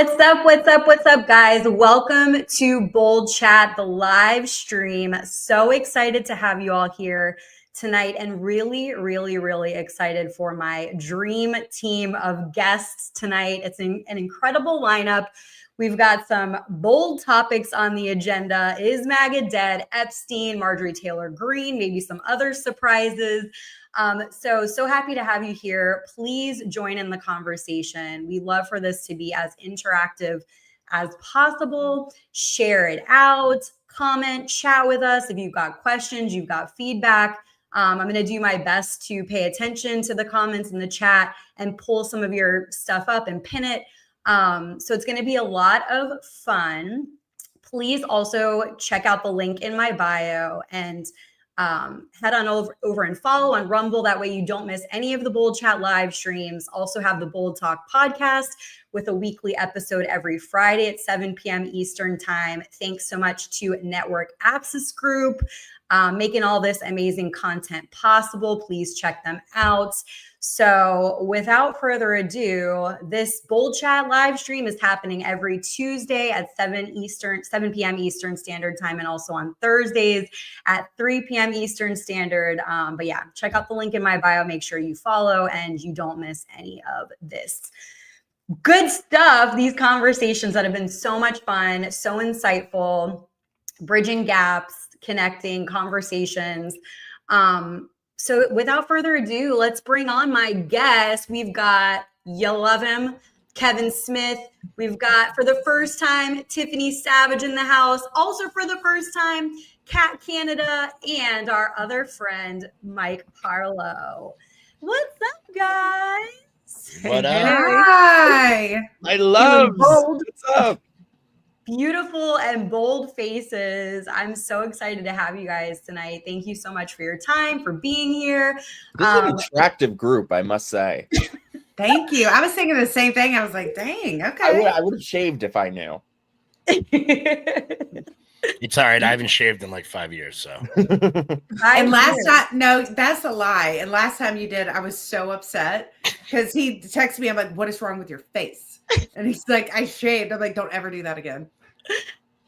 What's up? What's up? What's up, guys? Welcome to Bold Chat, the live stream. So excited to have you all here tonight and really, really, really excited for my dream team of guests tonight. It's an incredible lineup. We've got some bold topics on the agenda. Is MAGA dead? Epstein, Marjorie Taylor Greene, maybe some other surprises. So happy to have you here. Please join in the conversation. We love for this to be as interactive as possible. Share it out, comment, chat with us. If you've got questions, you've got feedback. I'm going to do my best to pay attention to the comments in the chat and pull some of your stuff up and pin it. So it's going to be a lot of fun. Please also check out the link in my bio and head on over and follow on Rumble. That way you don't miss any of the Bold Chat live streams. Also have the Bold Talk podcast with a weekly episode every Friday at 7 p.m. Eastern time. Thanks so much to Network Access Group, making all this amazing content possible. Please check them out. So without further ado, this Bold Chat live stream is happening every Tuesday at 7 p.m. Eastern Standard Time, and also on Thursdays at 3 p.m. Eastern Standard. But yeah, check out the link in my bio. Make sure you follow and you don't miss any of this good stuff. These conversations that have been so much fun, so insightful, bridging gaps, connecting conversations. So without further ado, let's bring on my guest. We've got, you love him, Kevin Smith. We've got, for the first time, Tiffany Savage in the house. Also for the first time, Kat Canada, and our other friend, Mike Parlow. What's up, guys? What up? Hi. I love bold. What's up? Beautiful and bold faces. I'm so excited to have you guys tonight. Thank you so much for your time, for being here. This is an attractive group, I must say. Thank you. I was thinking the same thing. I was like, dang, okay. I would have shaved if I knew. It's all right. I haven't shaved in like 5 years, so. And last time, no, that's a lie. And last time you did, I was so upset because he texted me. I'm like, what is wrong with your face? And he's like, I shaved. I'm like, don't ever do that again.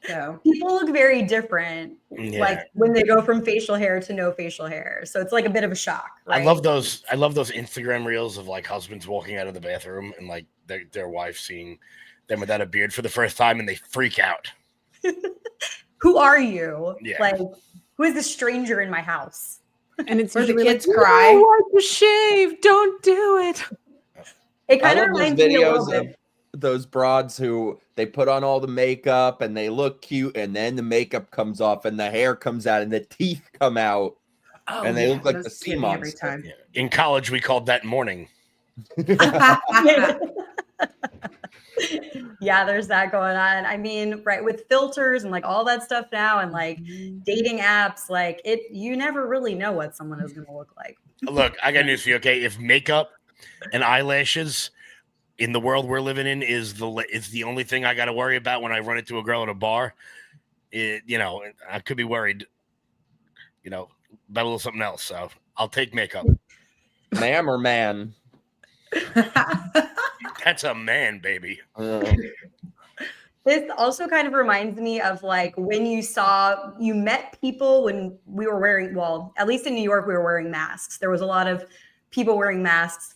So people look very different, like when they go from facial hair to no facial hair. So it's like a bit of a shock. Right? I love those Instagram reels of like husbands walking out of the bathroom and like their wife seeing them without a beard for the first time and they freak out. Who are you? Yeah. Like, who is this stranger in my house? And it's where the kids cry. I want to shave. Don't do it. It kind of reminds me a little bit. Those broads who they put on all the makeup and they look cute, and then the makeup comes off and the hair comes out and the teeth come out, and they look like the sea monster. Every time. Yeah. In college, we called that mourning. Yeah, there's that going on. I mean, right, with filters and like all that stuff now and like dating apps, like you never really know what someone is going to look like. Look, I got news for you, okay? If makeup and eyelashes in the world we're living in is the only thing I got to worry about when I run into a girl at a bar, I could be worried, about a little something else. So I'll take makeup. Ma'am or man? That's a man, baby. This also kind of reminds me of like when you met people when we were wearing, well, at least in New York, we were wearing masks. There was a lot of people wearing masks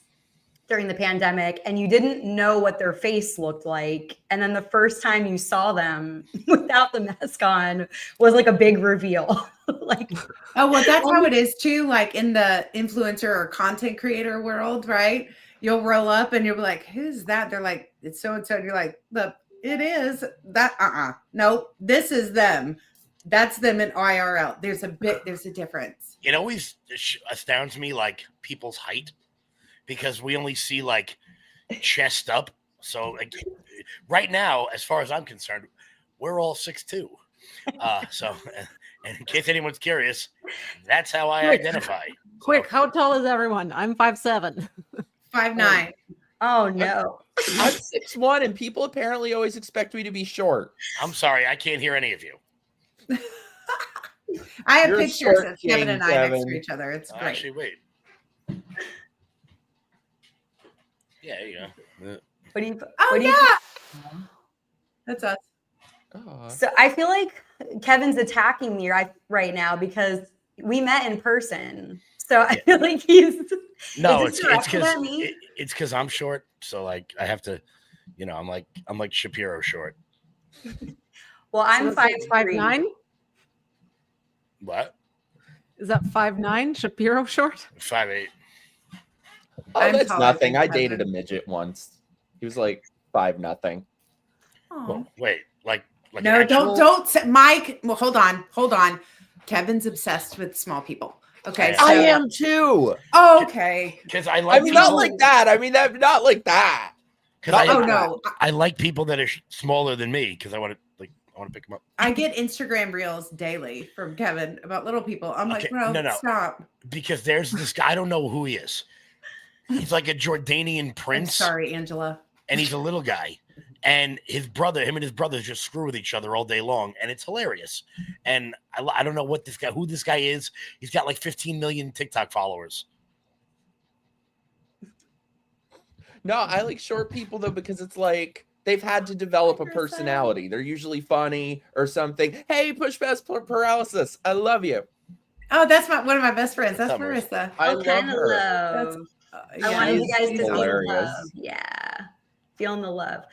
during the pandemic and you didn't know what their face looked like. And then the first time you saw them without the mask on was like a big reveal. Like, oh, well, that's how it is too. Like in the influencer or content creator world, right? You'll roll up and you'll be like, who's that? They're like, it's so-and-so. And you're like, look, it is that. No, this is them. That's them in IRL. There's a difference. It always astounds me, like people's height, because we only see like chest up. So like, right now, as far as I'm concerned, we're all 6'2". So, and in case anyone's curious, that's how I identify. Quick, how tall is everyone? I'm 5'7". 5'9". oh no. I'm 6'1", and people apparently always expect me to be short. I'm sorry, I can't hear any of you. I have You're pictures short of Kevin and I Kevin. next to each other. It's great. Actually, wait. Yeah, you know. What do you? Oh what do you yeah. That's us. Aw. So I feel like Kevin's attacking me right now because we met in person. So I feel like he's No, is it's this directed because at me? it's because I'm short. So like I have to, I'm like Shapiro short. Well, I'm So that's 5'3". 5'9". What? Is that 5'9"? Shapiro short? 5'8". Oh, I'm that's taller nothing. than I dated a Kevin. midget once. He was like 5'0". Aw. Wait, like No, actual? don't say, Mike. Well, hold on. Kevin's obsessed with small people. Okay, I I so am too. okay. Because I like I mean, people, not like that. I mean, not like that. Because Not Oh like that. no, I like people that are smaller than me because I want to pick them up. I get Instagram reels daily from Kevin about little people. I'm Okay, like, bro, no. stop. Because there's this guy, I don't know who he is. He's like a Jordanian I'm prince, sorry, Angela. and he's a little guy. And him and his brothers just screw with each other all day long, and it's hilarious. And I don't know who this guy is. He's got like 15 million TikTok followers. No, I like short people though because it's like they've had to develop a personality. They're usually funny or something. Hey, push past paralysis. I love you. Oh, that's one of my best friends. That's What's up, Marissa? Marissa. I Oh, love kind of her. love. I Yeah, wanted you she's guys to feel the hilarious. love. Yeah, feeling the love.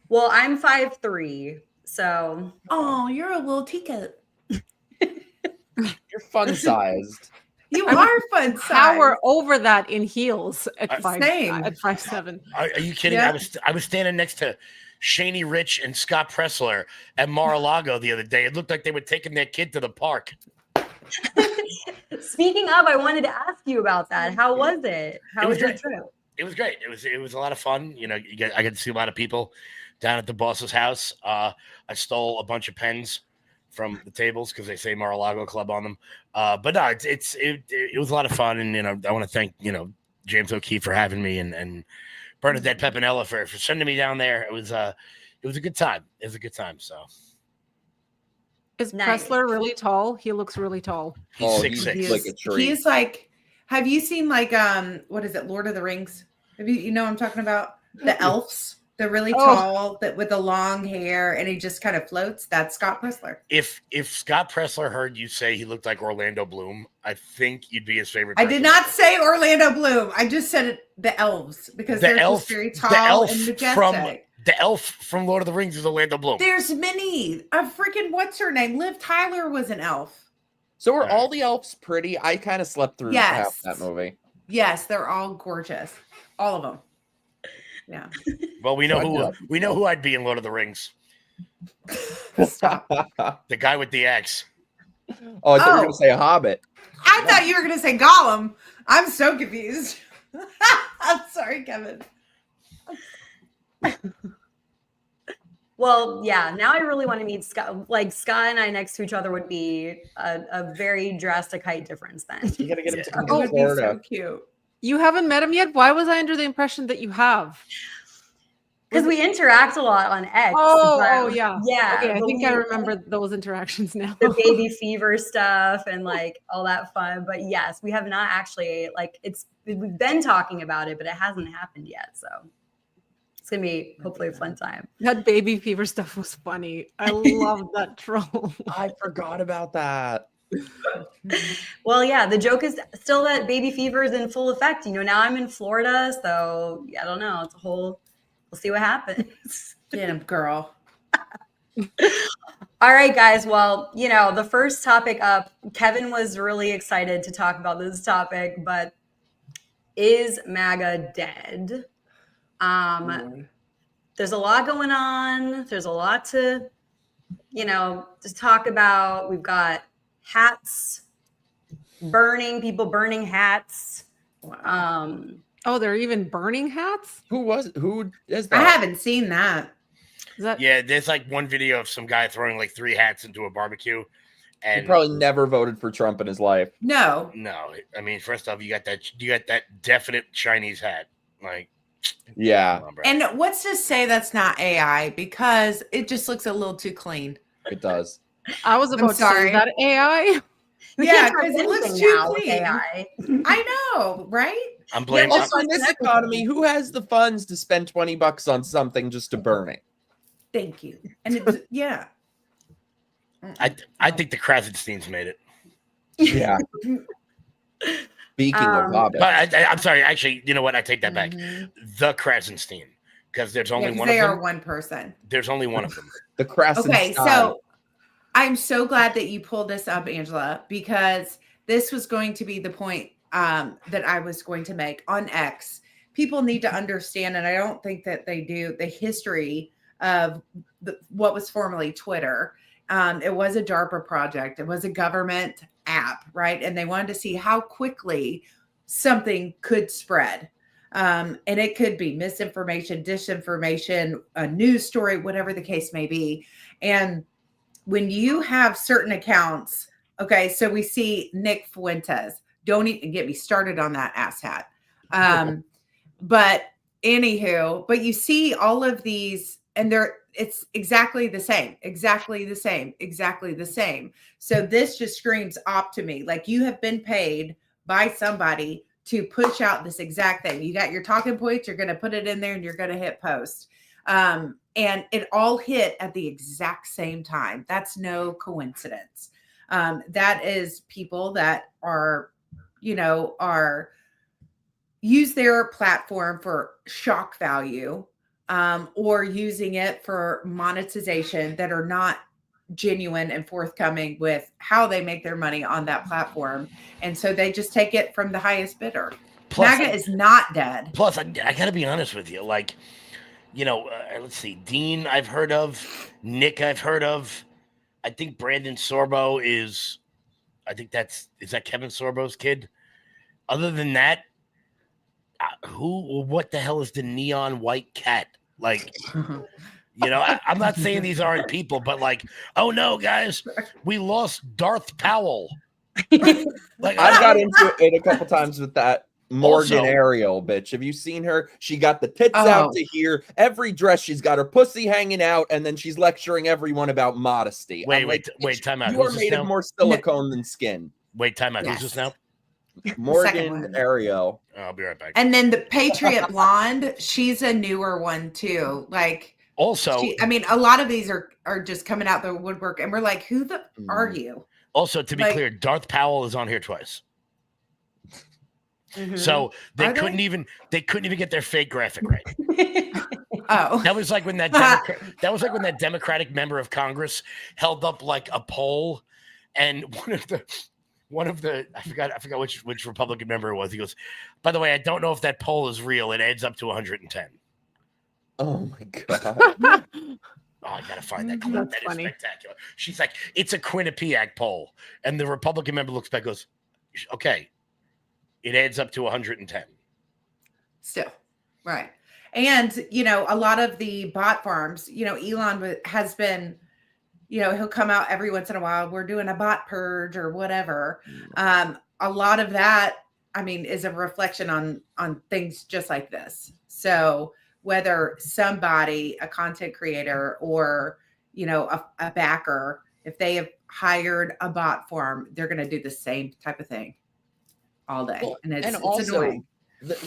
Well, I'm 5'3", so Oh, you're a little teacup. You're fun sized. You are fun size. Power over that in heels at Same. 5'7". Are you kidding? Yeah. I was standing next to Shaney Rich and Scott Pressler at Mar-a-Lago the other day. It looked like they were taking their kid to the park. speaking of, I wanted to ask you about that. How was it? How was your great. trip? It was great. It was a lot of fun. I got to see a lot of people down at the boss's house. I stole a bunch of pens from the tables because they say Mar-a-Lago Club on them. But no, it was a lot of fun, and I want to thank James O'Keefe for having me, and Bernadette Pepinella for sending me down there. It was a good time. It was a good time. So Is Nice. Pressler really tall? He looks really tall. he's Oh, 6'6". he's like a tree. He's like, have you seen like what is it, Lord of the Rings? Have you know what I'm talking about? The elves. They're really tall, that with the long hair, and he just kind of floats. That's Scott Pressler. If Scott Pressler heard you say he looked like Orlando Bloom, I think you'd be his favorite. I did not say Orlando Bloom. I just said the elves because they're just very tall and majestic. The elf from Lord of the Rings is Orlando Bloom. There's many. A freaking what's her name? Liv Tyler was an elf. So are all the elves pretty? I kind of slept through half that movie. Yes, they're all gorgeous. All of them. Yeah. Well, we know who I'd be in Lord of the Rings. Stop. The guy with the axe. Oh, I thought you were going to say a Hobbit. I thought you were going to say Gollum. I'm so confused. I'm sorry, Kevin. Well, yeah. Now I really want to meet Scott. Like Scott and I next to each other would be a very drastic height difference. Then You got to get him to come It to would be Florida. so cute. You haven't met him yet? Why was I under the impression that you have? because we interact a lot on X. Oh, yeah. Yeah. Okay, I but think I remember those interactions now. the baby fever stuff and like all that fun. But yes, we have not actually we've been talking about it, but it hasn't happened yet. So it's gonna be hopefully a fun time. That baby fever stuff was funny. I love that troll. I forgot about that. Well, yeah, the joke is still that baby fever is in full effect. Now I'm in Florida, so I don't know. It's a whole. We'll see what happens. Get him, girl. All right, guys. Well, the first topic up, Kevin was really excited to talk about this topic, but is MAGA dead? There's a lot going on. There's a lot to talk about. We've got hats people burning hats. Wow. Oh, they're even burning hats? Who is that? I haven't seen that. Is that Yeah, there's like one video of some guy throwing like 3 hats into a barbecue. He And probably never voted for Trump in his life. No. no, I mean, first off, you got that definite Chinese hat. Like, Yeah, come on, bro. And what's to say that's not AI? Because it just looks a little too clean. it does. I was about to say, sorry. is that AI? We Yeah, can't trust 'cause it looks anything too now with clean. AI. I know, right? I'm blaming. Also, in this economy, who has the funds to spend $20 on something just to burn it? Thank you. And it's, yeah. I think the Krasensteins made it. Yeah. Speaking of hobbits. But I'm sorry. Actually, you know what? I take that back. Mhm. The Krasenstein, because there's only 'cause one of they them. are one person. There's only one of them. The Krasenstein. Okay, so I'm so glad that you pulled this up, Angela, because this was going to be the point that I was going to make on X. People need to understand, and I don't think that they do, the history of what was formerly Twitter. It was a DARPA project. It was a government app, right? And they wanted to see how quickly something could spread. And it could be misinformation, disinformation, a news story, whatever the case may be. And when you have certain accounts, okay, so we see Nick Fuentes. Don't even get me started on that asshat. But anywho, but you see all of these, and it's exactly the same, exactly the same, exactly the same. So this just screams op to me. Like you have been paid by somebody to push out this exact thing. You got your talking points, you're going to put it in there and you're going to hit post. And it all hit at the exact same time. That's no coincidence. That is people that are, use their platform for shock value, or using it for monetization that are not genuine and forthcoming with how they make their money on that platform. And so they just take it from the highest bidder. Plus, MAGA is not dead. Plus, I got to be honest with you. Like, let's see. Dean, I've heard of. Nick, I've heard of. I think Brandon Sorbo is that Kevin Sorbo's kid? Other than that, what the hell is the neon white cat? Like, I'm not saying these aren't people, but like, oh no, guys, we lost Darth Powell. Like, I've got into it a couple times with that Morgan Also- Ariel bitch. Have you seen her? She got the tits out to here. Every dress, she's got her pussy hanging out, and then she's lecturing everyone about modesty. Wait, time out. You Who's are this made now? of more silicone than skin. Wait, time out. Yes. Who's this now? Morgan one. Ariel. I'll be right back. And then the Patriot Blonde, she's a newer one too. Like, Also, a lot of these are just coming out the woodwork, and we're like, who the are you? Also, to be Like- clear, Darth Powell is on here twice. Mhm. So they Are they? couldn't even get their fake graphic right. Oh, That was like when that Democratic member of Congress held up like a poll, and one of the I forgot which Republican member it was. He goes, by the way, I don't know if that poll is real. It adds up to 110. Oh my god. Oh, I gotta find that clip. That's That is funny. spectacular. She's like, it's a Quinnipiac poll, and the Republican member looks back, goes, okay, it adds up to 110. still right. And a lot of the bot farms, Elon has been, he'll come out every once in a while. We're doing a bot purge or whatever. A lot of that, is a reflection on things just like this. So whether somebody, a content creator or, a backer, if they have hired a bot farm, they're going to do the same type of thing all day. Well, and it's also, annoying.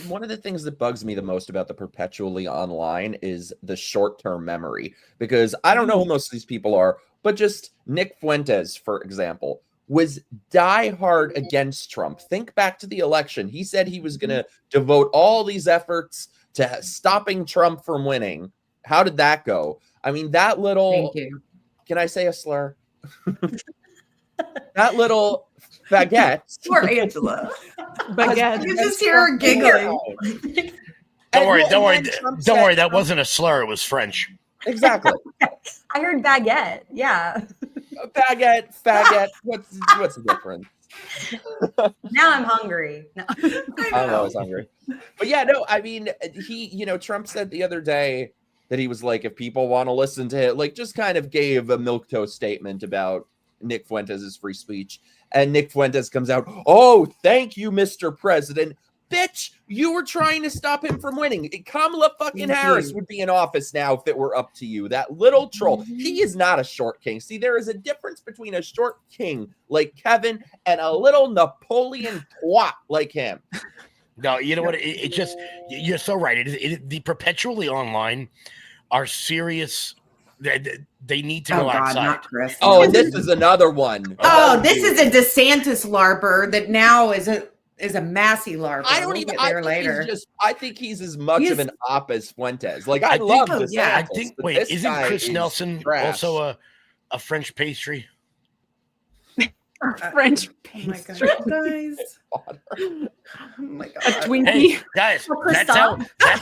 one of the things that bugs me the most about the perpetually online is the short-term memory, because I don't know who most of these people are, but just Nick Fuentes, for example, was diehard against Trump. Think back to the election. He said he was going to devote all these efforts to stopping Trump from winning. How did that go? That little... Thank you. Can I say a slur? That little baguette. Poor Angela. Baguette. You just hear her giggling. Don't worry. Trump Don't worry. said- That wasn't a slur. It was French. Exactly. I heard baguette. Yeah. Baguette, faggot. What's the difference? Now I'm hungry. No. I'm always hungry. But yeah, no, Trump said the other day that he was like, if people want to listen to it, like, just kind of gave a milquetoast statement about Nick Fuentes' free speech. And Nick Fuentes comes out, oh, thank you, Mr. President. Bitch, you were trying to stop him from winning. Kamala fucking Harris would be in office now if it were up to you. That little troll. He is not a short king. See, there is a difference between a short king like Kevin and a little Napoleon twat like him. No, you know what? It just, you're so right. The perpetually online are serious They need to Oh go God, outside. not Chris. Oh, and this is another one. Oh, this is a DeSantis LARPer that now is a Massey LARPer. I don't We'll even. get I there think later. I think he's as much He's- of an op as Fuentes. Like I I think- love oh, DeSantis. yeah. I think. but Wait, this isn't guy Chris is Nelson trash. also a French pastry? French Oh my pastry. God, guys. Oh my A God. Twinkie. Hey, guys, A that's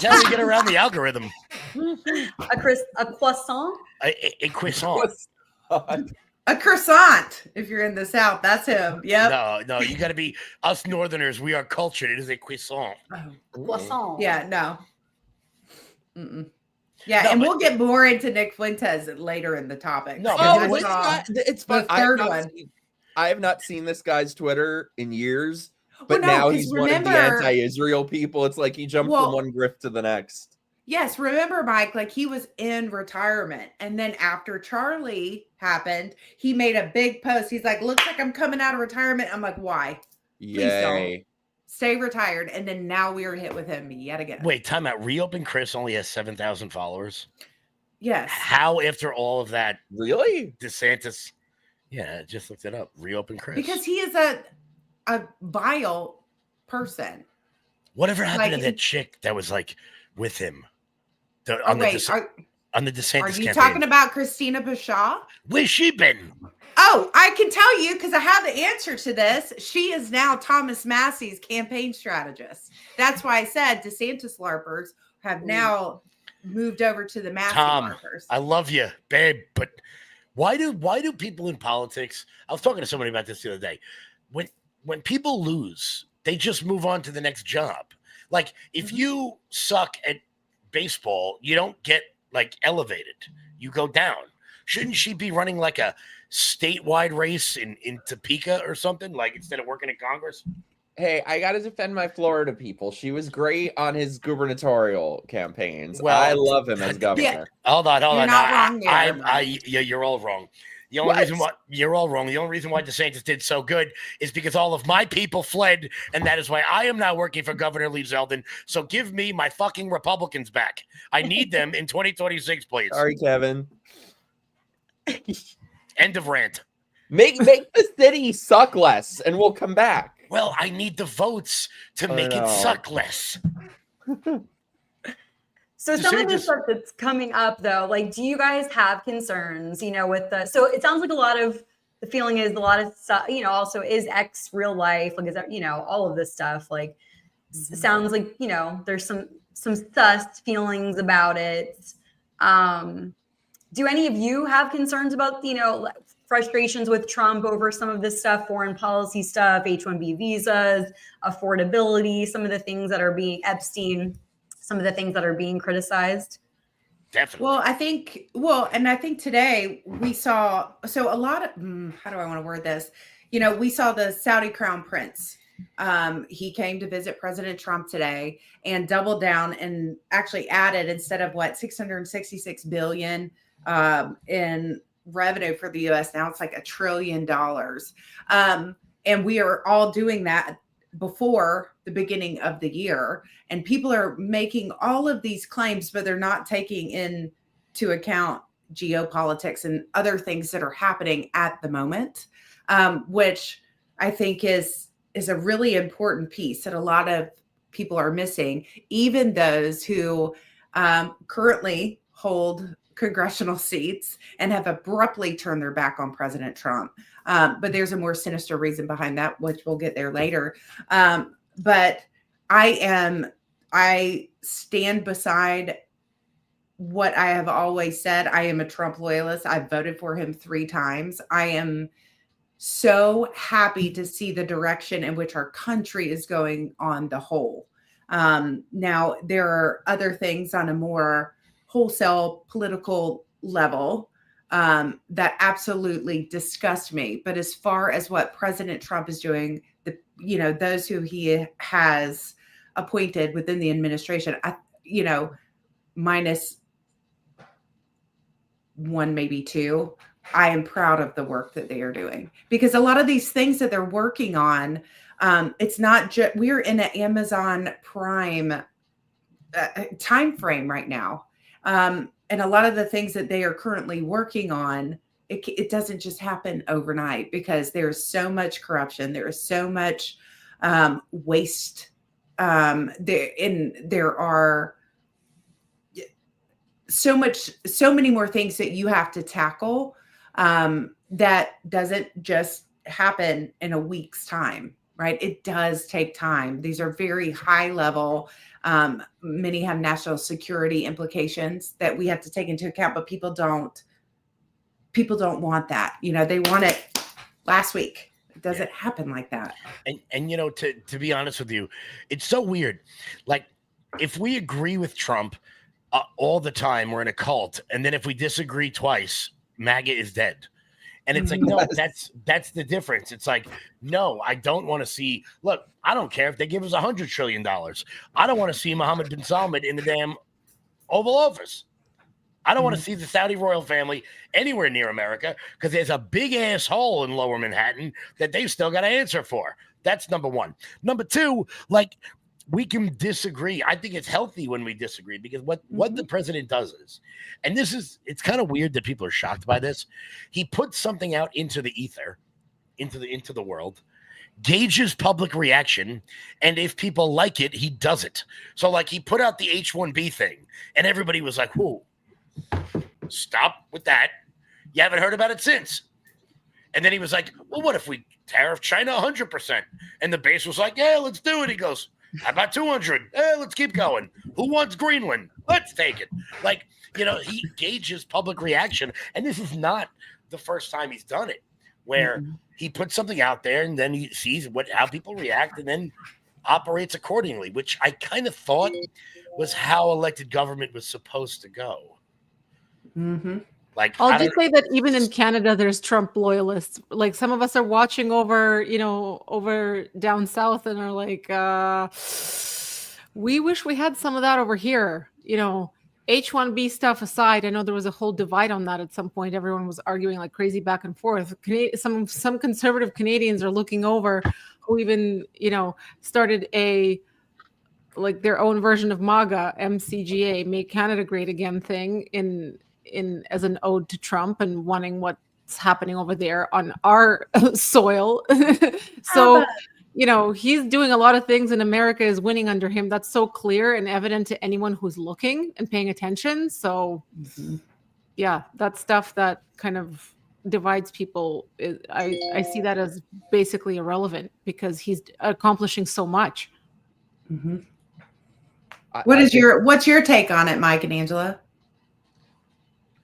how we get around the algorithm. A croissant? A croissant. A croissant. If you're in the South, that's him. Yep. No, you got to be us Northerners. We are cultured. It is a croissant. Croissant. Yeah, no. Mm-mm. Yeah, No, and but- we'll get more into Nick Fuentes later in the topic. No, Because but I Oh, this saw- guy, it's fun. the third one. I have not seen this guy's Twitter in years, Well, but no, now 'cause he's one of the remember- anti-Israel people. It's like he jumped Well- from one grift to the next. Yes, remember, Mike, like he was in retirement. And then after Charlie happened, he made a big post. He's like, looks like I'm coming out of retirement. I'm like, why? Yay. Stay retired. And then now we are hit with him yet again. Wait, time out. Reopen Chris only has 7,000 followers. Yes. How, after all of that, Really? DeSantis? Yeah, I just looked it up. Reopen Chris. Because he is a vile person. Whatever happened to like- that chick that was like with him? Oh, On the wait, DeSantis are you campaign. talking about Christina Bashaw? Where's she been? Oh, I can tell you because I have the answer to this. She is now Thomas Massey's campaign strategist. That's why I said DeSantis LARPers have now moved over to the Massey Tom, LARPers. I love you, babe, but why do people in politics? I was talking to somebody about this the other day. When people lose, they just move on to the next job. Like if you suck at baseball, you don't get like elevated. You go down. Shouldn't she be running like a statewide race in Topeka or something? Like instead of working in Congress? Hey, I got to defend my Florida people. She was great on his gubernatorial campaigns. Well, I love him as governor. Hold on. You're not wrong there, Yeah, you're all wrong. The only reason why you're all wrong. The only reason why DeSantis did so good is because all of my people fled, and that is why I am now working for Governor Lee Zeldin. So give me my fucking Republicans back. I need them in 2026, please. Sorry, Kevin. End of rant. Make the city suck less, and we'll come back. Well, I need the votes to I make it know. suck less. So some of the stuff that's coming up though, like, do you guys have concerns, with so it sounds like a lot of the feeling is a lot of stuff, also is X real life, like, is that, all of this stuff, like, sounds like, there's some sus feelings about it. Do any of you have concerns about, frustrations with Trump over some of this stuff, foreign policy stuff, H-1B visas, affordability, some of the things that are being Epstein, some of the things that are being criticized? Definitely. Well, I think today we saw, so a lot of, how do I want to word this? We saw the Saudi crown prince. He came to visit President Trump today and doubled down and actually added, instead of $666 billion in revenue for the U.S. Now it's like $1 trillion. And we are all doing that before the beginning of the year. And people are making all of these claims, but they're not taking into account geopolitics and other things that are happening at the moment, which I think is a really important piece that a lot of people are missing, even those who currently hold congressional seats and have abruptly turned their back on President Trump. But there's a more sinister reason behind that, which we'll get there later. But I stand beside what I have always said. I am a Trump loyalist. I've voted for him 3 times. I am so happy to see the direction in which our country is going on the whole. Now, there are other things on a more wholesale political level that absolutely disgust me. But as far as what President Trump is doing, those who he has appointed within the administration, minus 1, maybe 2, I am proud of the work that they are doing, because a lot of these things that they're working on, it's not just, we're in an Amazon Prime time frame right now. a lot of the things that they are currently working on, it doesn't just happen overnight, because there's so much corruption. There is so much waste. There are so many more things that you have to tackle, that doesn't just happen in a week's time, right? It does take time. These are very high level. Many have national security implications that we have to take into account, but people don't want that. They want it last week. It doesn't happen like that. And to be honest with you, it's so weird. Like, if we agree with Trump all the time, we're in a cult, and then if we disagree twice, MAGA is dead. And it's like, no, that's the difference. It's like, no, I don't want to see. Look, I don't care if they give us $100 trillion. I don't want to see Mohammed bin Salman in the damn Oval Office. I don't want to see the Saudi royal family anywhere near America, because there's a big ass hole in Lower Manhattan that they've still got to answer for. That's number one. Number two, like, we can disagree. I think it's healthy when we disagree, because what the president does is, and it's kind of weird that people are shocked by this. He puts something out into the ether, into the world, gauges public reaction, and if people like it, he does it. So, like, he put out the H-1B thing, and everybody was like, whoa, stop with that. You haven't heard about it since. And then he was like, well, what if we tariff China 100%? And the base was like, yeah, let's do it. He goes, how about 200? Let's keep going. Who wants Greenland? Let's take it. Like, he gauges public reaction. And this is not the first time he's done it, where he puts something out there and then he sees how people react and then operates accordingly, which I kind of thought was how elected government was supposed to go. Like, I'll just say that even in Canada, there's Trump loyalists. Like, some of us are watching over down south and are like, we wish we had some of that over here. H-1B stuff aside, I know there was a whole divide on that at some point. Everyone was arguing like crazy back and forth. Some conservative Canadians are looking over, who even, started their own version of MAGA, MCGA, Make Canada Great Again thing in as an ode to Trump and wanting what's happening over there on our soil. So, he's doing a lot of things, and America is winning under him. That's so clear and evident to anyone who's looking and paying attention. So, yeah, that stuff that kind of divides people, I see that as basically irrelevant, because he's accomplishing so much. What's your take on it, Mike and Angela?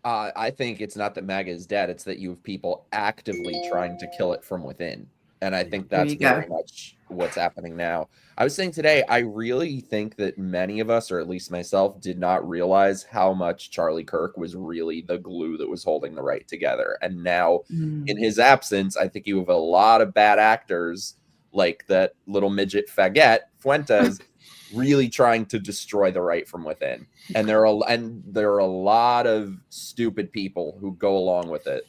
I think it's not that MAGA is dead. It's that you have people actively trying to kill it from within. And I think that's very much what's happening now. I was saying today, I really think that many of us, or at least myself, did not realize how much Charlie Kirk was really the glue that was holding the right together. And now, in his absence, I think you have a lot of bad actors, like that little midget faggot, Fuentes, really trying to destroy the right from within. And there are a lot of stupid people who go along with it.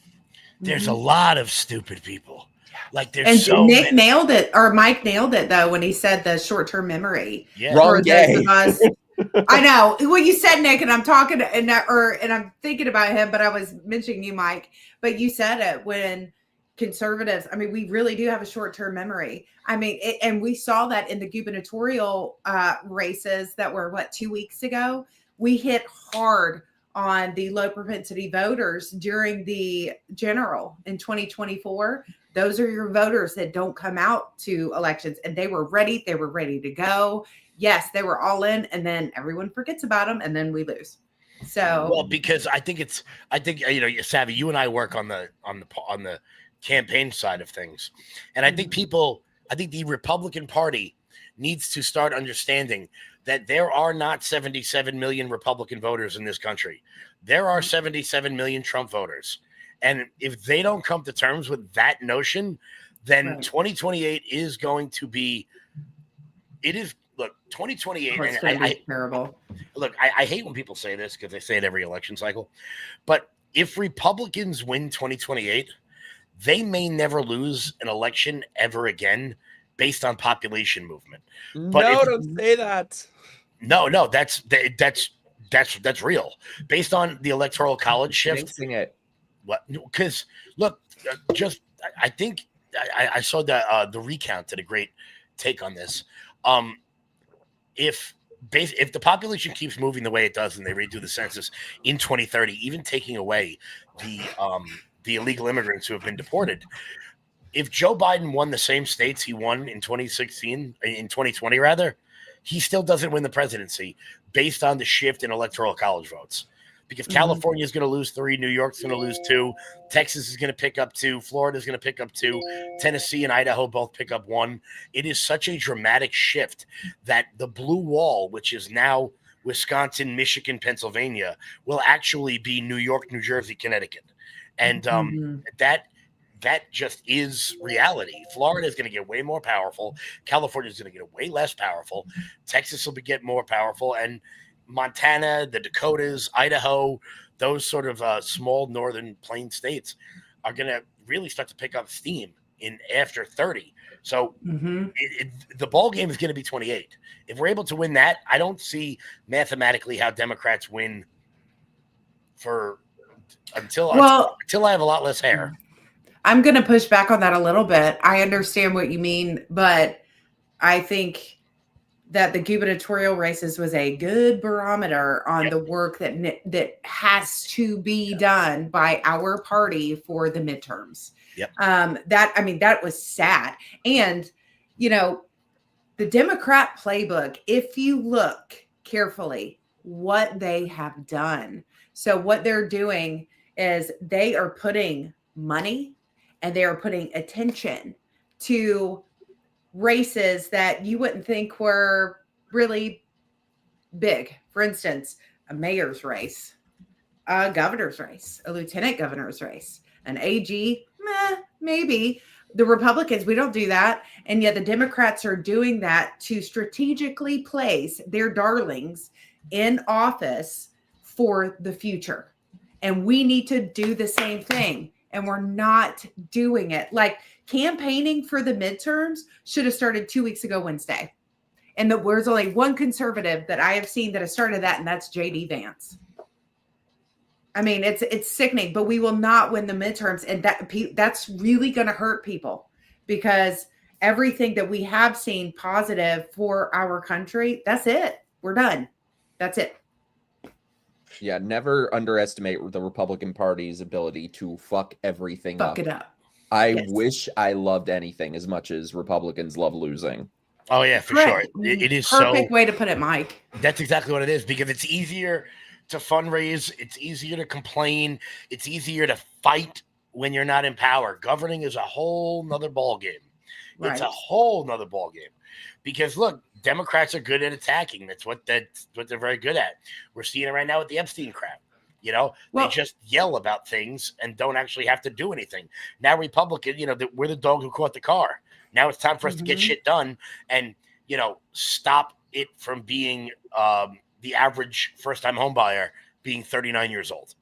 There's a lot of stupid people. Like, there's and so Nick many. nailed it, or Mike nailed it, though, when he said the short-term memory. Yeah. Wrong gay. I know. Well, you said Nick, and I'm talking, and I'm thinking about him, but I was mentioning you, Mike. But you said it when conservatives. I mean, we really do have a short-term memory. I mean, and we saw that in the gubernatorial races that were 2 weeks ago. We hit hard on the low propensity voters during the general in 2024. Those are your voters that don't come out to elections, and they were ready. They were ready to go. Yes, they were all in, and then everyone forgets about them, and then we lose. So, well, because I think Savvy, you and I work on the campaign side of things, and I think the Republican Party needs to start understanding that there are not 77 million Republican voters in this country. There are 77 million Trump voters. And if they don't come to terms with that notion, then 2028 is going to be, look, 2028. And terrible. Look, I hate when people say this, because they say it every election cycle. But if Republicans win 2028, they may never lose an election ever again based on population movement. But don't say that. No, that's That's real. Based on the Electoral College shift. Jinxing it. What? Because look, I think I saw the recount did a great take on this. If the population keeps moving the way it does and they redo the census in 2030, even taking away the illegal immigrants who have been deported, if Joe Biden won the same states he won in 2020 rather, he still doesn't win the presidency based on the shift in Electoral College votes. Because California is going to lose 3, New York's going to lose 2, Texas is going to pick up 2, Florida is going to pick up 2, Tennessee and Idaho both pick up 1. It is such a dramatic shift that the blue wall, which is now Wisconsin, Michigan, Pennsylvania, will actually be New York, New Jersey, Connecticut. And that just is reality. Florida is going to get way more powerful. California is going to get way less powerful. Texas will get more powerful. And Montana, the Dakotas, Idaho, those sort of small northern plain states are going to really start to pick up steam in after 30. So the ball game is going to be 28. If we're able to win that, I don't see mathematically how Democrats win until I have a lot less hair. I'm going to push back on that a little bit. I understand what you mean, but I think that the gubernatorial races was a good barometer on the work that has to be done by our party for the midterms. Yep. That was sad. And, the Democrat playbook, if you look carefully what they have done. So what they're doing is they are putting money and they are putting attention to races that you wouldn't think were really big. For instance, a mayor's race, a governor's race, a lieutenant governor's race, an AG, maybe. The Republicans, we don't do that. And yet the Democrats are doing that to strategically place their darlings in office for the future. And we need to do the same thing. And we're not doing it. Like campaigning for the midterms should have started 2 weeks ago Wednesday. And there's only one conservative that I have seen that has started that, and that's JD Vance. I mean, it's sickening, but we will not win the midterms. And that's really going to hurt people because everything that we have seen positive for our country, that's it. We're done. That's it. Yeah, never underestimate the Republican Party's ability to fuck everything up. Fuck it up. I wish I loved anything as much as Republicans love losing. Oh, yeah, for sure. It is perfect way to put it, Mike. That's exactly what it is, because it's easier to fundraise. It's easier to complain. It's easier to fight when you're not in power. Governing is a whole nother ballgame. Right. It's a whole nother ballgame. Because, look, Democrats are good at attacking. That's what they're very good at. We're seeing it right now with the Epstein crap. They just yell about things and don't actually have to do anything. Now Republican, we're the dog who caught the car. Now it's time for us to get shit done and, stop it from being the average first-time home buyer being 39 years old.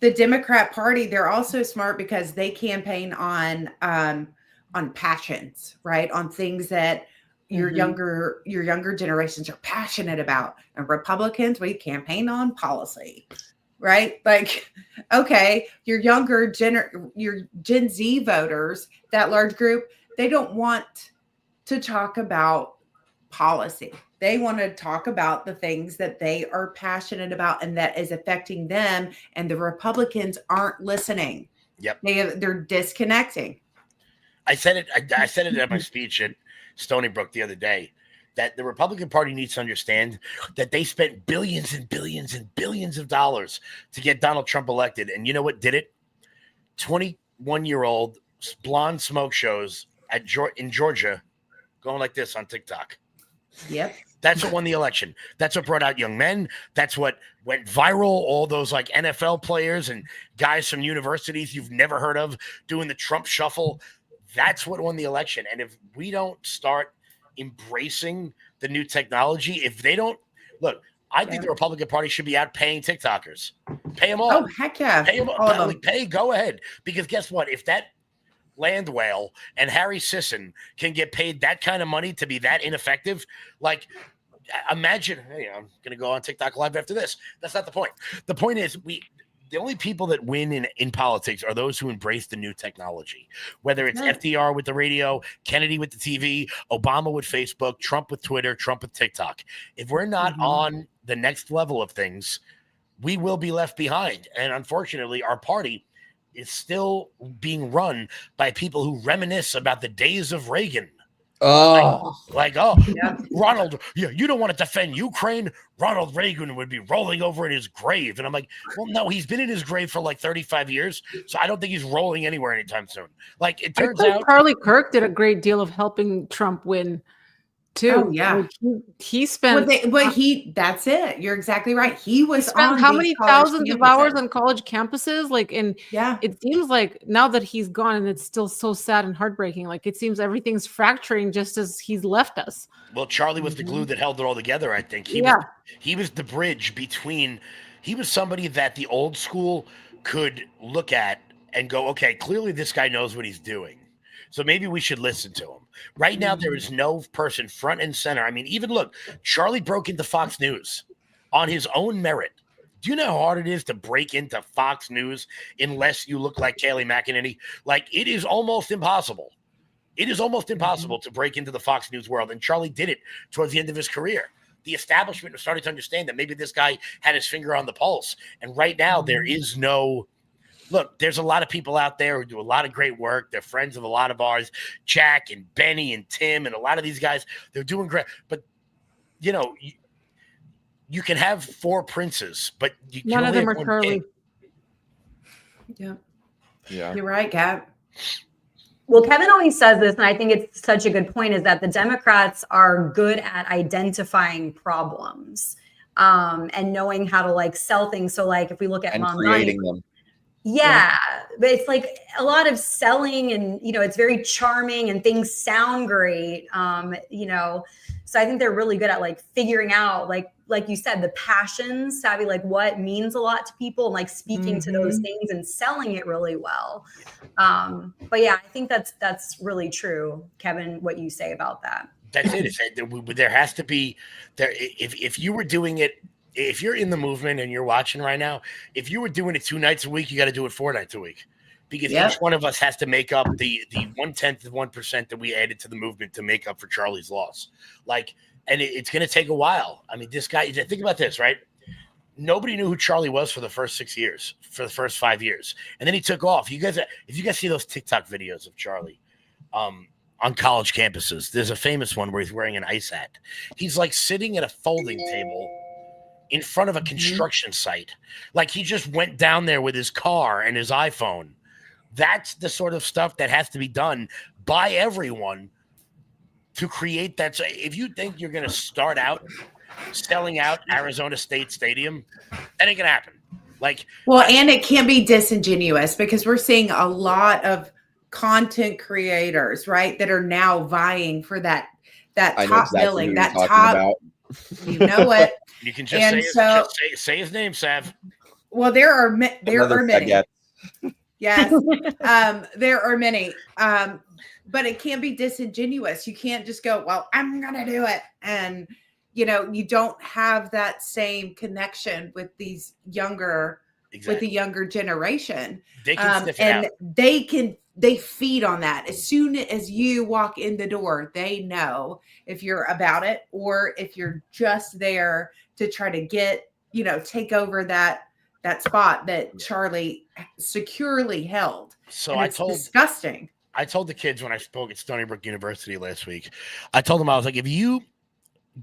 The Democrat Party, they're also smart because they campaign on passions, right? On things that your younger generations are passionate about. And Republicans, we campaign on policy, right? Like, okay, your Gen Z voters, that large group, they don't want to talk about policy. They want to talk about the things that they are passionate about and that is affecting them. And the Republicans aren't listening. Yep. They're disconnecting. I said it at my speech at Stony Brook the other day, that the Republican Party needs to understand that they spent billions and billions and billions of dollars to get Donald Trump elected. And you know what did it? 21-year-old blonde smoke shows in Georgia going like this on TikTok. Yep. That's what won the election. That's what brought out young men. That's what went viral. All those like NFL players and guys from universities you've never heard of doing the Trump shuffle. That's what won the election. And if we don't start embracing the new technology, if they don't look, I think the Republican Party should be out paying TikTokers. Pay them all. Oh, heck yeah. Pay them all. Go ahead. Because guess what? If that land whale and Harry Sisson can get paid that kind of money to be that ineffective, like imagine, hey, I'm going to go on TikTok live after this. That's not the point. The point is the only people that win in politics are those who embrace the new technology, whether it's FDR with the radio, Kennedy with the TV, Obama with Facebook, Trump with Twitter, Trump with TikTok. If we're not on the next level of things, we will be left behind. And unfortunately, our party is still being run by people who reminisce about the days of Reagan. Ronald, you don't want to defend Ukraine. Ronald Reagan would be rolling over in his grave. And I'm like, well, no, he's been in his grave for like 35 years. So I don't think he's rolling anywhere anytime soon. Like, it turns out Charlie Kirk did a great deal of helping Trump win too. Oh, yeah. Like, he spent that's it. You're exactly right. He was spent on how many thousands of hours on college campuses? Like, and yeah, it seems like now that he's gone, and it's still so sad and heartbreaking. Like, it seems everything's fracturing just as he's left us. Well, Charlie was the glue that held it all together, I think. He was the bridge between, he was somebody that the old school could look at and go, okay, clearly this guy knows what he's doing. So maybe we should listen to him. Right now, there is no person front and center. I mean, even look, Charlie broke into Fox News on his own merit. Do you know how hard it is to break into Fox News unless you look like Kayleigh McEnany? Like, it is almost impossible. It is almost impossible to break into the Fox News world. And Charlie did it towards the end of his career. The establishment was starting to understand that maybe this guy had his finger on the pulse. And right now, there is no... Look, there's a lot of people out there who do a lot of great work. They're friends of a lot of ours, Jack and Benny and Tim, and a lot of these guys, they're doing great. But, you know, you can have 4 princes, but none of them are Charlie. Yeah. Yeah. You're right, Kat. Well, Kevin always says this, and I think it's such a good point, is that the Democrats are good at identifying problems and knowing how to like sell things. So like if we look at Mom creating them. Yeah, but it's like a lot of selling and, you know, it's very charming and things sound great, you know, so I think they're really good at like figuring out, like you said, the passions, savvy, like what means a lot to people and like speaking to those things and selling it really well. But yeah, I think that's really true, Kevin, what you say about that. That's it. There has to be there. If you were doing it, if you're in the movement and you're watching right now, if you were doing it 2 nights a week, you got to do it 4 nights a week, because each one of us has to make up the 1/10 of 1% that we added to the movement to make up for Charlie's loss. Like, and it's going to take a while. I mean, this guy, think about this, right? Nobody knew who Charlie was for the first 6 years, for the first 5 years. And then he took off. If you guys see those TikTok videos of Charlie, on college campuses, there's a famous one where he's wearing an ice hat. He's like sitting at a folding table in front of a construction site. Like he just went down there with his car and his iPhone. That's the sort of stuff that has to be done by everyone to create that. So if you think you're going to start out selling out Arizona State Stadium, that ain't going to happen. Like, well, and it can be disingenuous because we're seeing a lot of content creators, right, that are now vying for that top billing, that top about. You know what? You can just say his name, Sav. Well, there are many. Yes, there are many. But it can be disingenuous. You can't just go, well, I'm going to do it. And, you know, you don't have that same connection with these younger, with the younger generation. They can sniff it out. They feed on that. As soon as you walk in the door, they know if you're about it or if you're just there to try to get, you know, take over that spot that Charlie securely held. So it's disgusting. I told the kids when I spoke at Stony Brook University last week, I told them, I was like, if you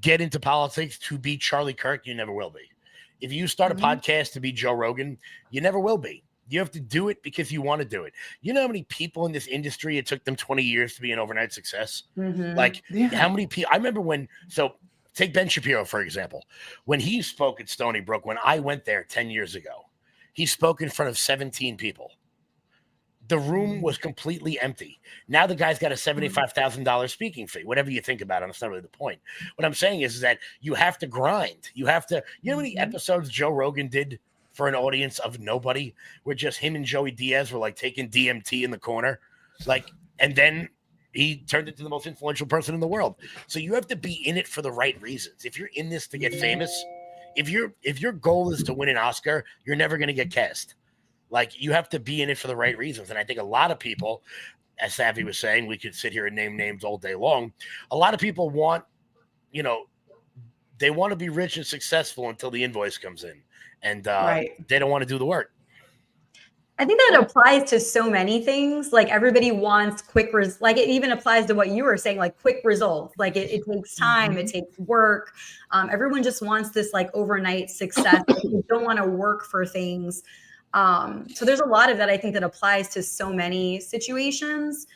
get into politics to be Charlie Kirk, you never will be. If you start a podcast to be Joe Rogan, you never will be. You have to do it because you want to do it. You know how many people in this industry, it took them 20 years to be an overnight success? Like how many people, I remember so take Ben Shapiro, for example, when he spoke at Stony Brook, when I went there 10 years ago, he spoke in front of 17 people. The room was completely empty. Now the guy's got a $75,000 speaking fee, whatever you think about it. That's not really the point. What I'm saying is that you have to grind. You have to, you know how many episodes Joe Rogan did for an audience of nobody, where just him and Joey Diaz were like taking DMT in the corner, like, and then he turned into the most influential person in the world. So you have to be in it for the right reasons. If you're in this to get famous, if your goal is to win an Oscar, you're never going to get cast. Like, you have to be in it for the right reasons. And I think a lot of people, as Savvy was saying, we could sit here and name names all day long. A lot of people want, they want to be rich and successful until the invoice comes in, and they don't want to do the work. I think that applies to so many things. Like, everybody wants quick like it even applies to what you were saying, like quick results. Like it takes time, it takes work. Everyone just wants this like overnight success. Like, you don't want to work for things. So there's a lot of that, I think, that applies to so many situations.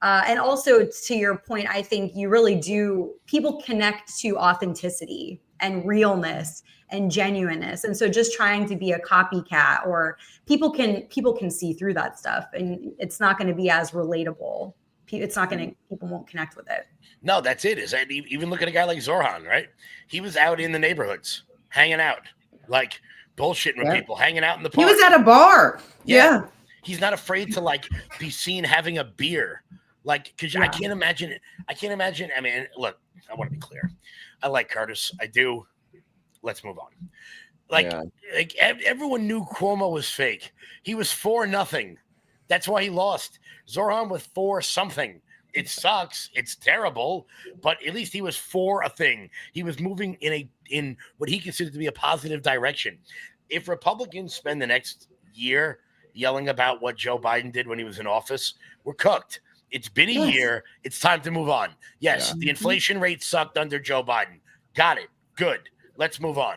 And also, to your point, I think you really do, people connect to authenticity and realness and genuineness. And so just trying to be a copycat, or people can see through that stuff, and it's not going to be as relatable. People won't connect with it. No, that's it. Is that even look at a guy like Zorhan, right? He was out in the neighborhoods, hanging out, like bullshitting with people, hanging out in the park. He was at a bar. Yeah. He's not afraid to like be seen having a beer. Like, because I can't imagine it. I mean, look, I want to be clear. I like Curtis. I do. Let's move on. Like everyone knew Cuomo was fake. He was 4-0. That's why he lost. Zorhan was 4-something. It sucks. It's terrible. But at least he was for a thing. He was moving in what he considered to be a positive direction. If Republicans spend the next year yelling about what Joe Biden did when he was in office, we're cooked. It's been a year. It's time to move on. Yes, the inflation rate sucked under Joe Biden. Got it. Good. Let's move on.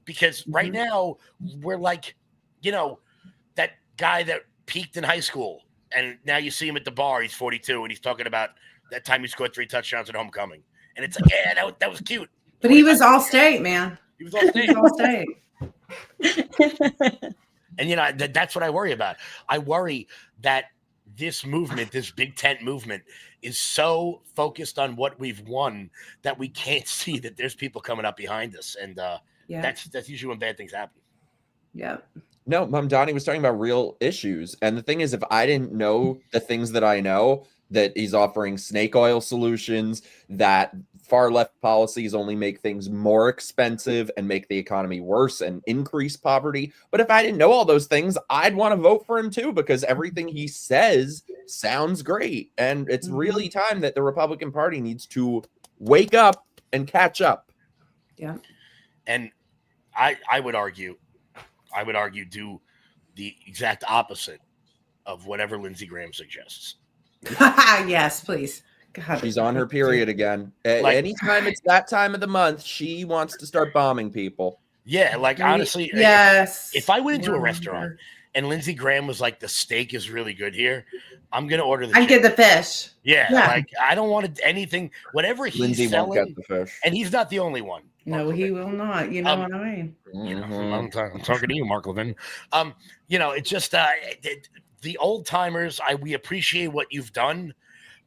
Because right now, we're like, that guy that peaked in high school, and now you see him at the bar. He's 42, and he's talking about that time he scored 3 touchdowns at homecoming. And it's like, that was cute. But he was all state, man. He was all state. All state. And, that's what I worry about. I worry that this movement, this big tent movement, is so focused on what we've won that we can't see that there's people coming up behind us. And that's usually when bad things happen. Yeah. No, Mom Donnie was talking about real issues. And the thing is, if I didn't know the things that I know, that he's offering snake oil solutions, that far left policies only make things more expensive and make the economy worse and increase poverty. But if I didn't know all those things, I'd want to vote for him too, because everything he says sounds great. And it's really time that the Republican Party needs to wake up and catch up. Yeah. And I would argue do the exact opposite of whatever Lindsey Graham suggests. Yes, please. God. She's on her period again. Anytime it's that time of the month, she wants to start bombing people. Yeah, like honestly, yes. If I went into a restaurant and Lindsey Graham was like, the steak is really good here, I'm gonna order the. I'd get the fish. Yeah, like I don't want anything. Whatever he's Lindsey selling, won't get the fish, and he's not the only one. No, he will not. You know what I mean? I'm talking to you, Mark Levin. It's just the old timers. We appreciate what you've done,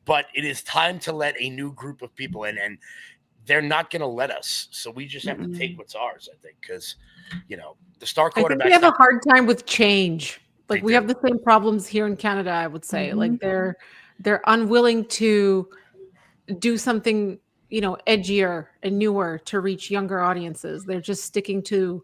but it is time to let a new group of people in, and they're not going to let us. So we just have to take what's ours, I think, because the star quarterback. I think we have a hard time with change. Like we have the same problems here in Canada, I would say. Like they're unwilling to do something edgier and newer to reach younger audiences. They're just sticking to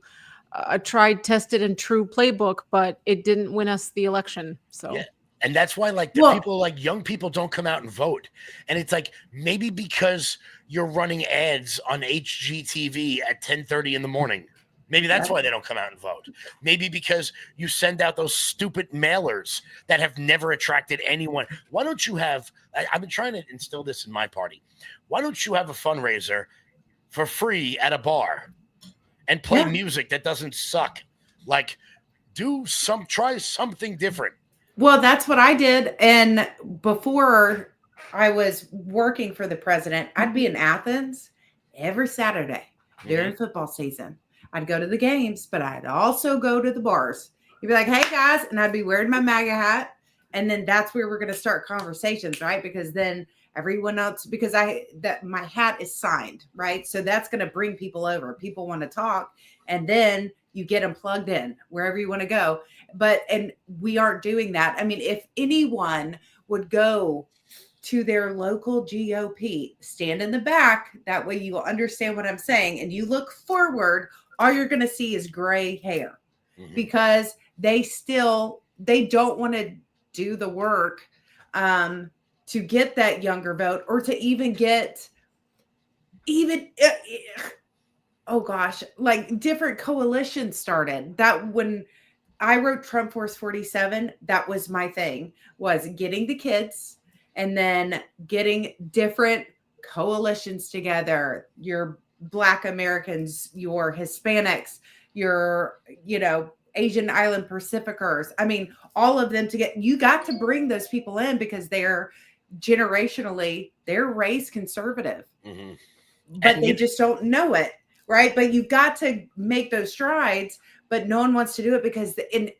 a tried, tested, and true playbook, but it didn't win us the election. So, yeah. And that's why, people, young people don't come out and vote. And it's like, maybe because you're running ads on HGTV at 10:30 in the morning. Maybe that's why they don't come out and vote. Maybe because you send out those stupid mailers that have never attracted anyone. Why don't you have, I've been trying to instill this in my party. Why don't you have a fundraiser for free at a bar and play music that doesn't suck? Like, try something different. Well, that's what I did. And before I was working for the president, I'd be in Athens every Saturday during football season. I'd go to the games, but I'd also go to the bars. You'd be like, hey guys, and I'd be wearing my MAGA hat. And then that's where we're going to start conversations, right? Because then everyone else, because my hat is signed, right? So that's going to bring people over. People want to talk, and then you get them plugged in wherever you want to go. And we aren't doing that. I mean, if anyone would go to their local GOP. Stand in the back. That way you will understand what I'm saying. And you look forward, all you're going to see is gray hair because they don't want to do the work to get that younger vote or to even get oh gosh, like different coalitions started. That when I wrote Trump Force 47, that was my thing, was getting the kids and then getting different coalitions together. Your Black Americans, your Hispanics, your, Asian Island Pacificers. I mean, all of them you got to bring those people in because they're generationally, they're raised conservative, but they just don't know it. Right. But you've got to make those strides, but no one wants to do it because it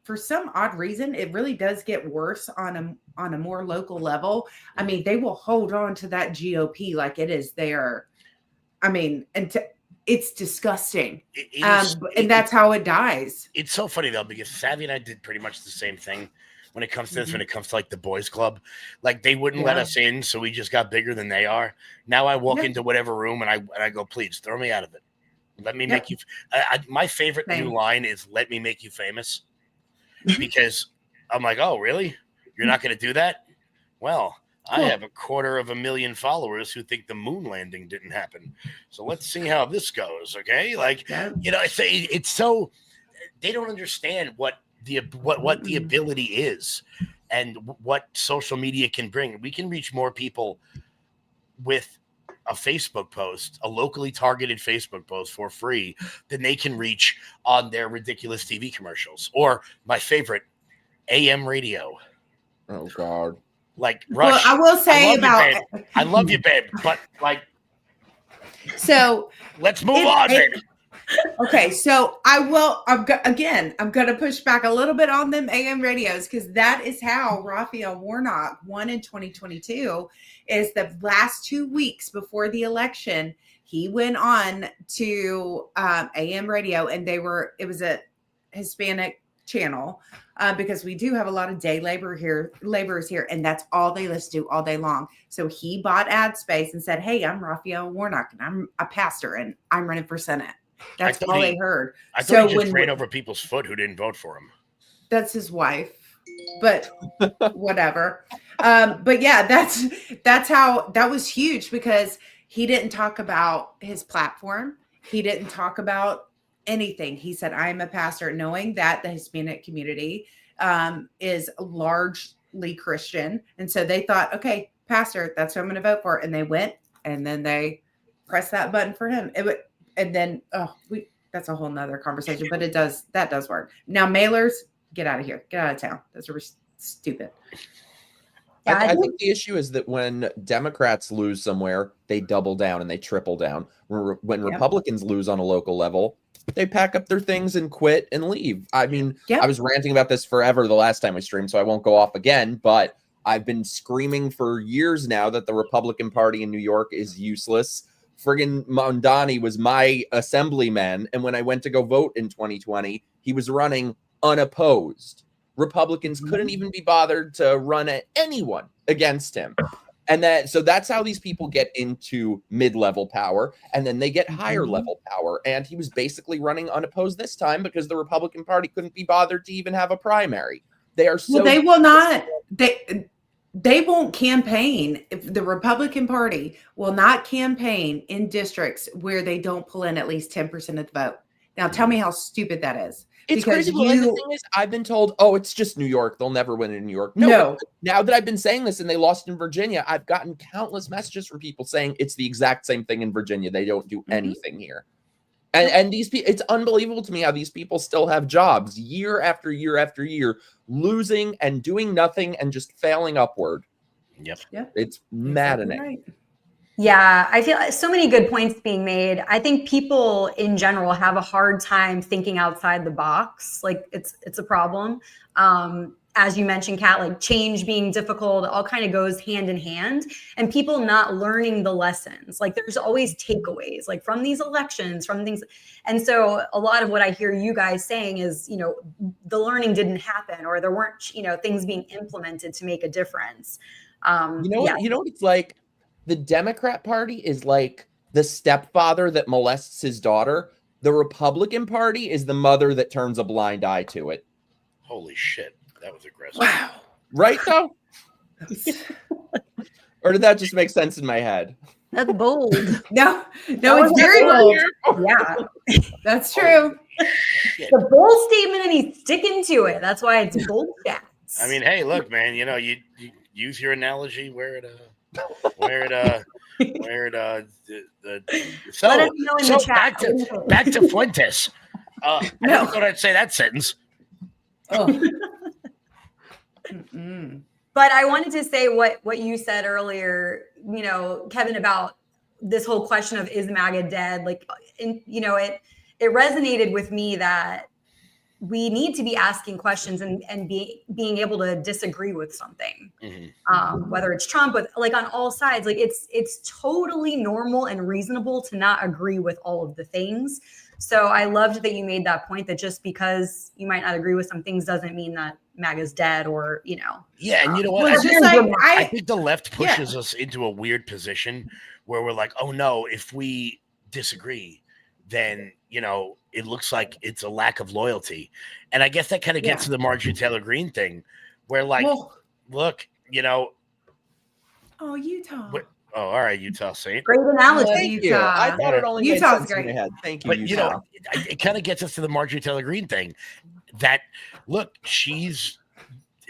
for some odd reason, it really does get worse on a more local level. I mean, they will hold on to that GOP like it is their, it's disgusting. And that's how it dies. It's so funny though, because Savvy and I did pretty much the same thing when it comes to this, when it comes to like the boys club. Like they wouldn't let us in, so we just got bigger than they are. Now I walk into whatever room and I go, please throw me out of it. Let me make you. My favorite new line is "Let me make you famous," because I'm like, oh really? You're not going to do that? Well, I have 250,000 followers who think the moon landing didn't happen. So let's see how this goes. Okay, like it's so they don't understand what the ability is and what social media can bring. We can reach more people with a Facebook post, a locally targeted Facebook post for free than they can reach on their ridiculous TV commercials. Or my favorite, AM radio. Oh God. Like Rush. Well, I will say I love you, babe, but like, so let's move on, babe. Okay, so I'm going to push back a little bit on them AM radios because that is how Raphael Warnock won in 2022. Is the last 2 weeks before the election, he went on to AM radio, and it was a Hispanic channel because we do have a lot of day laborers here, and that's all they listen to all day long. So he bought ad space and said, "Hey, I'm Raphael Warnock, and I'm a pastor, and I'm running for Senate." That's all they heard. I thought he just ran over people's foot who didn't vote for him. That's his wife, but whatever. But yeah, that's how that was huge because he didn't talk about his platform. He didn't talk about anything. He said, "I am a pastor," knowing that the Hispanic community is largely Christian, and so they thought, "Okay, pastor, that's who I'm going to vote for," and they went, and then they pressed that button for him. And then, that's a whole nother conversation, but that does work. Now, mailers, get out of here. Get out of town. Those are stupid. I think the issue is that when Democrats lose somewhere, they double down and they triple down. When Republicans lose on a local level, they pack up their things and quit and leave. I mean, I was ranting about this forever the last time we streamed, so I won't go off again, but I've been screaming for years now that the Republican Party in New York is useless. Friggin' Mondani was my assemblyman, and when I went to go vote in 2020, he was running unopposed. Republicans couldn't even be bothered to run at anyone against him. And so that's how these people get into mid-level power, and then they get higher level power. And he was basically running unopposed this time because the Republican Party couldn't be bothered to even have a primary. They are so they will not. They won't campaign. If the Republican Party will not campaign in districts where they don't pull in at least 10% of the vote. Now, tell me how stupid that is. It's crazy. And the thing is, I've been told, oh, it's just New York. They'll never win in New York. No. Now that I've been saying this and they lost in Virginia, I've gotten countless messages from people saying it's the exact same thing in Virginia. They don't do anything here. And these people, it's unbelievable to me how these people still have jobs year after year after year, losing and doing nothing and just failing upward. Yep. It's maddening. Right. Yeah, I feel so many good points being made. I think people in general have a hard time thinking outside the box. Like it's a problem. As you mentioned, Kat, like change being difficult, all kind of goes hand in hand, and people not learning the lessons. Like there's always takeaways, like from these elections, from things. And so a lot of what I hear you guys saying is, the learning didn't happen, or there weren't, things being implemented to make a difference. You know what? You know what it's like? The Democrat Party is like the stepfather that molests his daughter. The Republican Party is the mother that turns a blind eye to it. Holy shit. That was aggressive. Wow. Right, though? Or did that just make sense in my head? That's bold. No, That it's was very bold. Yeah. That's true. Shit. The bold statement, and he's sticking to it. That's why it's bold chats. I mean, hey, look, man, you use your analogy where it so Let us know in the chat. back to Fuentes. I No. never thought I'd say that sentence. Oh. Mm-mm. But I wanted to say what you said earlier, Kevin, about this whole question of is MAGA dead? Like, it resonated with me that we need to be asking questions and being able to disagree with something, whether it's Trump, with like on all sides. Like it's totally normal and reasonable to not agree with all of the things. So I loved that you made that point, that just because you might not agree with some things doesn't mean that MAGA's dead, or Yeah, and you know what? Well, it's just like I think the left pushes us into a weird position where we're like, oh no, if we disagree, then it looks like it's a lack of loyalty. And I guess that kind of gets to the Marjorie Taylor Greene thing, where like, look, Oh, Utah. all right, Utah Saint. Great analogy. Thank you. I thought it only made Utah's sense great. in my head. Thank you, But Utah. it kind of gets us to the Marjorie Taylor Greene thing. That look, she's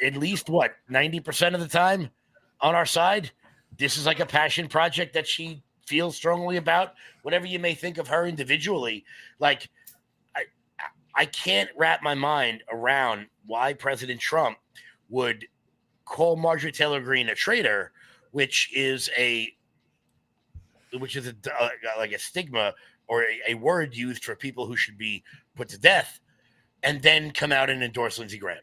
at least 90% of the time on our side. This is like a passion project that she feels strongly about. Whatever you may think of her individually, like I can't wrap my mind around why President Trump would call Marjorie Taylor Greene a traitor, which is like a stigma or a word used for people who should be put to death, and then come out and endorse Lindsey Graham.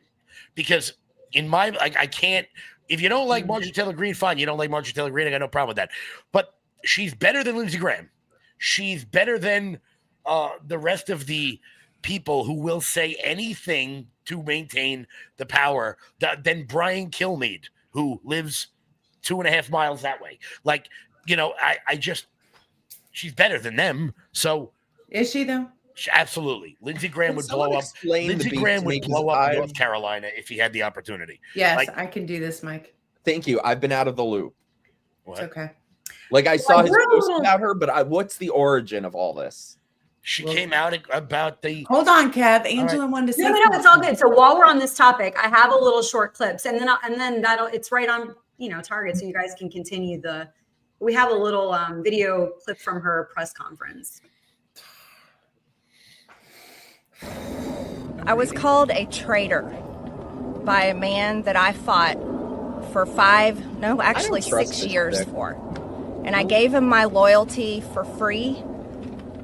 Because in my, I can't, if you don't like Marjorie Taylor Greene, fine. You don't like Marjorie Taylor Greene, I got no problem with that. But she's better than Lindsey Graham. She's better than the rest of the people who will say anything to maintain the power than Brian Kilmeade, who lives 2.5 miles that way. Like, she's better than them. So Is she though? Absolutely. Lindsey Graham would blow up. Lindsey Graham would blow up North Carolina if he had the opportunity. Yes, I can do this, Mike. Thank you. I've been out of the loop. It's okay. Like I saw his post about her, but what's the origin of all this? She came out about the. Hold on, Kev. Angela wanted to say. No, it's all good. So while we're on this topic, I have a little short clips, and then it's right on target, so you guys can continue We have a little video clip from her press conference. I was called a traitor by a man that I fought for 6 years for. And I gave him my loyalty for free.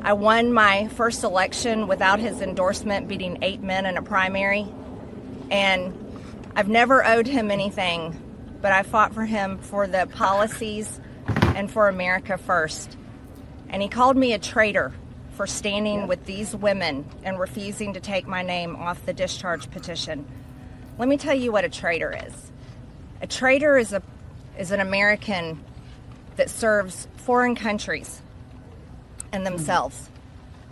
I won my first election without his endorsement, beating 8 men in a primary. And I've never owed him anything, but I fought for him for the policies and for America first. And he called me a traitor for standing with these women and refusing to take my name off the discharge petition. Let me tell you what a traitor is. A traitor is an American that serves foreign countries and themselves.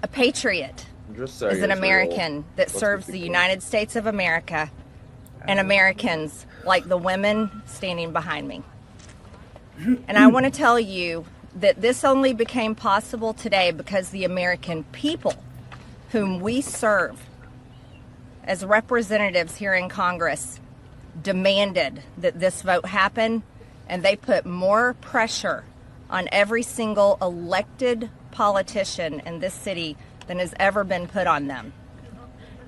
A patriot is an American that serves the United States of America and Americans like the women standing behind me. And I want to tell you that this only became possible today because the American people, whom we serve as representatives here in Congress, demanded that this vote happen, and they put more pressure on every single elected politician in this city than has ever been put on them.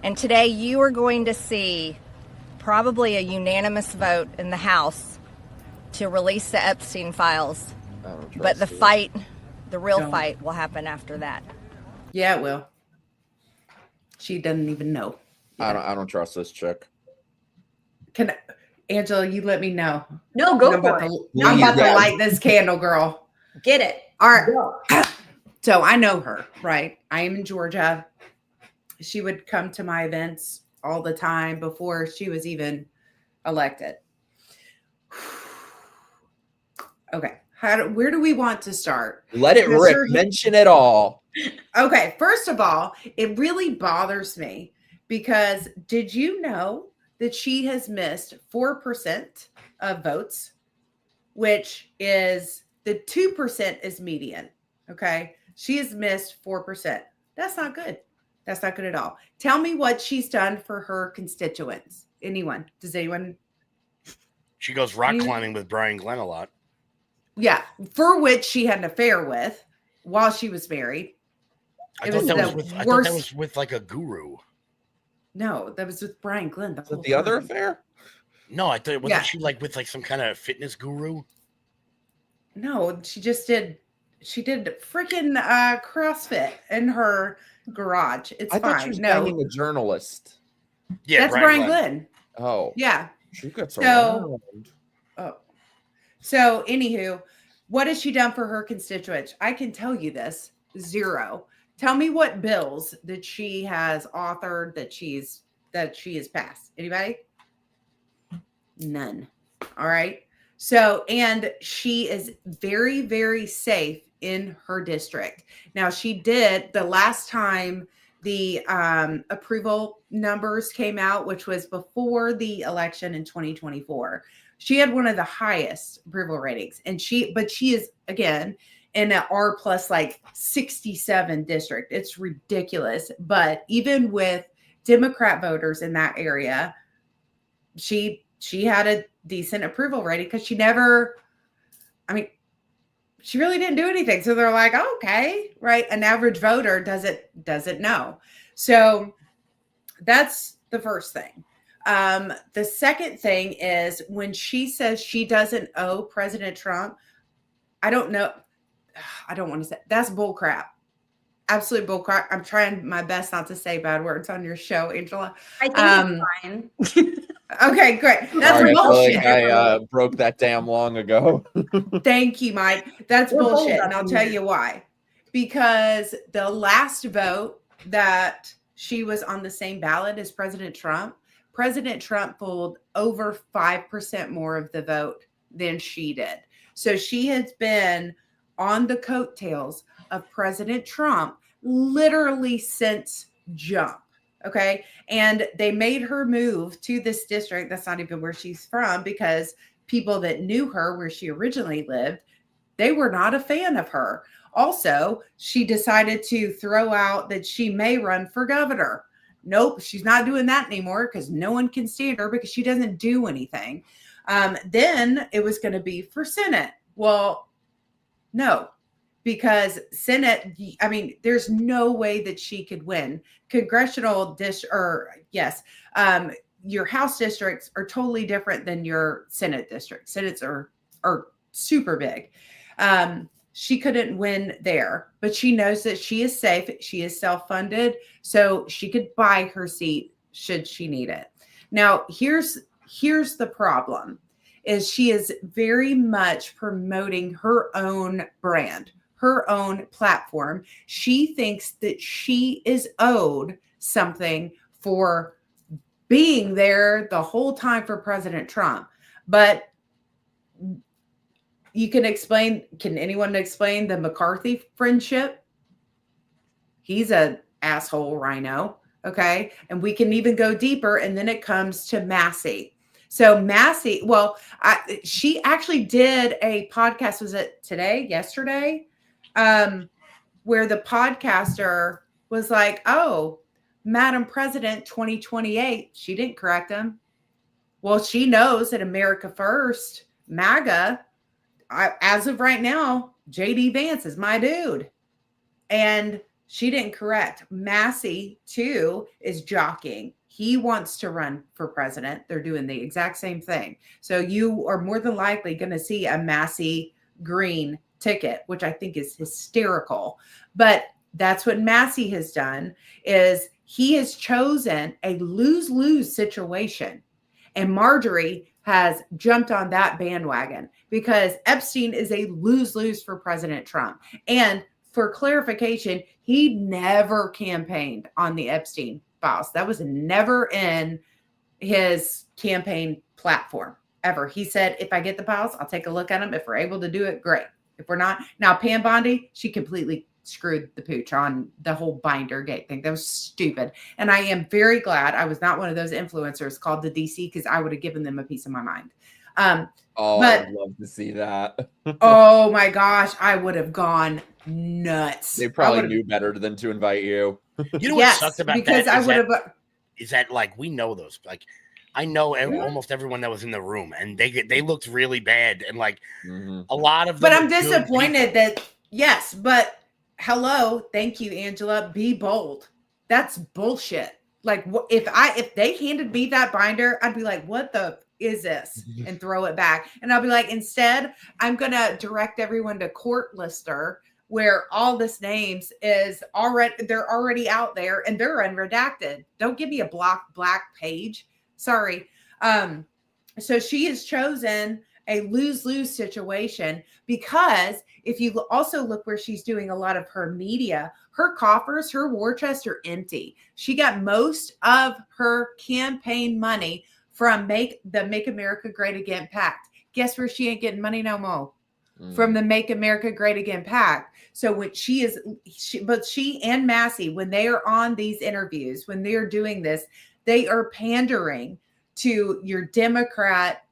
And today you are going to see probably a unanimous vote in the House to release the Epstein files. But the real fight will happen after that. Yeah, it will. She doesn't even know. I don't trust this chick. Angela, you let me know. No, go I'm for about it. I'm about to light this candle, girl. Get it. All right. So I know her, right? I am in Georgia. She would come to my events all the time before she was even elected. Okay. Where do we want to start? Let it rip. Mention it all. Okay. First of all, it really bothers me because did you know that she has missed 4% of votes, which is the 2% is median. Okay. She has missed 4%. That's not good. That's not good at all. Tell me what she's done for her constituents. Anyone? Does anyone? She goes rock climbing with Brian Glenn a lot. Yeah, for which she had an affair with while she was married. I thought that was with like a guru. No, that was with Brian Glenn. The other affair? No, I thought wasn't she like with like some kind of fitness guru? No, she just did. She did freaking CrossFit in her garage. It's fine. Thought she was banging a journalist. Yeah, that's Brian Glenn. Oh, yeah. She gets around. So, anywho, what has she done for her constituents? I can tell you this: 0. Tell me what bills that she has authored that she has passed. Anybody? None. All right. So, and she is very, very safe in her district. Now, she did the last time the approval numbers came out, which was before the election in 2024. She had one of the highest approval ratings, but she is again in an R plus like 67 district. It's ridiculous. But even with Democrat voters in that area, she had a decent approval rating because she really didn't do anything. So they're like, oh, okay, right. An average voter doesn't know. So that's the first thing. The second thing is when she says she doesn't owe President Trump, I don't know. I don't want to say that's bull crap. Absolute bull crap. I'm trying my best not to say bad words on your show, Angela. I think it's fine. Okay, great. That's Sorry, bullshit. I feel like I broke that damn long ago. Thank you, Mike. That's bullshit. And I'll tell you why. Because the last vote that she was on the same ballot as President Trump pulled over 5% more of the vote than she did. So she has been on the coattails of President Trump literally since jump. Okay. And they made her move to this district. That's not even where she's from because people that knew her where she originally lived, they were not a fan of her. Also, she decided to throw out that she may run for governor. Nope, she's not doing that anymore because no one can stand her because she doesn't do anything. Then it was going to be for Senate. Well, no, because Senate, there's no way that she could win. Congressional your House districts are totally different than your Senate districts. Senates are super big. She couldn't win there, but she knows that she is safe. She is self-funded, so she could buy her seat should she need it. Now, here's the problem, is she is very much promoting her own brand, her own platform. She thinks that she is owed something for being there the whole time for President Trump. But can anyone explain the McCarthy friendship? He's an asshole rhino. Okay. And we can even go deeper. And then it comes to Massey. So Massey, she actually did a podcast. Was it yesterday? Where the podcaster was like, oh, Madam President 2028. She didn't correct him. Well, she knows that America First, MAGA, as of right now, JD Vance is my dude. And she didn't correct. Massey, too, is jockeying. He wants to run for president. They're doing the exact same thing. So you are more than likely going to see a Massey green ticket, which I think is hysterical. But that's what Massey has done, is he has chosen a lose-lose situation. And Marjorie has jumped on that bandwagon because Epstein is a lose-lose for President Trump. And for clarification, he never campaigned on the Epstein files. That was never in his campaign platform. ever. He said, if I get the files, I'll take a look at them. If we're able to do it, great. If we're not, now Pam Bondi, she completely screwed the pooch on the whole binder gate thing. That was stupid. And I am very glad I was not one of those influencers called to DC, because I would have given them a piece of my mind. But, I'd love to see that. Oh my gosh, I would have gone nuts. They probably knew better than to invite you. You know what sucked about because that? I would have. Is that like we know those? Like I know almost everyone that was in the room, and they looked really bad, and like a lot of them. But I'm disappointed that yes, but hello, thank you, Angela. Be bold. That's bullshit. Like if they handed me that binder, I'd be like, what the is this? And throw it back. And I'll be like, instead, I'm gonna direct everyone to Court Lister, where all this names is they're already out there and they're unredacted. Don't give me a black page. Sorry. So she has chosen a lose-lose situation, because if you also look where she's doing a lot of her media, her coffers, her war chest are empty. She got most of her campaign money from Make America Great Again Pact. Guess where she ain't getting money no more? From the Make America Great Again Pact. So when she and Massey, when they are on these interviews, when they're doing this, they are pandering to your Democrat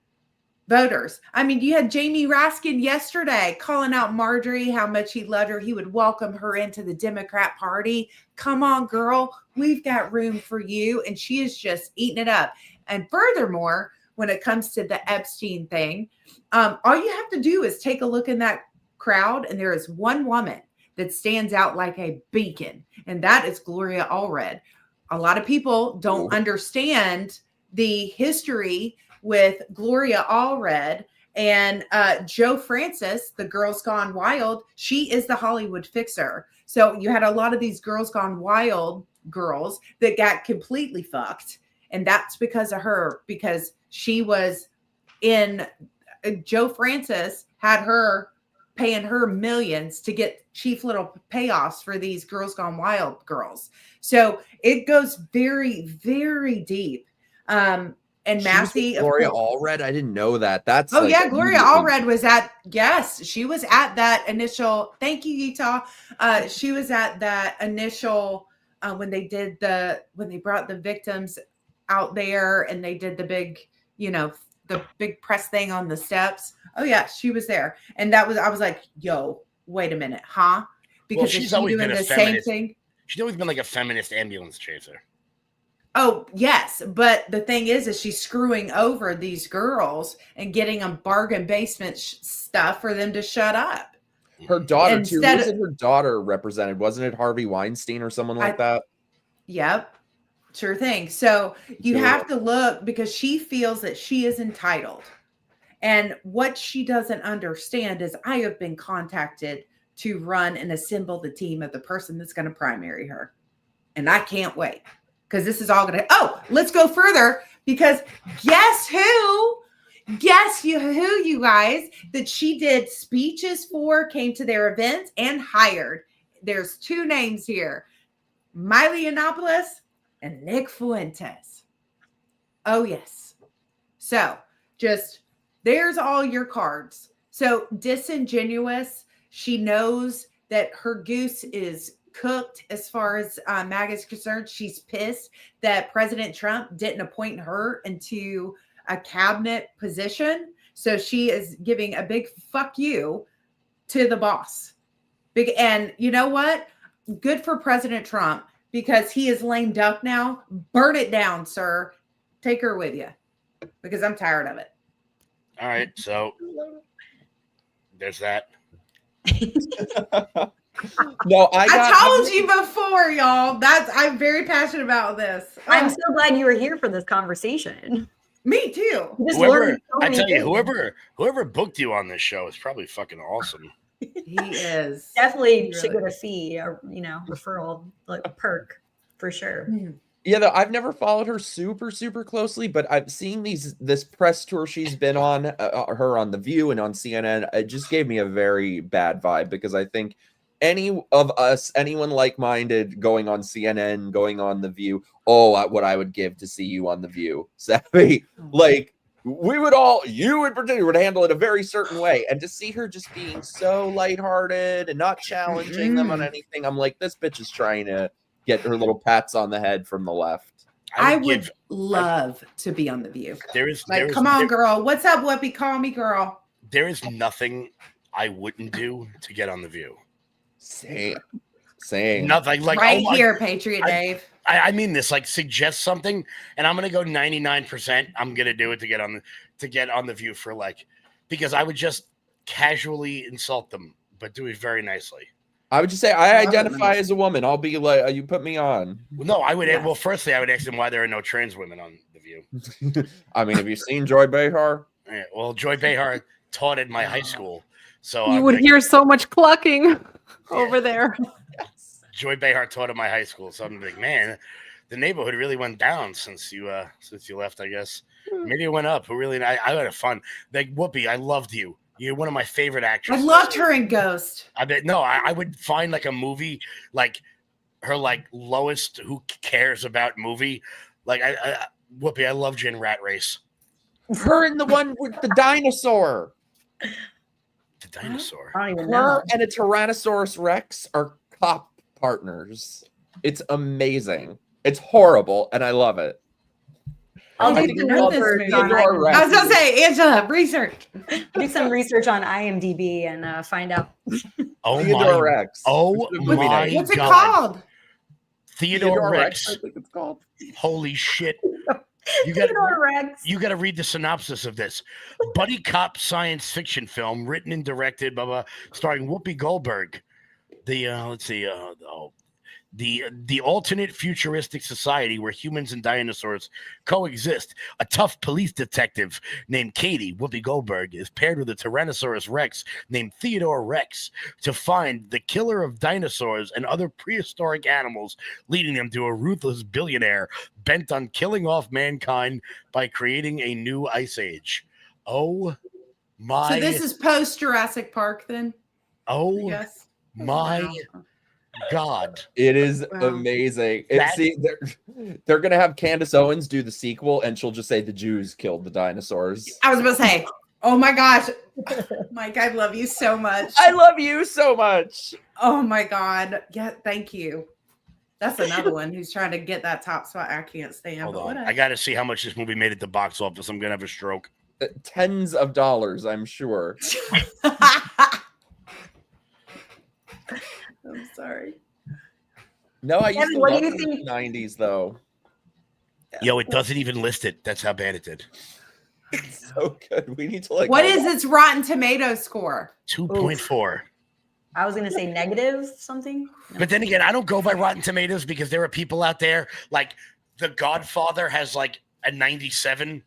voters. I mean, you had Jamie Raskin yesterday calling out Marjorie, how much he loved her. He would welcome her into the Democrat Party. Come on, girl. We've got room for you. And she is just eating it up. And furthermore, when it comes to the Epstein thing, all you have to do is take a look in that crowd, and there is one woman that stands out like a beacon, and that is Gloria Allred. A lot of people don't understand the history with Gloria Allred and Joe Francis, the Girls Gone Wild. She is the Hollywood fixer. So you had a lot of these Girls Gone Wild girls that got completely fucked. And that's because of her, because she was in Joe Francis had her paying her millions to get cheap little payoffs for these Girls Gone Wild girls. So it goes very, very deep. And Massey, Gloria Allred, I didn't know that. That's Gloria Allred was she was at that initial. Thank you, Utah. She was at that initial when they brought the victims out there and they did the big, the big press thing on the steps. Oh yeah, she was there. And I was like, yo, wait a minute, huh? Because she's always been the same thing. She's always been like a feminist ambulance chaser. Oh, yes. But the thing is she's screwing over these girls and getting them bargain basement stuff for them to shut up. Her daughter too. Who was it her daughter represented? Wasn't it Harvey Weinstein or someone like that? Yep. Sure thing. So you have to look, because she feels that she is entitled. And what she doesn't understand is I have been contacted to run and assemble the team of the person that's going to primary her. And I can't wait, because this is all going to, let's go further, because guess who, you guys, that she did speeches for, came to their events and hired. There's two names here, Miley Yiannopoulos and Nick Fuentes. Oh, yes. So just, there's all your cards. So disingenuous. She knows that her goose is cooked as far as MAGA is concerned. She's pissed that President Trump didn't appoint her into a cabinet position. So she is giving a big fuck you to the boss. And you know what? Good for President Trump, because he is lame duck now. Burn it down, sir. Take her with you, because I'm tired of it. All right. So there's that. No, I told you before, y'all. I'm very passionate about this. I'm so glad you were here for this conversation. Me too. Whoever booked you on this show is probably fucking awesome. He is. Definitely should get a fee, or referral, like a perk for sure. Yeah, though I've never followed her super, super closely, but I've seen this press tour she's been on, her on The View and on CNN. It just gave me a very bad vibe, because I think any of us, anyone like-minded, going on CNN, going on The View, what I would give to see you on The View. Savvy, like, you in particular would handle it a very certain way. And to see her just being so lighthearted and not challenging them on anything, I'm like, this bitch is trying to get her little pats on the head from the left. I would love to be on The View. Come on, girl. What's up, Whoopi? Call me, girl. There is nothing I wouldn't do to get on The View. Same. Nothing like here, Patriot Dave. I mean this. Like, suggest something, and I'm gonna go 99%. I'm gonna do it to get on The View for because I would just casually insult them, but do it very nicely. I would just say I identify as a woman. I'll be like, you put me on. No, I would. Yeah. Well, firstly, I would ask them why there are no trans women on The View. I mean, have you seen Joy Behar? Yeah, well, Joy Behar taught at my high school, so you would hear so much clucking over there. Joy Behar taught at my high school, so I'm like, man, the neighborhood really went down since you left. I guess maybe it went up. I had fun. Like, Whoopi, I loved you. You're one of my favorite actresses. I loved her in Ghost. I would find like a movie like her, like lowest who cares about movie. Like Whoopi, I loved you in Rat Race. Her and the one with the dinosaur. The dinosaur. I don't even know. Her and a Tyrannosaurus Rex are cop partners. It's amazing. It's horrible, and I love it. I'll I do didn't some know this research movie. on I was gonna say, Angela, research. do some research on IMDb and find out. Oh Theodore my! Rex. Oh my! What's it God. called? Theodore Rex. I think it's called. Holy shit! You got to read the synopsis of this buddy cop science fiction film written and directed, starring Whoopi Goldberg. The alternate futuristic society where humans and dinosaurs coexist. A tough police detective named Katie, Whoopi Goldberg, is paired with a Tyrannosaurus Rex named Theodore Rex to find the killer of dinosaurs and other prehistoric animals, leading them to a ruthless billionaire bent on killing off mankind by creating a new ice age. Oh my! So this is post Jurassic Park, then? Oh yes. My God, it is amazing. They're gonna have Candace Owens do the sequel, and she'll just say the Jews killed the dinosaurs. I was about to say, oh my gosh, Mike, I love you so much. I love you so much. Oh my God, yeah, thank you. That's another one who's trying to get that top spot. I can't stand. Hold on, I got to see how much this movie made at the box office. I'm gonna have a stroke. Tens of dollars, I'm sure. I'm sorry. No, I used to what love do you the think? 90s though. Yo, it doesn't even list it. That's how bad it did. It's so good. We need to like. What is its Rotten Tomatoes score? 2.4. I was gonna say negative something. But then again, I don't go by Rotten Tomatoes because there are people out there like The Godfather has like a 97.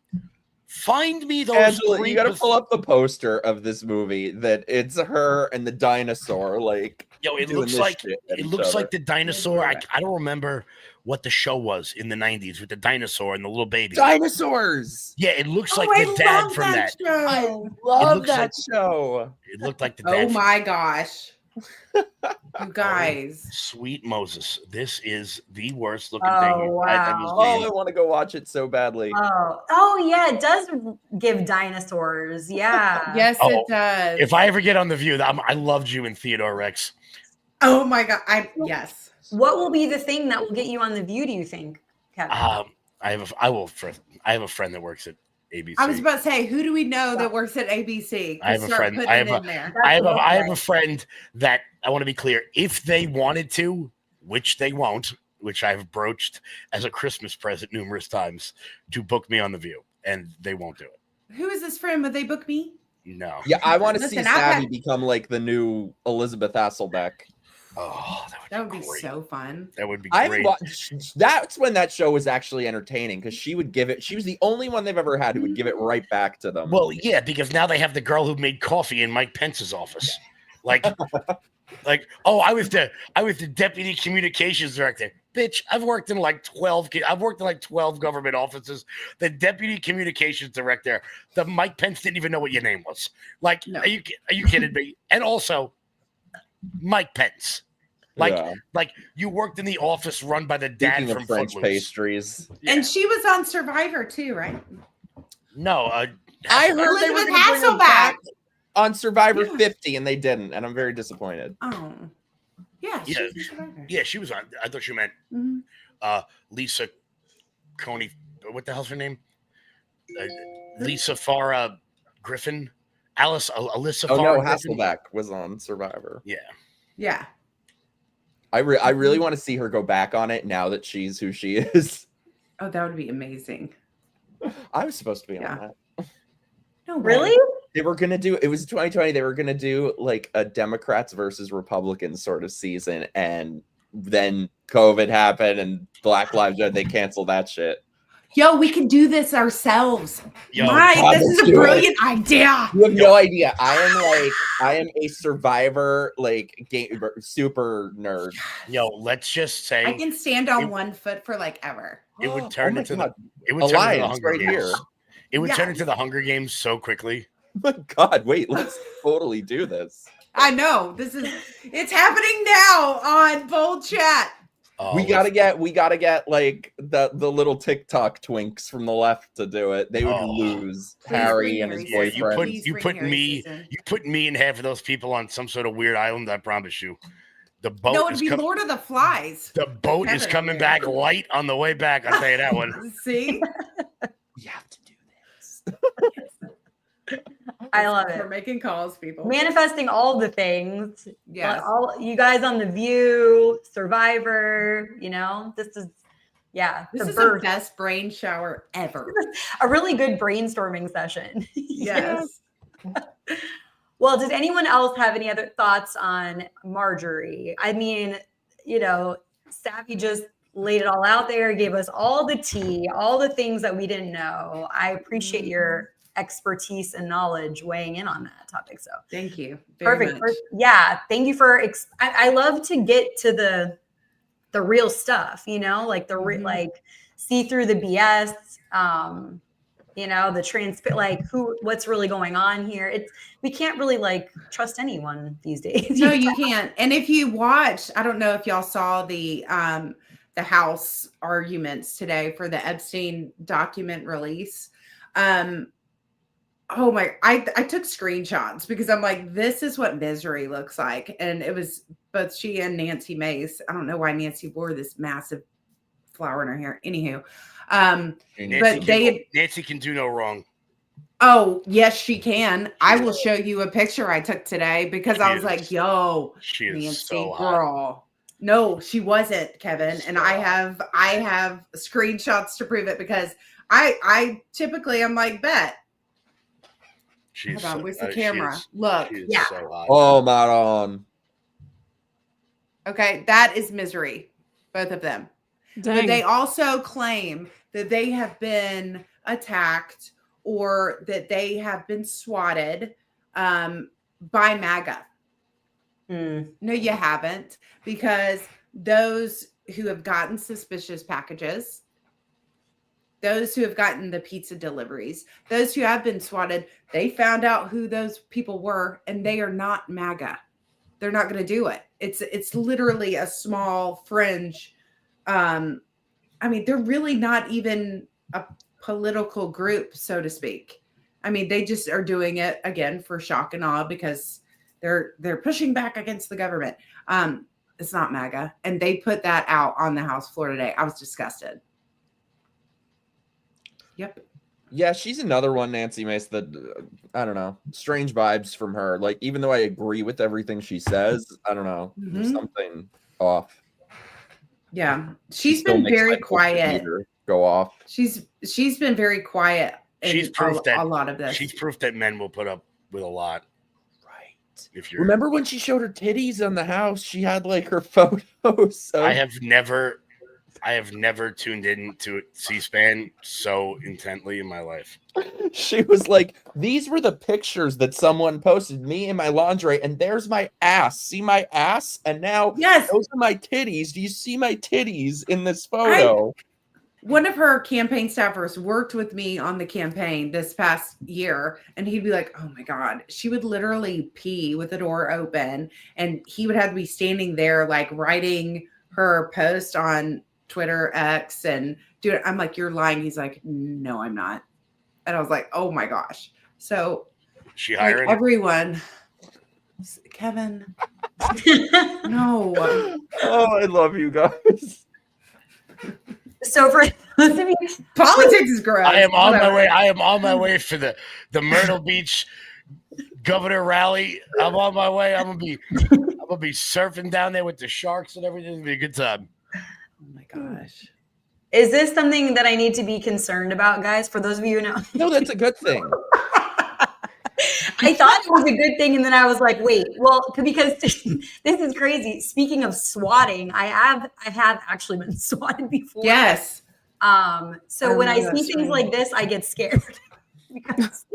Find me those. Angela, you got to pull up the poster of this movie that it's her and the dinosaur. Like, yo, it looks like the dinosaur. I don't remember what the show was in the 90s with the dinosaur and the little baby. Dinosaurs. Yeah, it looks like the dad from that. Show. I love that show. It looked like the dad. Oh my gosh. You guys. Sweet Moses. This is the worst looking Oh, thing wow. I've ever Oh, seen. I want to go watch it so badly. Oh yeah, it does give dinosaurs. Yeah. Yes, it does. If I ever get on The View, I loved you in Theodore Rex. Oh my God. Yes. What will be the thing that will get you on The View, do you think, Kevin? I have a friend that works at ABC. I was about to say, who do we know that works at ABC? I have a friend. I have a friend that I want to be clear. If they wanted to, which they won't, which I've broached as a Christmas present numerous times, to book me on The View, and they won't do it. Who is this friend? Would they book me? No. Yeah, I want to see Listen, Savvy become like the new Elizabeth Hasselbeck. Oh, that would be so fun. That would be I great. That's when that show was actually entertaining because she would give it. She was the only one they've ever had who would give it right back to them. Well, yeah, because now they have the girl who made coffee in Mike Pence's office. Like, I was the deputy communications director. Bitch, I've worked in like 12 government offices. The deputy communications director, the Mike Pence didn't even know what your name was. Like, no. Are you kidding me? And also, Mike Pence. Like you worked in the office run by the dad from French Footloose. pastries. Yeah. And she was on Survivor too, right? No, I heard they were Elizabeth going to bring her Hasselbeck. back on Survivor Yeah. 50, and they didn't, and I'm very disappointed. Oh, yeah, Yeah. she's a survivor. Yeah, she was on. I thought you meant Mhm. Lisa Coney. What the hell's her name? Lisa Farah Griffin. Alyssa Oh Farah no, Griffin. Hasselbeck was on Survivor. Yeah. Yeah. I really want to see her go back on it now that she's who she is. Oh, that would be amazing. I was supposed to be Yeah. on that. No way. Really? They were gonna do, it was 2020, they were gonna do like a Democrats versus Republicans sort of season, and then COVID happened and Black Lives Matter, they canceled that shit. Yo, we can do this ourselves. Yo, Mike, God, this let's is a do it. brilliant idea. You have no idea. I am a Survivor game super nerd. Yo, let's just say I can stand on one foot for like ever. it would turn my into God. it would turn into the Alliance Hunger right Games. here. It would turn Yes. into the Hunger Games so quickly. Oh my God, wait, let's totally do this. I know. It's happening now on Bold Chat. Oh, We gotta get like the little TikTok twinks from the left to do it. They would Oh. lose Please Harry bring and his Harry's season. boyfriend. Please you bring put Harry's me season. you put me and half of those people on some sort of weird island. I promise you, the boat No, it'd is be Lord of the Flies. the boat is Kevin coming did. back light on the way back. I'll tell you that one. See? We have to do this. I love We're it. making calls, people. Manifesting all the things. Yes. All you guys on The View, Survivor, this is This the is birth. the best brain shower ever. A really good brainstorming session. Yes. Well, does anyone else have any other thoughts on Marjorie? I mean, Savvy just laid it all out there, gave us all the tea, all the things that we didn't know. I appreciate your expertise and knowledge weighing in on that topic. So Thank you. Very perfect. much. Yeah. Thank you for, I love to get to the real stuff, like see through the BS, the what's really going on here. We can't really trust anyone these days. No, you can't. And if you watch, I don't know if y'all saw the House arguments today for the Epstein document release. Oh my, I took screenshots because I'm like, this is what misery looks like. And it was both she and Nancy Mace. I don't know why Nancy wore this massive flower in her hair. Anywho. Nancy can do no wrong. Oh, yes, she can. I will show you a picture I took today because I was like, yo, She is Nancy, so hot. girl. No, she wasn't, Kevin. And I have screenshots to prove it because I typically I'm like, bet. She's Hold on, where's the she camera? is- Look. she is Yeah. so hot. Oh, Maron. Okay, that is misery. Both of them. Dang. But they also claim that they have been attacked or that they have been swatted by MAGA. No, you haven't, because those who have gotten suspicious packages, those who have gotten the pizza deliveries, those who have been swatted, they found out who those people were, and they are not MAGA. They're not going to do it. It's literally a small fringe. I mean, they're really not even a political group, so to speak. I mean, they just are doing it again for shock and awe because they're pushing back against the government. It's not MAGA, and they put that out on the House floor today. I was disgusted. Yep. Yeah, she's another one, Nancy Mace, that I don't know. Strange vibes from her. Like, even though I agree with everything she says, I don't know. There's something off. Yeah. She's Still been makes very my quiet. computer go off. She's been very quiet. She's in proof that a lot of this. She's proof that men will put up with a lot. Right. If you're Remember when she showed her titties on the house? She had like her photos. So I have never tuned in to C-SPAN so intently in my life. she was like, these were the pictures that someone posted, me in my lingerie, and there's my ass. See my ass? And now Yes. those are my titties. Do you see my titties in this photo? One of her campaign staffers worked with me on the campaign this past year, and he'd be like, oh my God, she would literally pee with the door open, and he would have to be standing there like writing her post on Twitter X and dude, I'm like, you're lying. He's like, no, I'm not. And I was like, oh my gosh. So She like hiring? everyone, Kevin, no. Oh, I love you guys. So for those of you, Politics is gross. I am on Whatever. my way. I am on my way for the Myrtle Beach governor rally. I'm on my way. I'm gonna be surfing down there with the sharks and everything. It'll be a good time. Oh my gosh. is this something that I need to be concerned about, guys? For those of you who know, No, that's a good thing. I thought it was a good thing, and then I was like, wait, well, because this is crazy. Speaking of swatting, I have actually been swatted before. Yes. So when I remember see that things story. like this, I get scared because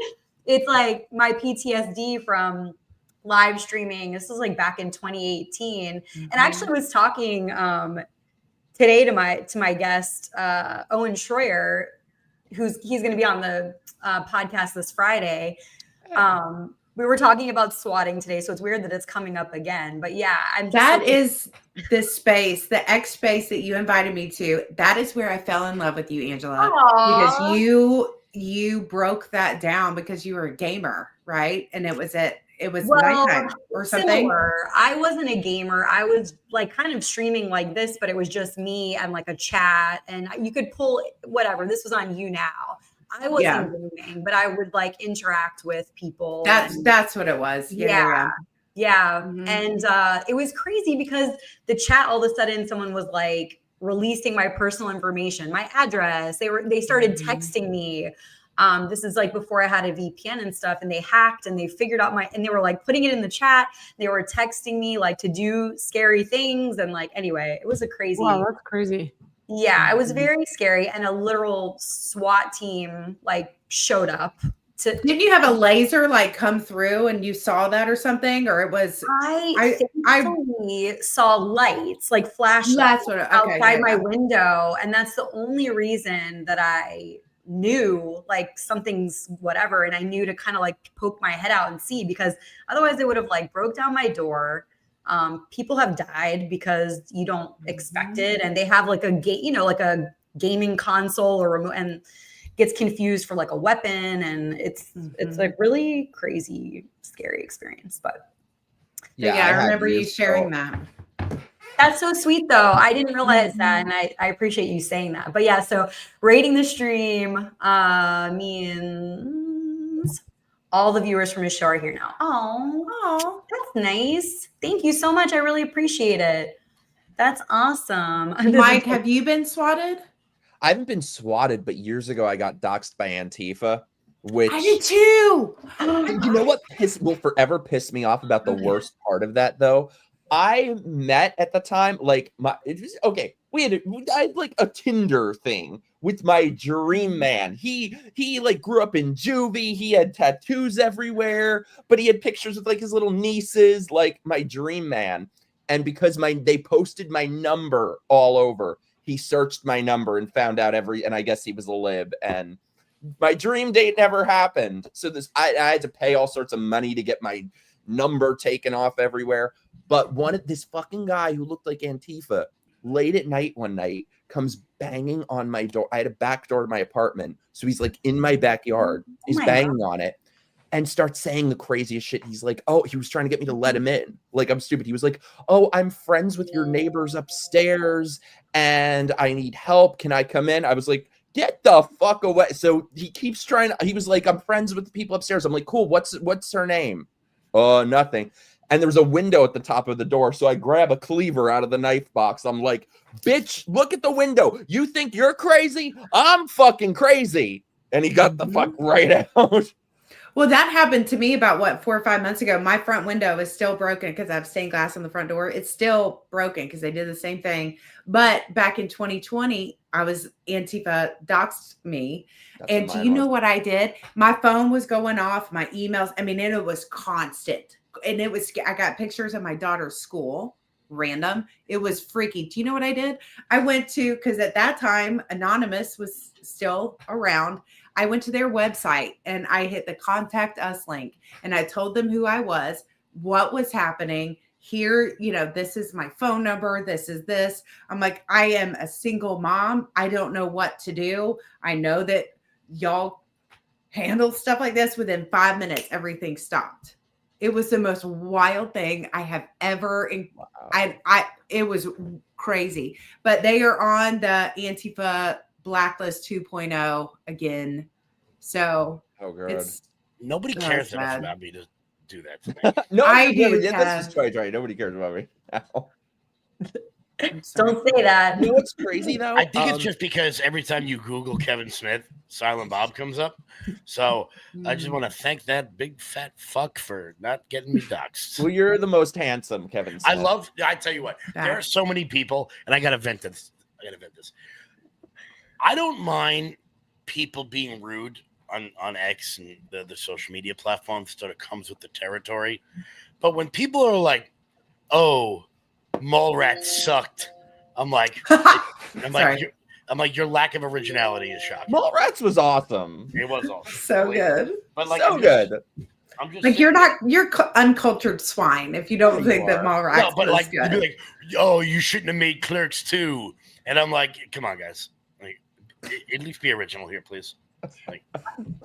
it's like my PTSD from live streaming. This was like back in 2018, and I actually was talking today to my guest Owen Schroyer, he's going to be on the podcast this Friday. We were talking about swatting today, so it's weird that it's coming up again. But yeah, That is the space, the X space that you invited me to. That is where I fell in love with you, Angela, Aww. because you broke that down because you were a gamer, right? And it was nighttime or something. Similar. I wasn't a gamer. I was like kind of streaming like this, but it was just me and like a chat, and you could pull whatever. This was on You Now. I wasn't gaming, but I would like interact with people. That's what it was. Yeah. Mm-hmm. And it was crazy because the chat, all of a sudden someone was like releasing my personal information, my address. They started texting me. This is like before I had a VPN and stuff, and they hacked and they figured out and they were like putting it in the chat. They were texting me like to do scary things. And like, anyway, it was a crazy. Wow, that's crazy. Yeah, it was very scary. And a literal SWAT team like showed up. Didn't you have a laser like come through and you saw that or something? Or it was I saw lights like flashlights outside my window, and that's the only reason that I knew like something's whatever, and I knew to kind of like poke my head out and see, because otherwise they would have like broke down my door. People have died because you don't expect it, and they have like a like a gaming console or remote, and gets confused for like a weapon, and it's like really crazy, scary experience. But yeah, I remember you sharing that. That's so sweet though. I didn't realize that, and I appreciate you saying that. But yeah, so rating the stream means all the viewers from his show are here now. Oh, that's nice. Thank you so much. I really appreciate it. That's awesome. Mike, have you been swatted? I haven't been swatted, but years ago I got doxxed by Antifa, which I did too. You know what will forever piss me off about the worst part of that though? I met at the time like I had like a Tinder thing with my dream man. He like grew up in juvie. He had tattoos everywhere, but he had pictures with like his little nieces, like my dream man. And because they posted my number all over, he searched my number and found out and I guess he was a lib, and my dream date never happened. So I had to pay all sorts of money to get my number taken off everywhere. But this fucking guy who looked like Antifa late at night one night comes banging on my door. I had a back door to my apartment. So he's like in my backyard. He's banging on it and starts saying the craziest shit. He's like, oh, he was trying to get me to let him in. Like, I'm stupid. He was like, oh, I'm friends with your neighbors upstairs and I need help. Can I come in? I was like, get the fuck away. So he keeps he was like, I'm friends with the people upstairs. I'm like, cool. What's her name? Nothing. And there's a window at the top of the door. So I grab a cleaver out of the knife box. I'm like, bitch, look at the window. You think you're crazy? I'm fucking crazy. And he got the fuck right out. Well, that happened to me about 4 or 5 months ago. My front window is still broken because I have stained glass on the front door. It's still broken because they did the same thing. But back in 2020, Antifa doxed me. And do you know what I did? My phone was going off, my emails. I mean, it was constant. And I got pictures of my daughter's school, random. It was freaky. Do you know what I did? I went to, because at that time, Anonymous was still around. I went to their website and I hit the contact us link and I told them who I was, what was happening here. This is my phone number. This is this. I'm like, I am a single mom. I don't know what to do. I know that y'all handle stuff like this, within 5 minutes, everything stopped. It was the most wild thing I have ever. It was crazy. But they are on the Antifa Blacklist 2.0 again. So nobody cares enough about me to do that to me. No, I do. This is try. Nobody cares about me. Don't say that. You know what's crazy though? I think it's just because every time you Google Kevin Smith, Silent Bob comes up. So I just want to thank that big fat fuck for not getting me doxxed. Well, you're the most handsome, Kevin Smith. I tell you what, there are so many people, and I gotta vent this. I don't mind people being rude on X and the social media platforms, sort of comes with the territory. But when people are like, "Oh, Mallrats sucked," I'm like, your lack of originality is shocking. Mallrats was awesome. It was awesome. So good. But like, good. I'm just Like you're uncultured swine if you don't think that Mallrats. No, but like, good. you'd be like, "Oh, you shouldn't have made Clerks 2," and I'm like, "Come on, guys, like, at least be original here, please." Like,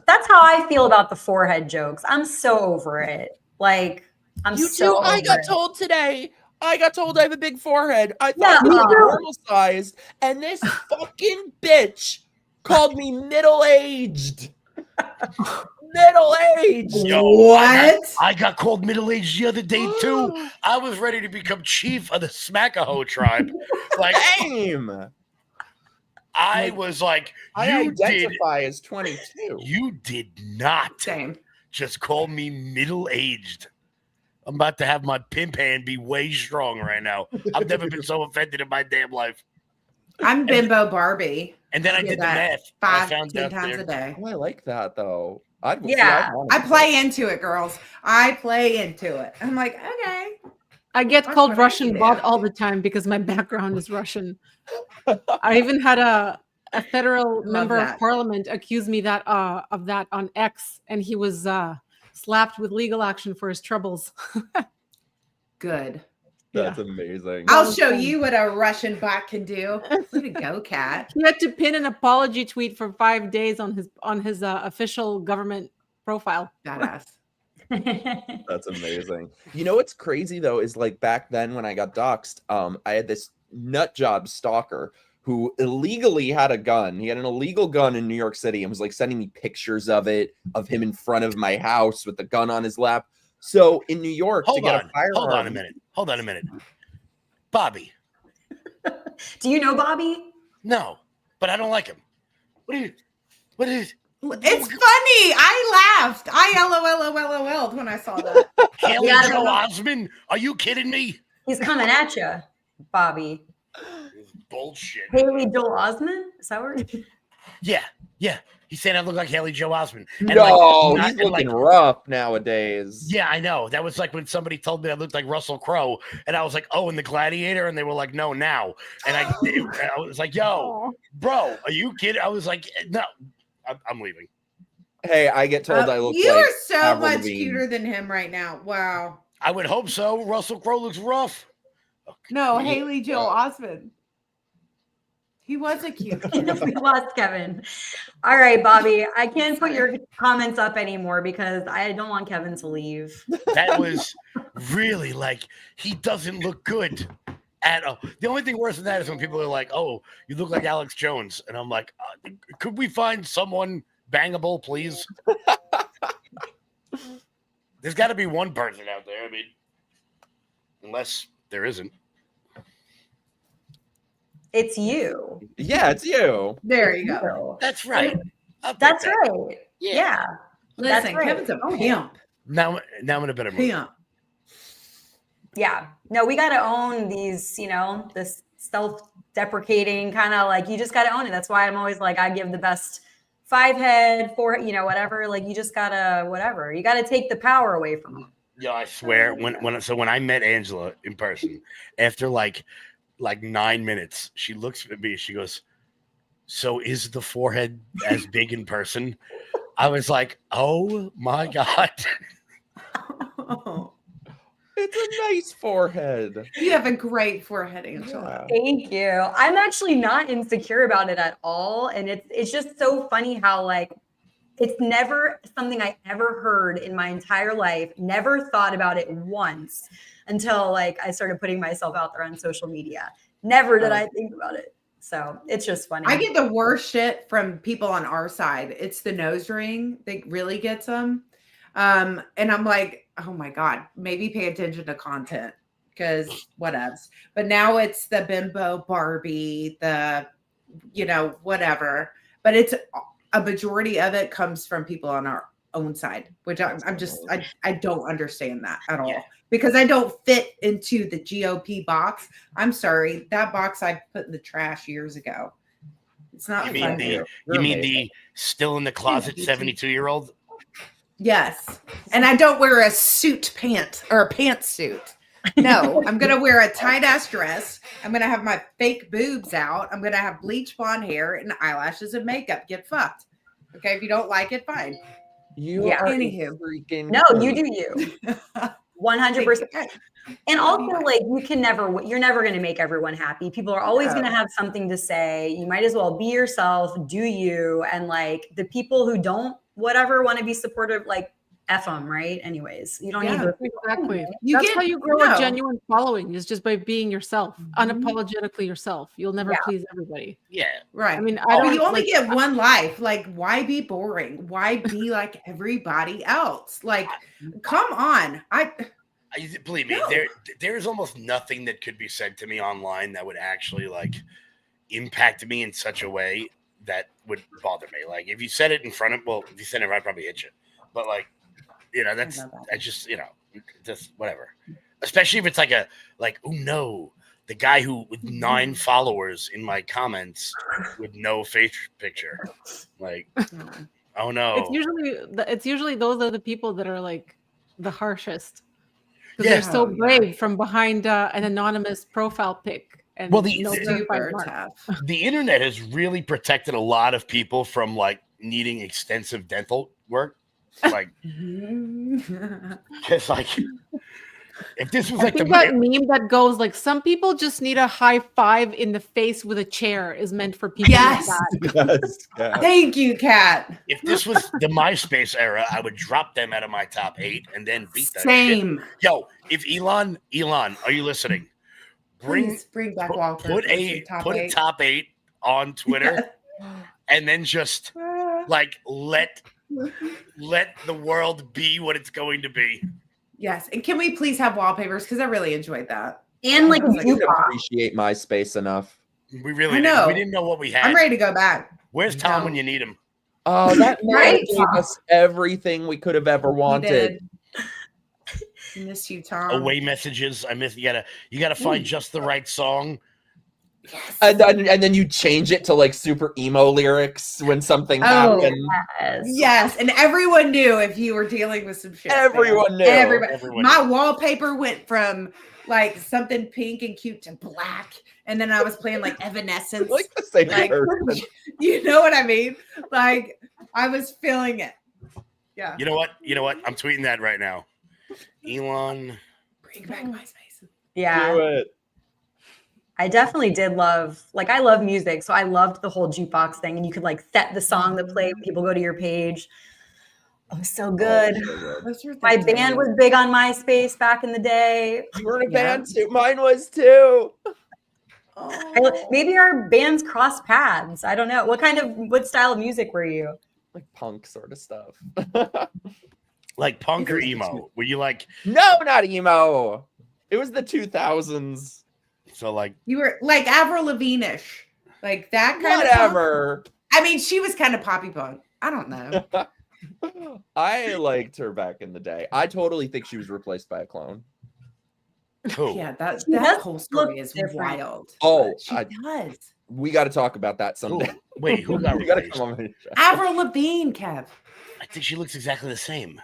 that's how I feel about the forehead jokes. I'm so over it. Like, I got told today. I got told I have a big forehead. I thought Yeah, it was normal sized, and this fucking bitch called me middle-aged. Middle-aged. Yo, what? I got called middle-aged the other day too. I was ready to become chief of the Smackahoe tribe. Like, Same. I was like, I identify as 22. You did not just call me middle-aged. I'm about to have my pimp hand be way strong right now. I've never been so offended in my damn life. I'm Bimbo Barbie. And then I did the math. 10 times a day. Oh, I like that though. I play into it, girls. I play into it. I'm like, okay. I get called Russian bot all the time because my background is Russian. I even had a federal member of parliament accuse me of that on X, and he was slapped with legal action for his troubles. Good. That's amazing. I'll show you what a Russian bot can do. Way to go, Kat. He had to pin an apology tweet for 5 days on his official government profile. Badass. That's amazing. You know what's crazy though is like back then when I got doxxed, I had this nut job stalker who illegally had a gun. He had an illegal gun in New York City and was like sending me pictures of him in front of my house with the gun on his lap. So in New York, Hold on a minute. Bobby. Do you know Bobby? No, but I don't like him. What is It's funny. I laughed. I LOL'd when I saw that. Haley Joel Osment? Are you kidding me? He's coming at you, Bobby. Bullshit. Haley Joel Osment? Is that what? Yeah. He said I look like Haley Joel Osment. And he's looking rough nowadays. Yeah, I know. That was like when somebody told me I looked like Russell Crowe, and I was like, "Oh, in The Gladiator," and they were like, "No, now." And I was like, "Yo, bro, are you kidding?" I was like, "No, I'm leaving." Hey, I get told I look. You like are so Avril much Lavigne. cuter than him right now. Wow. I would hope so. Russell Crowe looks rough. No, Haley Joel Osment. He was a cute kid. We lost Kevin. All right, Bobby. I can't put your comments up anymore because I don't want Kevin to leave. That was really like, he doesn't look good at all. The only thing worse than that is when people are like, "Oh, you look like Alex Jones," and I'm like, could we find someone bangable, please? There's got to be one person out there. I mean, unless there isn't. It's you. Yeah, it's you. There you go. That's right. That's right. Yeah. Listen, right. Kevin's a pimp. Now I'm in a better mood. Pimp. Yeah. No, we got to own these, this self-deprecating kind of like, you just got to own it. That's why I'm always like, I give the best 5 head, 4, whatever. Like you just got to, whatever. You got to take the power away from them. Yeah, I swear. When I met Angela in person, after like 9 minutes, she looks at me. She goes, "So is the forehead as big in person?" I was like, "Oh my God." It's a nice forehead. You have a great forehead, Angela. Thank you. I'm actually not insecure about it at all. And it's just so funny how like It's never something I ever heard in my entire life. Never thought about it once until like I started putting myself out there on social media. Never did I think about it. So it's just funny. I get the worst shit from people on our side. It's the nose ring that really gets them. And I'm like, oh my God, maybe pay attention to content because whatevs. But now it's the bimbo Barbie, the, you know, whatever. But it's a majority of it comes from people on our own side, which I don't understand that at all because I don't fit into the GOP box. I'm sorry, that box I put in the trash years ago. It's not You mean the still in the closet 72-year-old? Yes. And I don't wear a suit pant or a pantsuit. No, I'm going to wear a tight ass dress. I'm going to have my fake boobs out. I'm going to have bleach blonde hair and eyelashes and makeup. Get fucked. Okay. If you don't like it, fine. You are anywho. freaking No, you do you. 100%. And also, like, you're never going to make everyone happy. People are always going to have something to say. You might as well be yourself, do you. And like the people who don't, whatever, want to be supportive, like, F them, right? Anyways, you don't need to. Exactly. That's how you grow a genuine following, is just by being yourself, unapologetically yourself. You'll never please everybody. Yeah. Right. I mean, you only get one life. Like, why be boring? Why be like everybody else? Like, come on. Believe me, there is almost nothing that could be said to me online that would actually like impact me in such a way that would bother me. Like if you said it in front of, if you said it, I'd probably hit you. But like, you know, I just, you know, just whatever. Especially if it's oh no, the guy who with 9 followers in my comments with no face picture. Like, oh no. It's usually those are the people that are like the harshest. Because they're so brave from behind an anonymous profile pic. And the internet has really protected a lot of people from like needing extensive dental work. Like, just like if this was like that meme that goes like, some people just need a high five in the face with a chair is meant for people. Yes. Like that. Thank you, Kat. If this was the MySpace era, I would drop them out of my top 8 and then beat that Same shit. Yo, if Elon, are you listening? Bring back Walker. Put a top 8 on Twitter and then just like let the world be what it's going to be. Yes. And can we please have wallpapers? Because I really enjoyed that. And like, I didn't appreciate MySpace enough. We really didn't. We didn't know what we had. I'm ready to go back. Where's Tom when you need him? Oh, that man gave us everything we could have ever wanted. I miss you, Tom. Away messages. I miss you. Gotta find just the right song. Yes. And then you change it to like super emo lyrics when something happened. Yes, and everyone knew if you were dealing with some shit. Everyone knew. Everyone. My wallpaper went from like something pink and cute to black, and then I was playing like Evanescence. Like the same person. You know what I mean? Like I was feeling it. Yeah. You know what? I'm tweeting that right now. Elon, bring back MySpace. Yeah. Do it. I definitely did love music. So I loved the whole jukebox thing. And you could like set the song to play when people go to your page. Oh, it was so good. My band was big on MySpace back in the day. You were in a band too. Mine was too. Maybe our bands crossed paths. I don't know. What style of music were you? Like punk sort of stuff. Like punk or emo? Were you like... No, not emo. It was the 2000s. So like you were like Avril Lavigne-ish, like that kind of. I mean, she was kind of poppy punk. I don't know. I liked her back in the day. I totally think she was replaced by a clone. Cool. Yeah, that whole story is wild. Oh, she does. We got to talk about that someday. Ooh, wait, who got replaced? Avril Lavigne, Kev. I think she looks exactly the same.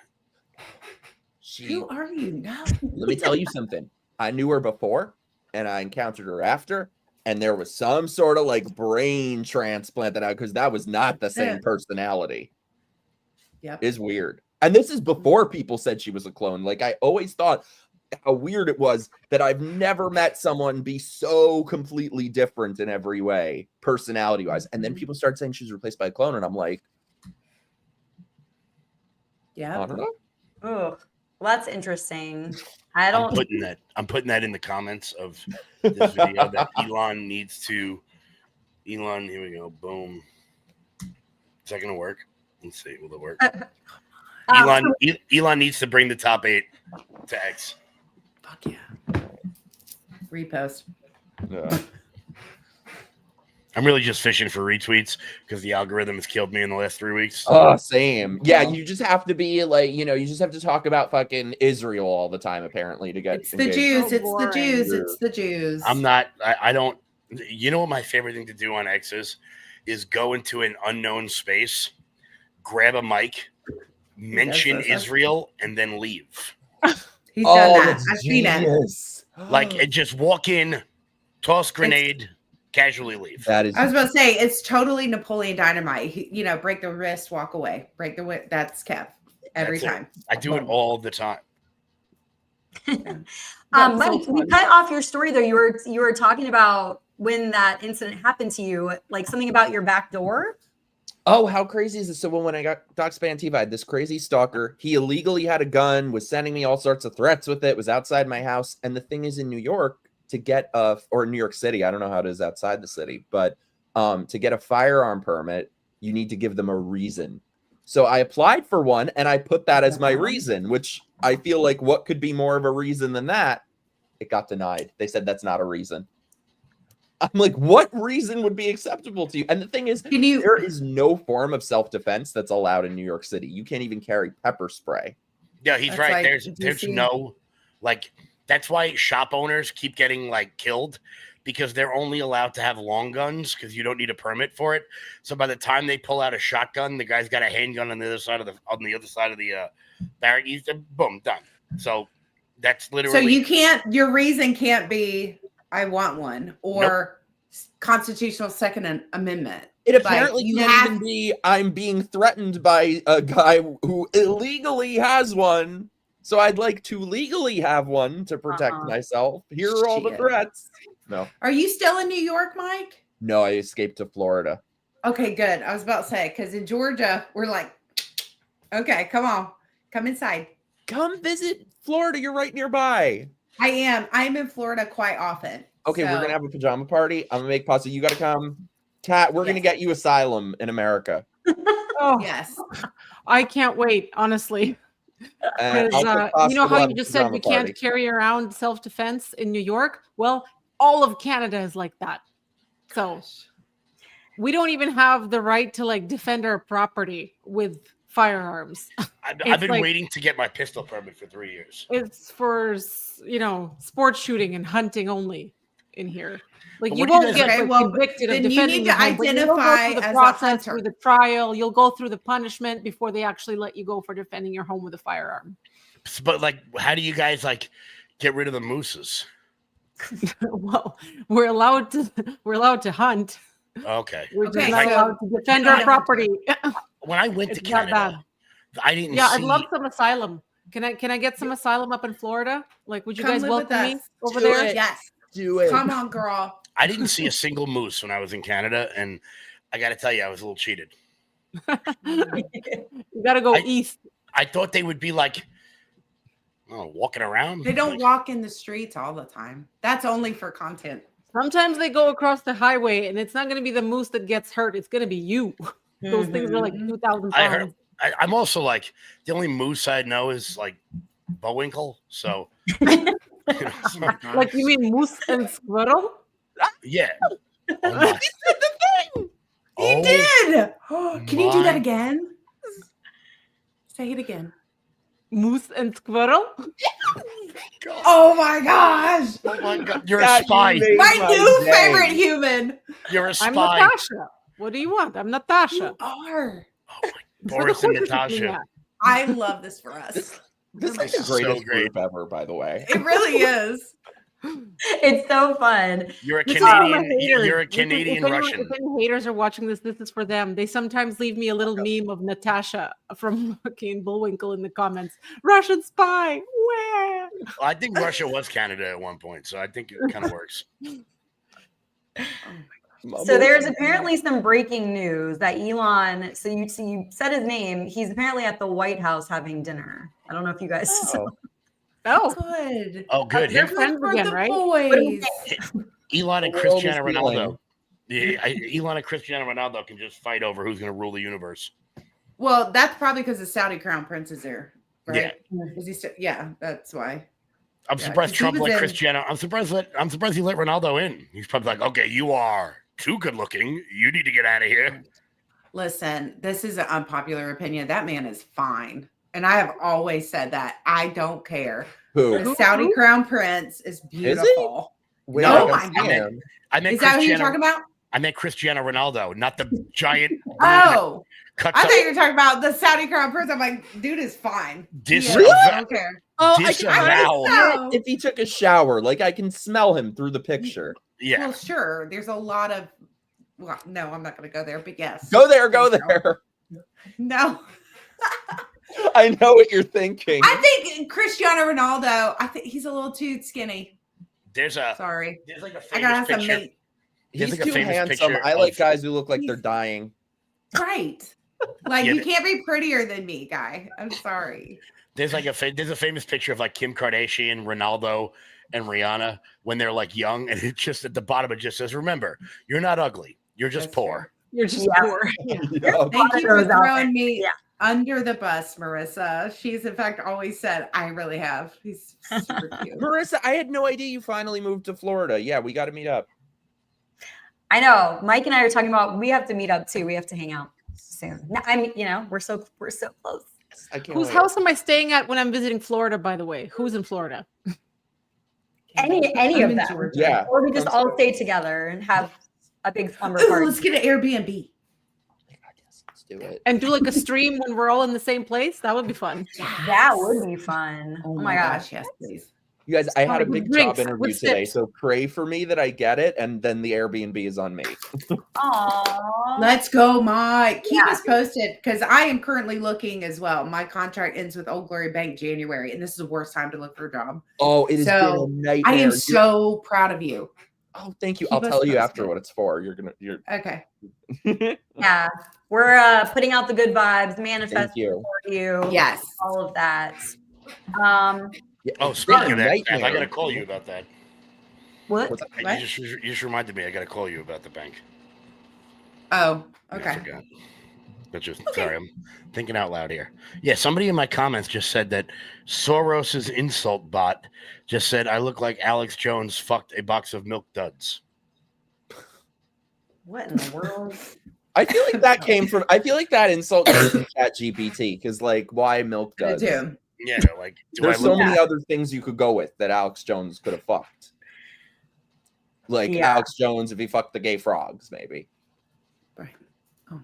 Who are you now? Let me tell you something. I knew her before. And I encountered her after, and there was some sort of like brain transplant because that was not the same personality. Yeah, it's weird. And this is before people said she was a clone. Like I always thought how weird it was that I've never met someone be so completely different in every way, personality wise. And then people start saying she was replaced by a clone, and I'm like, Yeah. I don't know. Oh, well, that's interesting. I don't. I'm putting that in the comments of this video that Elon needs to. Elon, here we go. Boom. Is that going to work? Let's see. Will it work? Elon needs to bring the top 8 to X. Fuck yeah. Repost. Yeah. I'm really just fishing for retweets because the algorithm has killed me in the last 3 weeks. Oh, same. Yeah, you just have to be like, you just have to talk about fucking Israel all the time, apparently, to get It's the Jews. So It's the Jews. boring. It's the Jews. I'm not. I don't. You know what my favorite thing to do on X is go into an unknown space, grab a mic, mention Israel, and then leave. He's done that. I've seen it. And just walk in, toss grenade, casually leave. That is. I was about to say it's totally Napoleon Dynamite. Break the wrist, walk away. Break the whip. That's Kev every time. I do it all the time. Mike, we cut off your story though. You were talking about when that incident happened to you, like something about your back door. Oh, how crazy is this? So when I got doxed by Antifa, I had this crazy stalker. He illegally had a gun, was sending me all sorts of threats with it, was outside my house. And the thing is, in New York, to get or New York City, I don't know how it is outside the city, but to get a firearm permit, you need to give them a reason. So I applied for one and I put that as my reason, which I feel like what could be more of a reason than that? It got denied. They said that's not a reason. I'm like, what reason would be acceptable to you? And the thing is, there is no form of self-defense that's allowed in New York City. You can't even carry pepper spray. Yeah, he's right. There's no, that's why shop owners keep getting killed, because they're only allowed to have long guns because you don't need a permit for it. So by the time they pull out a shotgun, the guy's got a handgun on the other side of the barrack. He's boom, done. So that's literally. So your reason can't be I want one or constitutional Second Amendment. It apparently can't even be I'm being threatened by a guy who illegally has one. So I'd like to legally have one to protect myself. Here are all the threats. No. Are you still in New York, Mike? No, I escaped to Florida. Okay, good. I was about to say, because in Georgia, we're like, okay, come on. Come inside. Come visit Florida. You're right nearby. I am. I'm in Florida quite often. Okay, we're going to have a pajama party. I'm going to make pasta. You got to come. Kat, we're going to get you asylum in America. Oh, yes. I can't wait, honestly. You know how you just said we can't carry around self-defense in New York? Well, all of Canada is like that. So we don't even have the right to defend our property with firearms. I've been waiting to get my pistol permit for 3 years. It's for, sports shooting and hunting only in here. You won't get convicted of defending. You need to identify the as process, a through the trial. You'll go through the punishment before they actually let you go for defending your home with a firearm. But how do you guys get rid of the mooses? Well, we're allowed to hunt. Okay. We're just not allowed to defend our property. When I went to Canada, I didn't. Yeah, I'd love some asylum. Can I get some asylum up in Florida? Would you guys welcome me over there? Yes. Do it. Come on, girl. I didn't see a single moose when I was in Canada, and I got to tell you, I was a little cheated. You got to go east. I thought they would be walking around. They don't walk in the streets all the time. That's only for content. Sometimes they go across the highway, and it's not going to be the moose that gets hurt. It's going to be you. Those things are 2,000 pounds. I'm also the only moose I know is Bullwinkle. So, you mean moose and squirrel? Yeah. He said the thing. He did. Can you do that again? Say it again. Moose and squirrel? Oh my gosh. Oh my God. You're a spy. My new favorite human. You're a spy. I'm Natasha. What do you want? I'm Natasha. You are. Oh my Boris and Natasha. I love this for us. This is the greatest group ever, by the way. It really is. It's so fun. You're a Canadian. You're a Canadian if Russian. If any haters are watching this is for them. They sometimes leave me a little meme of Natasha from fucking Bullwinkle in the comments. Russian spy. Where? Well, I think Russia was Canada at one point, so I think it kind of works. So there's apparently some breaking news that Elon. So you said his name. He's apparently at the White House having dinner. I don't know if you guys. Oh. Oh, Good. Oh, good. They're Him, friends For again, the right? boys. Elon and The world is Cristiano healing. Ronaldo. Yeah, Elon and Cristiano Ronaldo can just fight over who's going to rule the universe. Well, that's probably because the Saudi crown prince is there, right? Yeah. Is he still? Yeah, that's why. I'm Yeah, surprised 'cause he Trump was let in- Cristiano. I'm surprised he let Ronaldo in. He's probably like, okay, you are too good looking. You need to get out of here. Listen, this is an unpopular opinion. That man is fine. And I have always said that. I don't care. Who? The Saudi crown prince is beautiful. Wait, No, I my am. I meant Is that who you're Cristiano. talking about? I meant Cristiano Ronaldo, not the giant. Oh, cuts I up, thought you were talking about the Saudi crown prince. I'm like, dude is fine. disavow. I don't care. Oh, I can Disavow. No. if he took a shower, like I can smell him through the picture. Yeah, Well, sure. There's a lot of. Well, no, I'm not going to go there. But yes. Go there, go there. No. I know what you're thinking. I think Cristiano Ronaldo. I think he's a little too skinny. there's Sorry. like a I gotta famous have some picture. meat. He's like a too famous handsome. picture I like of- guys who look like they're dying. Right. Like Yeah, you can't be prettier than me, guy. I'm sorry. There's like there's a famous picture of like Kim Kardashian, Ronaldo, and Rihanna when they're like young, and it just at the bottom it just says, "Remember, you're not ugly. You're just That's poor." You're just Yeah. poor. Yeah. Thank you for Those out throwing there. me Yeah. under the bus, Marissa. She's in fact always said, I really have. He's super cute. Marissa, I had no idea you finally moved to Florida. Yeah, we got to meet up. I know. Mike and I are talking about we have to meet up too. We have to hang out soon. No, I mean, we're so close. I can't Whose wait. house am I staying at when I'm visiting Florida, by the way? Who's in Florida? Any I'm of in them. Georgia. Yeah. Or we just Sounds all good. stay together and have a big slumber Ooh, party. let's get an Airbnb. Let's do it. And do like a stream when we're all in the same place? That would be fun. That would be fun. Oh my gosh, yes, please. You guys, I had a With big drinks, job interview with today, sips. so pray for me that I get it, and then the Airbnb is on me. Aww. Let's go, Mike. Keep Yeah. us posted because I am currently looking as well. My contract ends with Old Glory Bank January, and this is the worst time to look for a job. Oh, it has So, been a nightmare. I am You're- so proud of you. Oh, thank you. keep I'll us tell you posted. after what it's for. You're. Okay. Yeah. We're putting out the good vibes, Thank manifesting you. for you. Yes. All of that. Yeah, Oh, it's been speaking a of that, Steph, I nightmare. got to call you about that. What? What's What? You just reminded me. I got to call you about the bank. Oh, I okay. forgot. But just sorry, I'm thinking out loud here. Yeah, somebody in my comments just said that Soros's insult bot just said I look like Alex Jones fucked a box of milk duds. What in the world? I feel like that came from. I feel like that insult came from ChatGPT because, like, why milk I duds? do. Yeah, like do There's I so look? many other things you could go with that Alex Jones could have fucked. Like Yeah. Alex Jones, if he fucked the gay frogs, maybe. Right. Oh.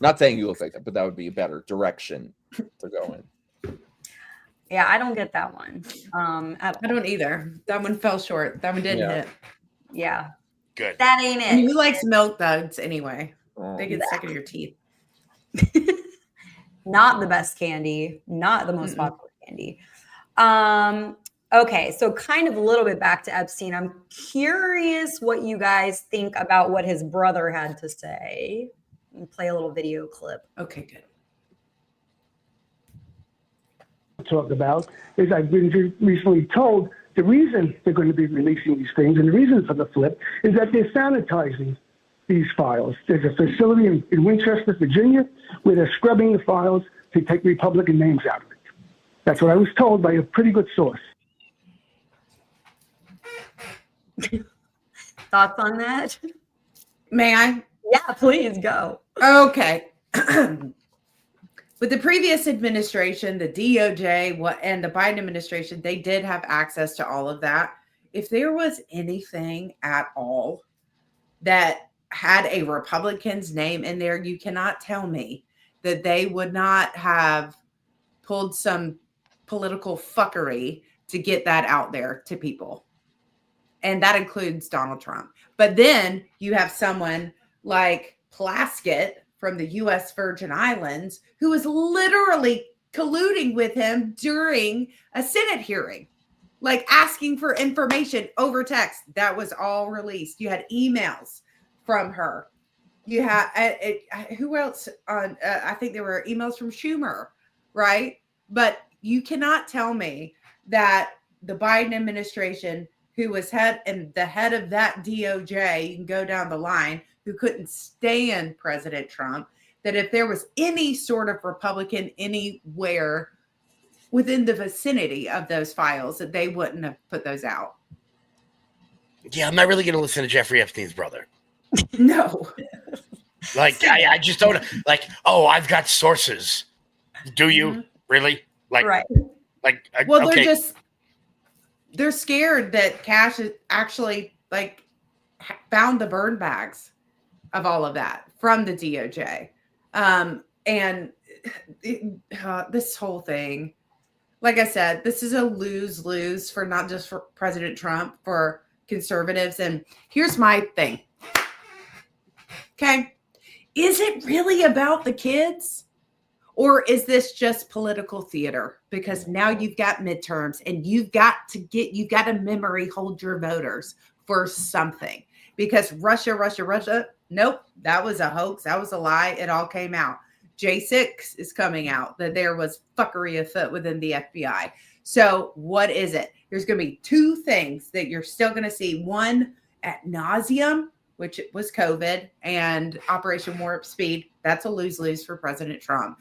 Not saying you look like that, but that would be a better direction to go in. Yeah, I don't get that one. At I all. don't either. That one fell short. That one didn't Yeah. hit. Yeah. Good. That ain't And it. who likes milk duds anyway? Oh. They get stuck in your teeth. Not the best candy, not the most Mm-mm. popular candy. Okay, so kind of a little bit back to Epstein. I'm curious what you guys think about what his brother had to say. I'll play a little video clip. Okay, good. Talk about is I've been recently told the reason they're going to be releasing these things and the reason for the flip is that they're sanitizing these files. There's a facility in Winchester, Virginia, where they're scrubbing the files to take Republican names out of it. That's what I was told by a pretty good source. Thoughts on that? May I? Yeah, please go. Okay. With the previous administration, the DOJ and the Biden administration, they did have access to all of that. If there was anything at all that had a Republican's name in there, you cannot tell me that they would not have pulled some political fuckery to get that out there to people. And that includes Donald Trump. But then you have someone like Plaskett from the U.S. Virgin Islands, who is literally colluding with him during a Senate hearing, like asking for information over text. That was all released. You had emails from her. You have who else on? I think there were emails from Schumer, right? But you cannot tell me that the Biden administration, who was the head of that DOJ, you can go down the line, who couldn't stand President Trump, that if there was any sort of Republican anywhere within the vicinity of those files, that they wouldn't have put those out. Yeah, I'm not really going to listen to Jeffrey Epstein's brother. No. Like, I just don't, like, oh, I've got sources. Do you? Really? Like, Right. Like, well, okay. they're scared that Cash is actually, like, found the burn bags of all of that from the DOJ. And this whole thing, like I said, this is a lose-lose for not just for President Trump, for conservatives. And here's my thing. Okay. Is it really about the kids? Or is this just political theater? Because now you've got midterms and you've got to memory hold your voters for something. Because Russia, nope, that was a hoax. That was a lie. It all came out. J6 is coming out that there was fuckery afoot within the FBI. So what is it? There's going to be two things that you're still going to see. One, ad nauseum, which was COVID, and Operation Warp Speed. That's a lose-lose for President Trump,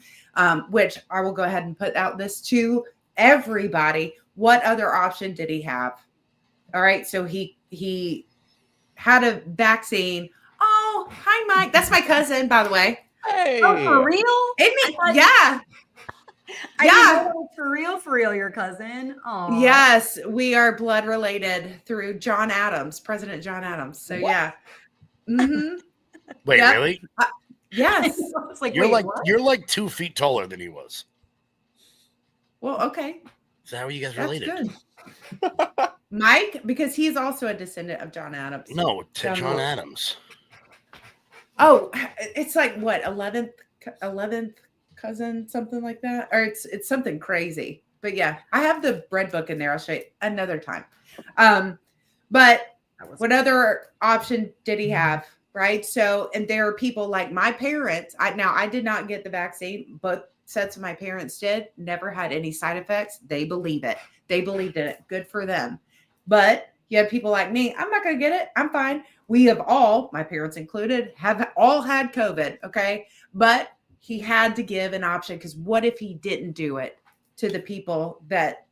which I will go ahead and put out this to everybody. What other option did he have? All right. So he had a vaccine. Oh, hi, Mike. That's my cousin, by the way. Hey. Oh, for real? Yeah. I didn't know for real, your cousin. Oh, Yes, we are blood related through John Adams, President John Adams. So yeah. Mm-hmm. Wait, Yep. really? Yes. It's like, You're wait, like what? you're like 2 feet taller than he was. Well, okay. So how are you guys That's related? good. Mike, because he's also a descendant of John Adams. No, to John Lewis. Adams. Oh, it's like what, 11th cousin, something like that, or it's something crazy. But yeah, I have the bread book in there. I'll show you another time. But what other option did he have? Right. So, and there are people like my parents. I did not get the vaccine, but sets of my parents did. Never had any side effects. They believe it. They believed in it. Good for them. But you have people like me. I'm not going to get it. I'm fine. We have all, my parents included, have all had COVID. Okay. But he had to give an option, because what if he didn't do it to the people that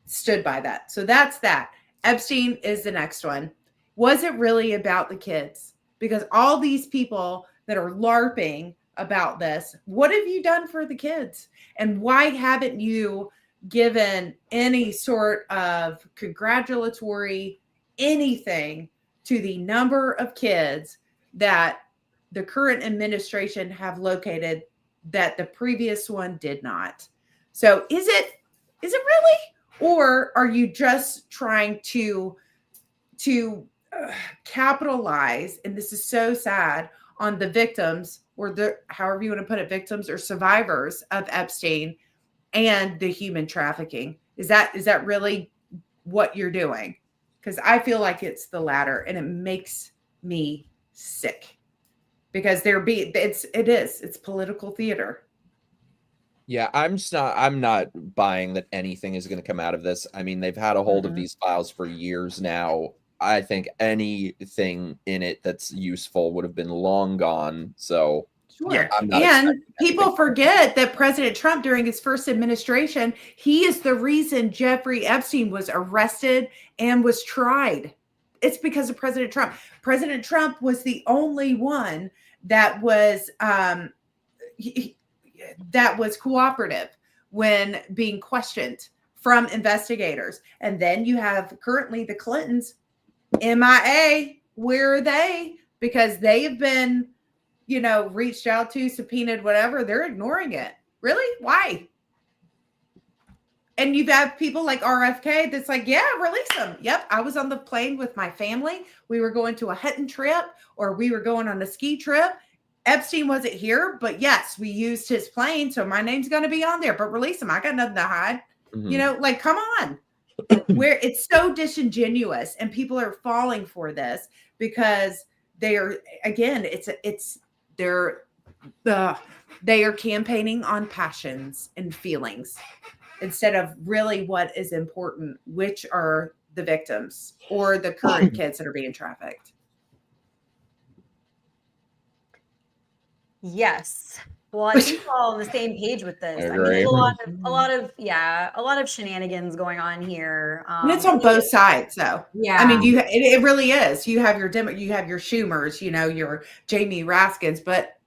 stood by that? So that's that. Epstein is the next one. Was it really about the kids? Because all these people that are LARPing about this, what have you done for the kids? And why haven't you given any sort of congratulatory anything to the number of kids that the current administration have located that the previous one did not? So is it really? Or are you just trying to capitalize, and this is so sad, on the victims, or the, however you want to put it, victims or survivors of Epstein and the human trafficking? Is that really what you're doing? Because I feel like it's the latter, and it makes me sick, because it's political theater. Yeah, I'm not buying that anything is going to come out of this. I mean, they've had a hold of these files for years now. I think anything in it that's useful would have been long gone. So Sure. yeah, and people forget that President Trump, during his first administration, he is the reason Jeffrey Epstein was arrested and was tried. It's because of President Trump. President Trump was the only one that was cooperative when being questioned from investigators. And then you have currently the Clintons, MIA. Where are they? Because they've been, reached out to, subpoenaed, whatever. They're ignoring it. Really? Why? And you've had people like RFK that's like, yeah, release them. Yep. I was on the plane with my family. We were going to a hunting trip, or we were going on a ski trip. Epstein wasn't here, but yes, we used his plane. So my name's going to be on there, but release him. I got nothing to hide. Mhm. Come on. Where it's so disingenuous, and people are falling for this because they are, again, they are campaigning on passions and feelings instead of really what is important, which are the victims or the current kids that are being trafficked. Yes. Well, I think we're all on the same page with this. I mean, there's a lot of shenanigans going on here. And it's on both sides, though. Yeah. I mean, it really is. You have your Schumers, your Jamie Raskins, but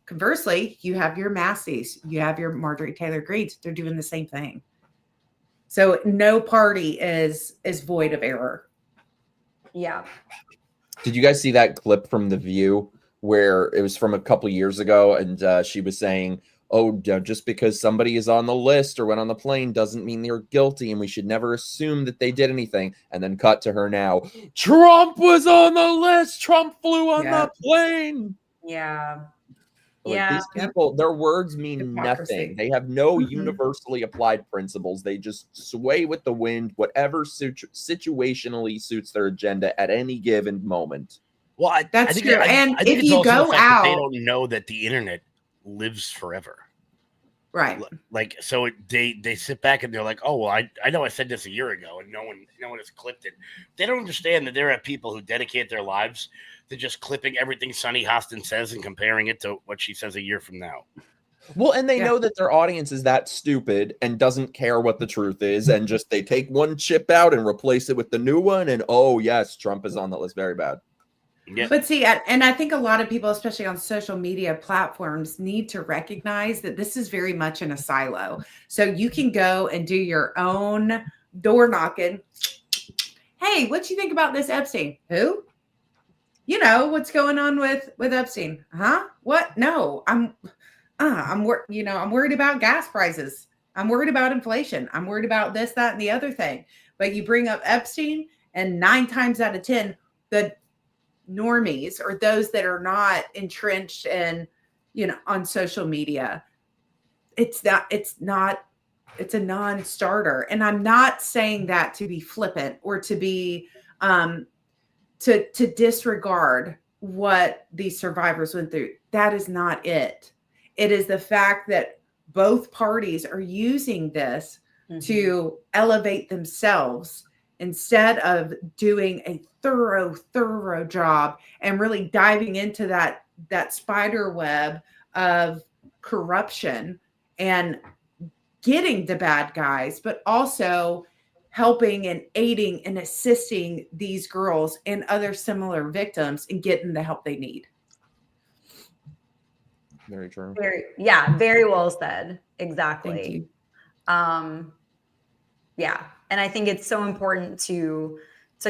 conversely, you have your Masseys, you have your Marjorie Taylor Greenes. They're doing the same thing. So no party is void of error. Yeah. Did you guys see that clip from The View where it was from a couple years ago, and she was saying, "Oh, just because somebody is on the list or went on the plane doesn't mean they're guilty, and we should never assume that they did anything." And then cut to her now. Trump was on the list. Trump flew on the plane. Yeah. Like, these people, their words mean nothing. They have no universally applied principles. They just sway with the wind, whatever situationally suits their agenda at any given moment. Well, that's true. And I think if it's you also go the fact out, that they don't know that the internet lives forever. Right. Like, so they sit back and they're like, "Oh, well, I know I said this a year ago, and no one has clipped it." They don't understand that there are people who dedicate their lives to just clipping everything Sunny Hostin says and comparing it to what she says a year from now. Well, and they know that their audience is that stupid and doesn't care what the truth is, and just they take one chip out and replace it with the new one, and oh yes, Trump is on the list. Very bad. Yeah. But see, and I think a lot of people, especially on social media platforms, need to recognize that this is very much in a silo. So you can go and do your own door knocking. Hey, what you think about this Epstein? Who? What's going on with Epstein? Huh? What? No, I'm worried about gas prices. I'm worried about inflation. I'm worried about this, that, and the other thing. But you bring up Epstein, and 9 times out of 10, the normies or those that are not entrenched in, on social media, it's a non-starter. And I'm not saying that to be flippant or to be to disregard what these survivors went through. That is not it. It is the fact that both parties are using this to elevate themselves instead of doing a thorough job and really diving into that spider web of corruption and getting the bad guys, but also helping and aiding and assisting these girls and other similar victims in getting the help they need. Very true. Very well said. Exactly. Thank you. Yeah. And I think it's so important to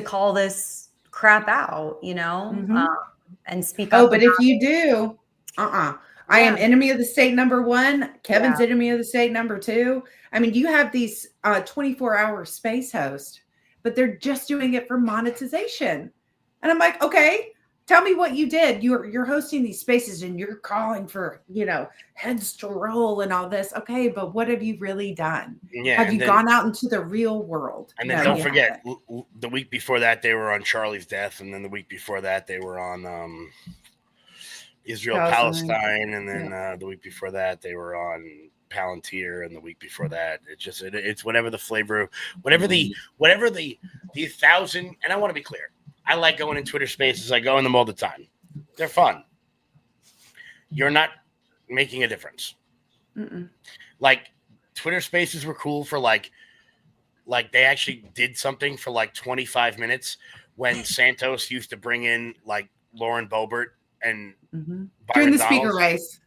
call this crap out, and speak up. Oh, but if you do, I am enemy of the state number 1. Kevin's enemy of the state number 2. I mean, you have these 24-hour space hosts, but they're just doing it for monetization. And I'm like, okay, tell me what you did. You're hosting these spaces and you're calling for, heads to roll and all this. Okay, but what have you really done? Yeah, have you gone out into the real world? And then don't forget, the week before that, they were on Charlie's death. And then the week before that, they were on Israel, Palestine. And then the week before that, they were on Palantir. And the week before that, it's whatever the flavor, whatever the 1,000. And I want to be clear. I like going in Twitter spaces. I go in them all the time. They're fun. You're not making a difference. Like, Twitter spaces were cool for like they actually did something for like 25 minutes when Santos used to bring in like Lauren Boebert and during the speaker race.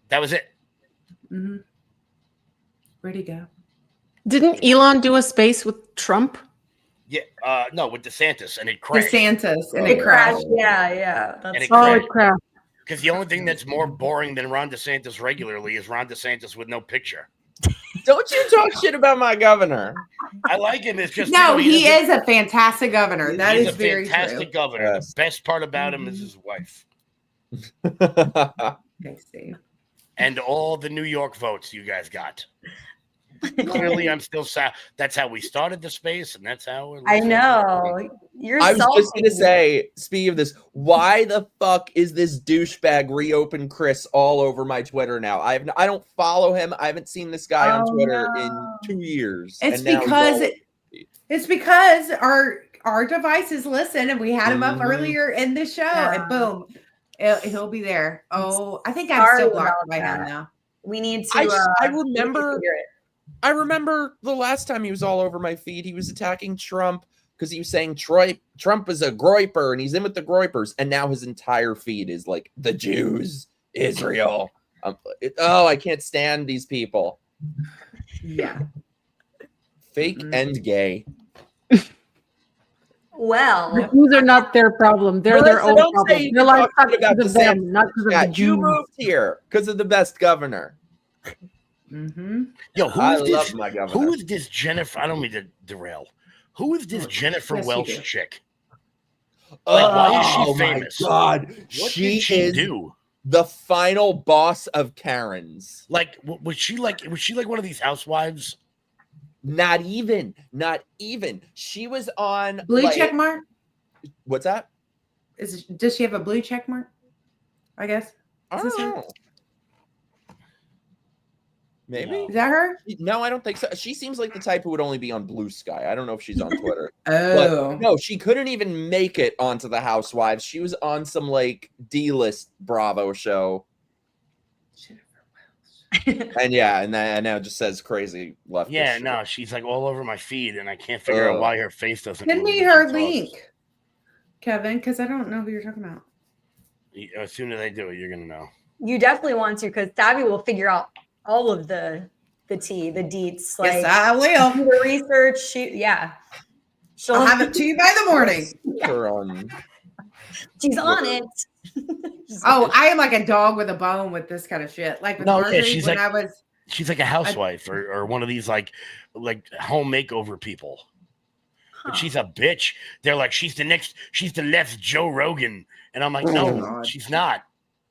That was it. Where'd he go? Didn't Elon do a space with Trump? Yeah, no, with DeSantis, and it crashed. It crashed. Yeah. It crashed. Because the only thing that's more boring than Ron DeSantis regularly is Ron DeSantis with no picture. Don't you talk shit about my governor. I like him. It's just he is a fantastic governor. That is very true. Fantastic governor. Yes. The best part about him is his wife. Okay, Steve. And all the New York votes you guys got. Clearly, I'm still sad. That's how we started the space, and that's how I know. You're I was salty. just gonna say, speaking of this, why the fuck is this douchebag reopen Chris all over my Twitter now? I don't follow him. I haven't seen this guy on Twitter in 2 years. It's and now he's because all- it's because our devices listen, and we had him up earlier in the show, and boom, he'll be there. Oh, I think I'm still blocked by him now. We need to. I remember the last time he was all over my feed. He was attacking Trump because he was saying Trump is a groiper and he's in with the groipers, and now his entire feed is like the Jews, Israel. I can't stand these people. Yeah, fake and gay. Well, the Jews are not their problem. They're their own problem. Their life sucks about because of them, not because of the Jews. You moved here because of the best governor. Yo, I love my governor. Who is this Jennifer? I don't mean to derail. Who is this Jennifer Welch chick? Like, why is she famous? My God, What she did she is do? the final boss of Karens. Like, was she like one of these housewives? Not even. She was on blue check mark. What's that? Does she have a blue check mark? I guess. I don't know. Maybe. Is that her? No, I don't think so. She seems like the type who would only be on Blue Sky. I don't know if she's on Twitter. Oh. But no, she couldn't even make it onto the Housewives. She was on some like D-list Bravo show. And now it just says crazy left. Yeah, no, she's like all over my feed, and I can't figure out why her face doesn't. Send me her link, Kevin, because I don't know who you're talking about. As soon as I do it, you're gonna know. You definitely want to, because Tabby will figure out all of the tea, the deets. Like, yes, I will. Do the research. She'll have it to you by the morning. She's on it. I am like a dog with a bone with this kind of shit. Like with Marjorie, she's when like she's like a housewife or one of these like home makeover people. But she's a bitch. They're like, she's the next Joe Rogan. And I'm like, no, she's not.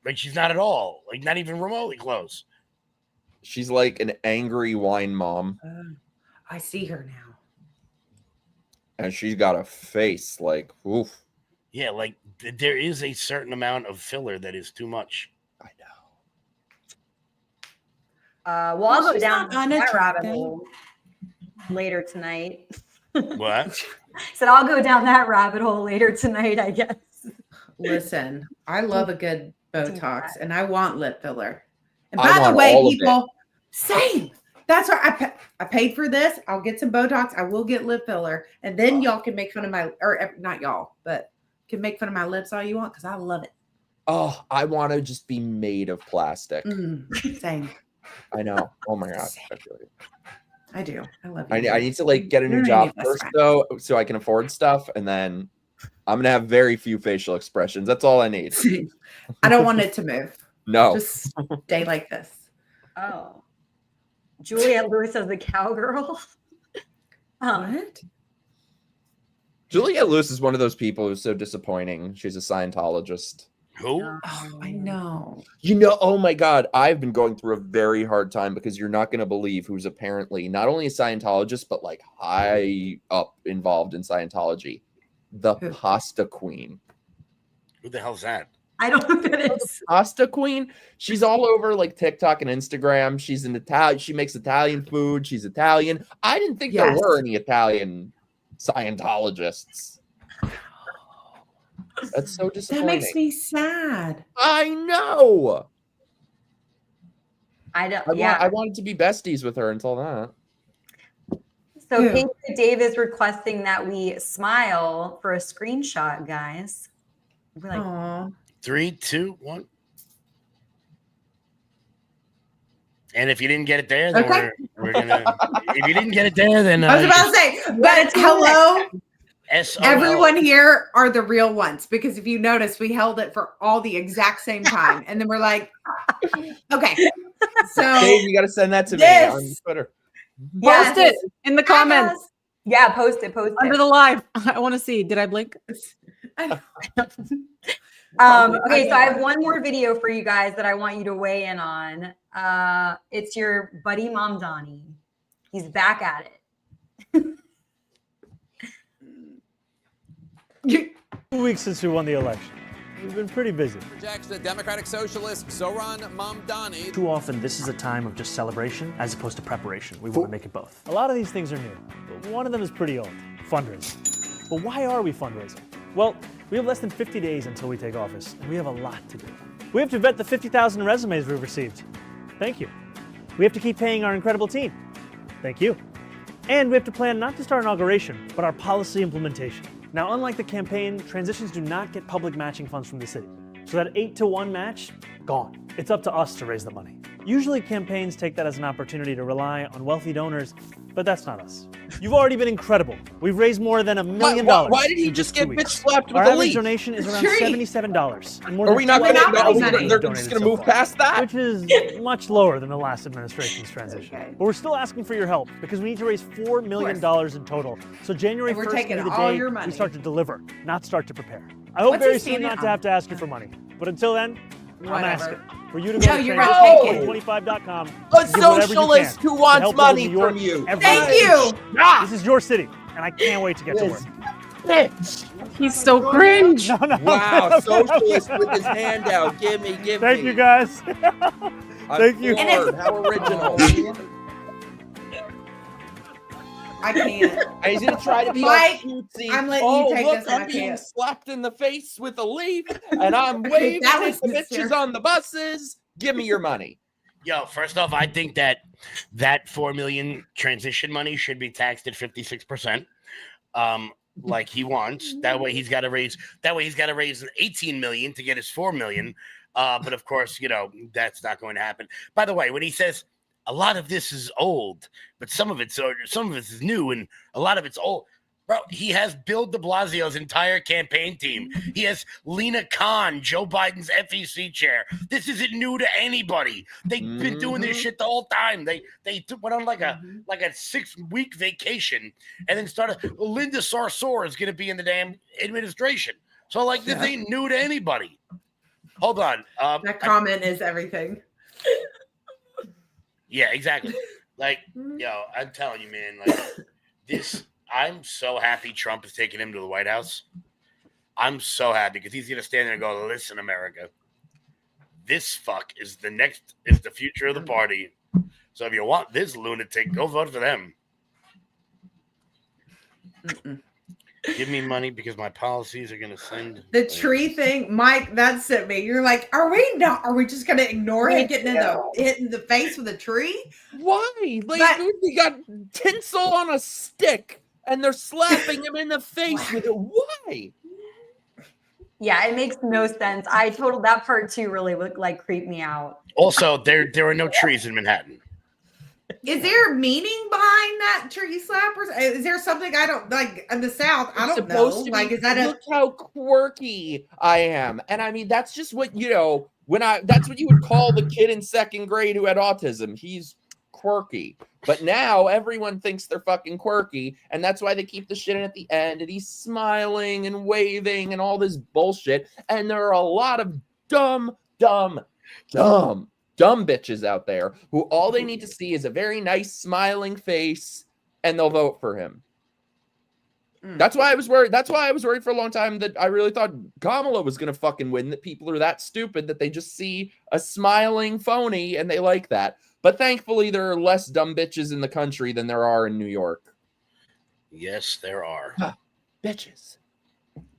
Like, she's not at all. Like, not even remotely close. She's like an angry wine mom. I see her now. And she's got a face like, oof. Yeah, like, there is a certain amount of filler that is too much. I know. Well, I'll go down that rabbit hole later tonight. What? Said I'll go down that rabbit hole later tonight, I guess. Listen, I love a good Botox, and I want lip filler. And I by the way, want all of people, same. That's why I paid for this. I'll get some Botox. I will get lip filler, and then y'all can make fun of my, or not y'all, but can make fun of my lips all you want because I love it. Oh, I want to just be made of plastic. Same. I know. Oh my God. I do. I love you. I need to like get a new job first though, so I can afford stuff, and then I'm gonna have very few facial expressions. That's all I need. I don't want it to move. No. Just stay like this. Oh. Juliette Lewis as the cowgirl. What? Juliette Lewis is one of those people who's so disappointing. She's a Scientologist. Who? Oh, I know. You know, oh my God, I've been going through a very hard time because you're not going to believe who's apparently not only a Scientologist, but like high up involved in Scientology. The Pasta Queen. Who the hell's that? I don't know who that is. Pasta Queen. She's all over like TikTok and Instagram. She's an Italian. She makes Italian food. She's Italian. I didn't think there were any Italian Scientologists. That's so disappointing. That makes me sad. I know. I don't. I wanted to be besties with her until that. So Patriot Dave is requesting that we smile for a screenshot, guys. We're like, aww. 3, 2, 1. And if you didn't get it there, then we're gonna. If you didn't get it there, then I was about to say, but hello. SOL. Everyone here are the real ones because if you notice, we held it for all the exact same time, and then we're like, okay. So Dave, you got to send that to me on Twitter. Post it in the comments. Yeah, post it under the live. I want to see. Did I blink? Okay, so I have one more video for you guys that I want you to weigh in on. It's your buddy Mom Donnie. He's back at it. 2 weeks since we won the election. We've been pretty busy. Projects the Democratic Socialist Zoran Mamdani. Too often, this is a time of just celebration as opposed to preparation. We want to make it both. A lot of these things are new, but one of them is pretty old, fundraising. But why are we fundraising? Well, we have less than 50 days until we take office, and we have a lot to do. We have to vet the 50,000 resumes we've received. Thank you. We have to keep paying our incredible team. Thank you. And we have to plan not just our inauguration, but our policy implementation. Now, unlike the campaign, transitions do not get public matching funds from the city. So that 8-to-1 match, gone. It's up to us to raise the money. Usually campaigns take that as an opportunity to rely on wealthy donors, but that's not us. You've already been incredible. We've raised more than $1 million. Why did he just get bitch slapped with Our a average leaf? donation is around $77. And more Are than we not going to? They're just going to move past that, which is much lower than the last administration's transition. Okay. But we're still asking for your help because we need to raise $4 million in total. So January And we're 1st will taking be the all day your we money. start to deliver, not start to prepare. I hope What's very he soon standing not to on? have to ask you for money. But until then, I'm Whatever. asking for you to go No, to you're gonna take it. 25.com. a socialist who wants money from you. Thank you. This is your city, and I can't wait to get to work. Bitch. He's so cringe. No, no, Wow, no, no, socialist no. with his hand out. Give me. Thank you, guys. Thank you. Floored. How original. I can't. And he's gonna try to be Mike, all cutesy. I'm letting you take look, this one, I I'm being can't. slapped in the face with a leaf, and I'm waving That at was the bitches hysterical. on the buses. Give me your money. Yo, first off, I think that 4 million transition money should be taxed at 56%, like he wants. That way he's got to raise 18 million to get his 4 million. But of course, that's not going to happen. By the way, when he says a lot of this is old, but some of it is new, and a lot of it's old. Bro, he has Bill de Blasio's entire campaign team. He has Lena Khan, Joe Biden's FEC chair. This isn't new to anybody. They've been doing this shit the whole time. They went on like a 6-week vacation and then started. Linda Sarsour is going to be in the damn administration. So this ain't new to anybody. Hold on. That comment is everything. Yeah, exactly. I'm telling you, man, this. I'm so happy Trump is taking him to the White House. I'm so happy because he's going to stand there and go, listen, America, this fuck is the future of the party. So if you want this lunatic, go vote for them. Give me money because my policies are going to send. The tree thing, Mike, that sent me. You're like, are we just going to ignore him getting hit in the face with a tree? Why? They got tinsel on a stick. And they're slapping him in the face with it. Why? Yeah, it makes no sense. That part too really would creep me out. Also, there are no trees in Manhattan. Is there meaning behind that tree slappers? Is there something I don't like in the South? I don't know. Is that look how quirky I am. And I mean, that's just what, that's what you would call the kid in 2nd grade who had autism. He's quirky. But now everyone thinks they're fucking quirky, and that's why they keep the shit in at the end, and he's smiling and waving and all this bullshit. And there are a lot of dumb bitches out there who all they need to see is a very nice smiling face, and they'll vote for him. That's why I was worried. That's why I was worried for a long time that I really thought Kamala was going to fucking win, that people are that stupid that they just see a smiling phony and they like that. But thankfully, there are less dumb bitches in the country than there are in New York. Yes, there are. Bitches.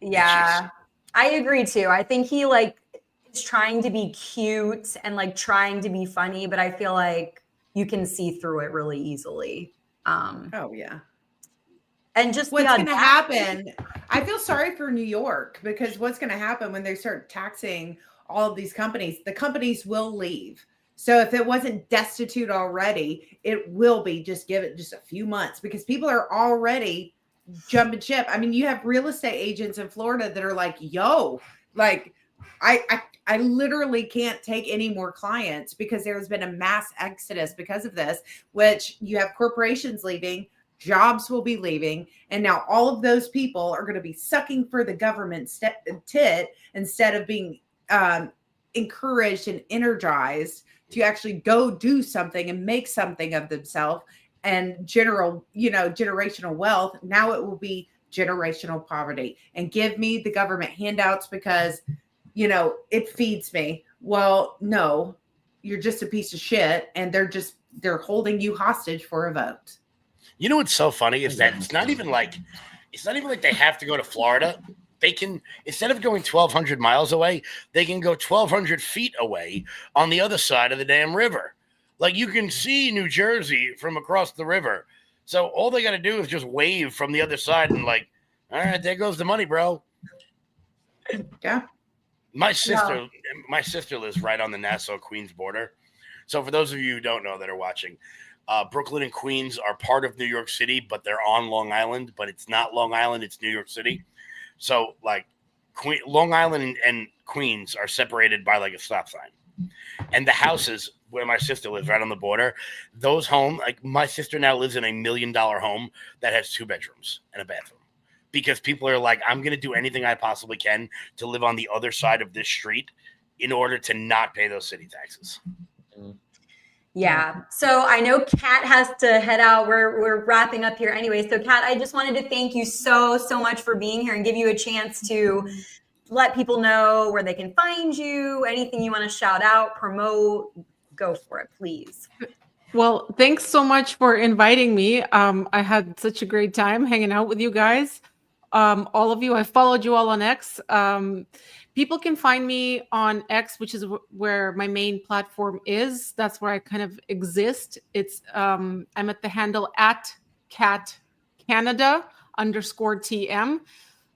Yeah, Bitches. I agree too. I think he is trying to be cute and trying to be funny, but I feel like you can see through it really easily. Oh yeah. And just what's going to happen? I feel sorry for New York because what's going to happen when they start taxing all of these companies? The companies will leave. So if it wasn't destitute already, it will be. Just give it just a few months because people are already jumping ship. I mean, you have real estate agents in Florida that are like, yo, I literally can't take any more clients because there has been a mass exodus because of this, which you have corporations leaving, jobs will be leaving. And now all of those people are going to be sucking for the government tit instead of being encouraged and energized to actually go do something and make something of themselves. and generational wealth. Now it will be generational poverty, and give me the government handouts because, it feeds me. Well, no, you're just a piece of shit, and they're holding you hostage for a vote. You know what's so funny is that it's not even like they have to go to Florida. They can, instead of going 1,200 miles away, they can go 1,200 feet away on the other side of the damn river. Like, you can see New Jersey from across the river. So all they got to do is just wave from the other side and like, all right, there goes the money, bro. Yeah. My sister lives right on the Nassau-Queens border. So for those of you who don't know that are watching, Brooklyn and Queens are part of New York City, but they're on Long Island. But it's not Long Island; it's New York City. So like, Long Island and Queens are separated by like a stop sign, and the houses where my sister lives, right on the border, those homes. Like, my sister now lives in a $1 million home that has 2 bedrooms and a bathroom, because people are like, I'm going to do anything I possibly can to live on the other side of this street in order to not pay those city taxes. Yeah. So I know Kat has to head out. We're wrapping up here anyway. So Kat, I just wanted to thank you so much for being here and give you a chance to let people know where they can find you, anything you want to shout out, promote, go for it, please. Well, thanks so much for inviting me. I had such a great time hanging out with you guys. All of you, I followed you all on X. People can find me on X, which is where my main platform is. That's where I kind of exist. It's I'm at the handle @CatCanada_TM.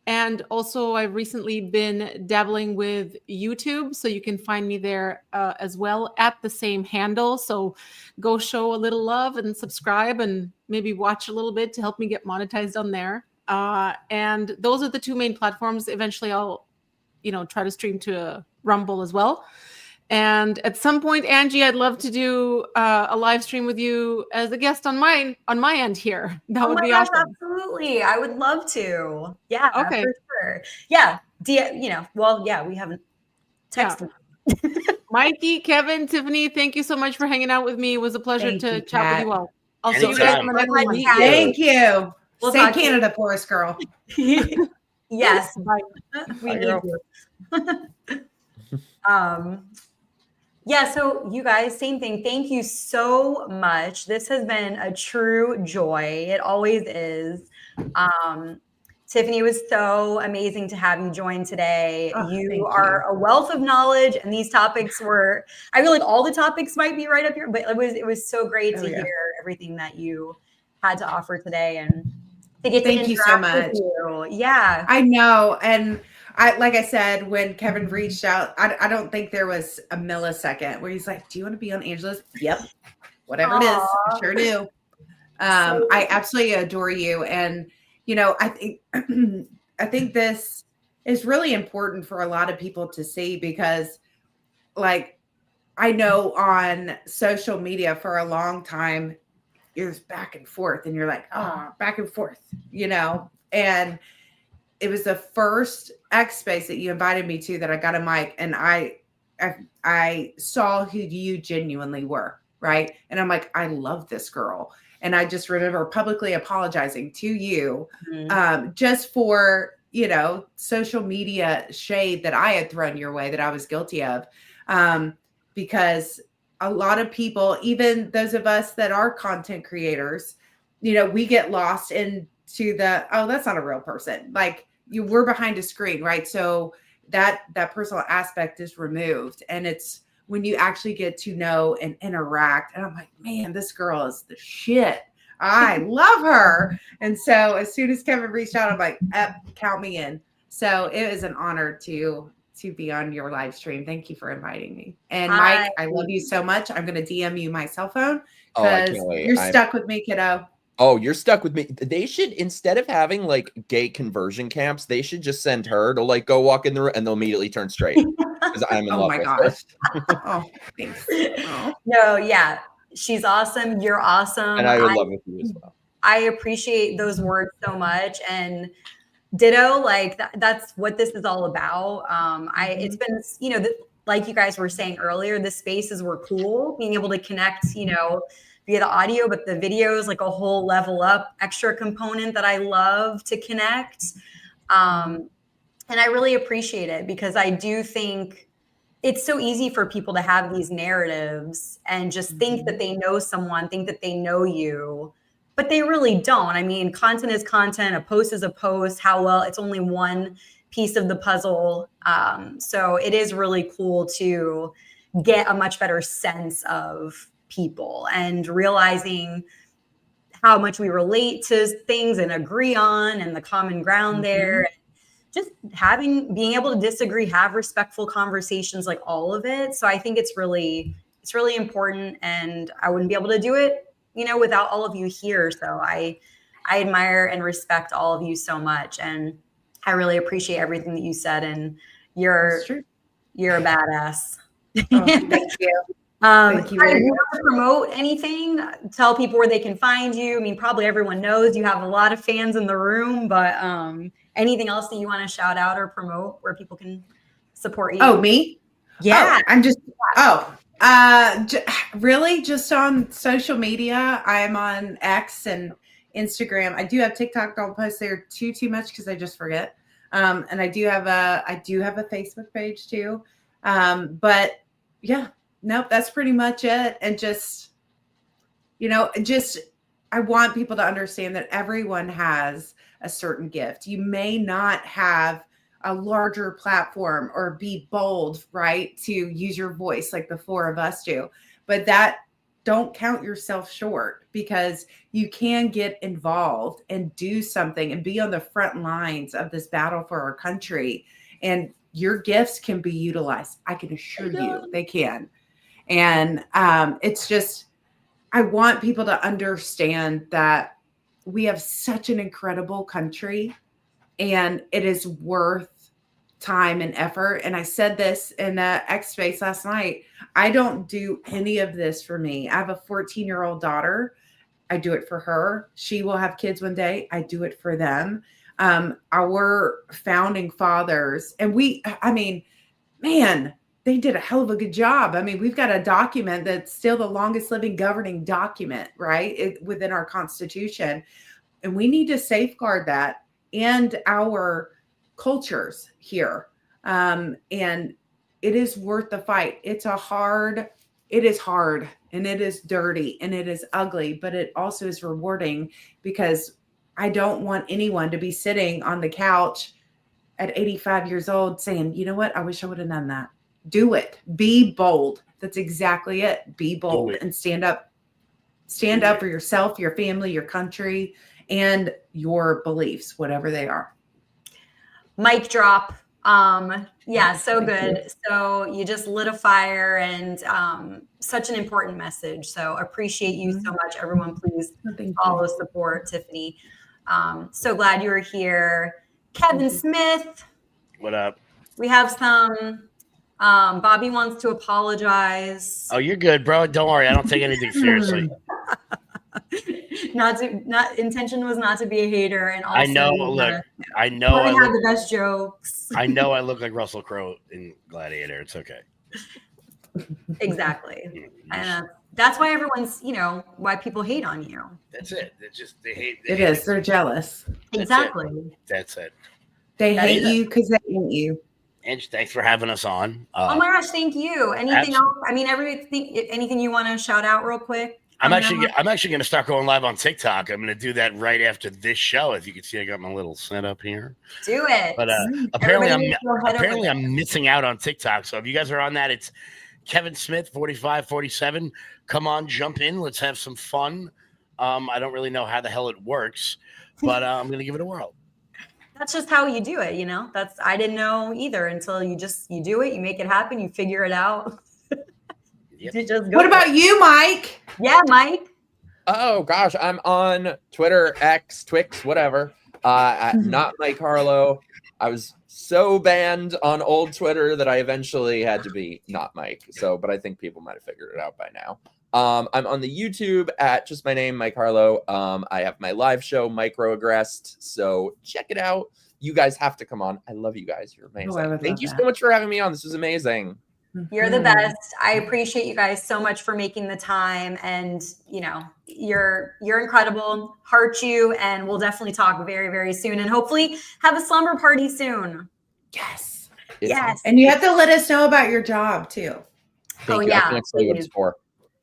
And also, I've recently been dabbling with YouTube, so you can find me there as well at the same handle. So go show a little love and subscribe, and maybe watch a little bit to help me get monetized on there. And those are the 2 main platforms. Eventually, I'll try to stream to Rumble as well. And at some point, Angie, I'd love to do a live stream with you as a guest on my end here. That would be awesome. Absolutely. I would love to. Yeah. Okay. For sure. Yeah. We haven't texted. Yeah. Mikey, Kevin, Tiffany, thank you so much for hanging out with me. It was a pleasure to chat with you all. I'll see you guys on the next one. Thank you. We'll Stay Canada for us, girl. Yes. Bye. We need you. Yeah, so you guys, same thing. Thank you so much. This has been a true joy. It always is. Tiffany, it was so amazing to have you join today. You are a wealth of knowledge, and these topics were, I feel like all the topics might be right up here, but it was so great to hear everything that you had to offer today, and to get to Thank you so much. with you. Yeah. I know. And like I said, when Kevin reached out, I don't think there was a millisecond where he's like, do you want to be on Angela's? Yep. Whatever it is. I sure do. I absolutely adore you. And, I think this is really important for a lot of people to see, because like, I know on social media for a long time, it's back and forth, and you're like, back and forth, and it was the first X space that you invited me to that I got a mic, and I saw who you genuinely were, right? And I'm like, I love this girl. And I just remember publicly apologizing to you just for, social media shade that I had thrown your way that I was guilty of. Because a lot of people, even those of us that are content creators, we get lost into that's not a real person. Like, we're behind a screen, right? So that personal aspect is removed, and it's when you actually get to know and interact. And I'm like, man, this girl is the shit. I love her. And so as soon as Kevin reached out, I'm like, count me in. So it was an honor to be on your live stream. Thank you for inviting me. And Mike, I love you so much. I'm going to DM you my cell phone because you're stuck with me, kiddo. Oh, you're stuck with me. They should, instead of having like gay conversion camps, they should just send her to like go walk in the room, and they'll immediately turn straight. Because I'm in love with her. Oh, thanks. Oh. No, yeah. She's awesome. You're awesome. And I would love with you as well. I appreciate those words so much. And ditto, like that's what this is all about. It's been, like you guys were saying earlier, the spaces were cool, being able to connect, via the audio, but the video is like a whole level up extra component that I love to connect. And I really appreciate it because I do think it's so easy for people to have these narratives and just think that they know someone, think that they know you, but they really don't. I mean, content is content, a post is a post. How well, it's only one piece of the puzzle. So it is really cool to get a much better sense of people and realizing how much we relate to things and agree on and the common ground there. Just being able to disagree, have respectful conversations, like all of it. So I think it's really important, and I wouldn't be able to do it, without all of you here. So I admire and respect all of you so much, and I really appreciate everything that you said. And you're a badass. Oh, thank you. Thank you. Do you want to promote anything? Tell people where they can find you. I mean, probably everyone knows you have a lot of fans in the room, but anything else that you want to shout out or promote where people can support you? Oh, me? Yeah. Really just on social media. I'm on X and Instagram. I do have TikTok. Don't post there too much because I just forget. And I do have a Facebook page too. But yeah, nope, that's pretty much it. And I want people to understand that everyone has a certain gift. You may not have a larger platform or be bold, right, to use your voice like the four of us do, but don't count yourself short, because you can get involved and do something and be on the front lines of this battle for our country. And your gifts can be utilized. I can assure you they can. And it's just, I want people to understand that we have such an incredible country, and it is worth time and effort. And I said this in X Space last night. I don't do any of this for me. I have a 14-year-old daughter. I do it for her. She will have kids one day. I do it for them. Our founding fathers, and they did a hell of a good job. I mean, we've got a document that's still the longest living governing document, right, within our Constitution. And we need to safeguard that and our cultures here. And it is worth the fight. It is hard, and it is dirty, and it is ugly, but it also is rewarding, because I don't want anyone to be sitting on the couch at 85 years old saying, you know what, I wish I would have done that. Do it. Be bold. That's exactly it. Be bold and stand up. Stand up for yourself, your family, your country, and your beliefs, whatever they are. Mic drop. Yeah, so good. So you just lit a fire, and such an important message. So appreciate you so much, everyone. Please follow, support Tiffany. So glad you were here. Kevin Smith. What up? We have some. Bobby wants to apologize. Oh, you're good, bro. Don't worry. I don't take anything seriously. Intention was not to be a hater, and also I know. Look, I know I had the best jokes. I know I look like Russell Crowe in Gladiator. It's okay. Exactly, and that's why everyone's, why people hate on you. That's it. They hate. They're jealous. Exactly. That's it. They hate you because they hate you. And thanks for having us on. Oh my gosh, thank you. Anything else? I mean, anything you want to shout out real quick? I'm actually going to start going live on TikTok. I'm going to do that right after this show. As you can see, I got my little setup here. Do it. But apparently I'm missing out on TikTok. So if you guys are on that, it's Kevin Smith 4547. Come on, jump in. Let's have some fun. I don't really know how the hell it works, but I'm going to give it a whirl. That's just how you do it, I didn't know either until you do it, you make it happen, you figure it out. Yep. What about you, Mike? Yeah, Mike. Oh gosh, I'm on Twitter, X, Twix, whatever. Not Mike Harlow. I was so banned on old Twitter that I eventually had to be not Mike. But I think people might have figured it out by now. I'm on the YouTube at just my name, Mike Harlow. I have my live show, Microaggressed. So check it out. You guys have to come on. I love you guys. You're amazing. Thank you so much for having me on. This was amazing. You're the best. I appreciate you guys so much for making the time, and you know, you're incredible. Heart you, and we'll definitely talk very, very soon, and hopefully have a slumber party soon. Yes. Yes. And you have to let us know about your job too. Thank you. Yeah, I can't say what it's for.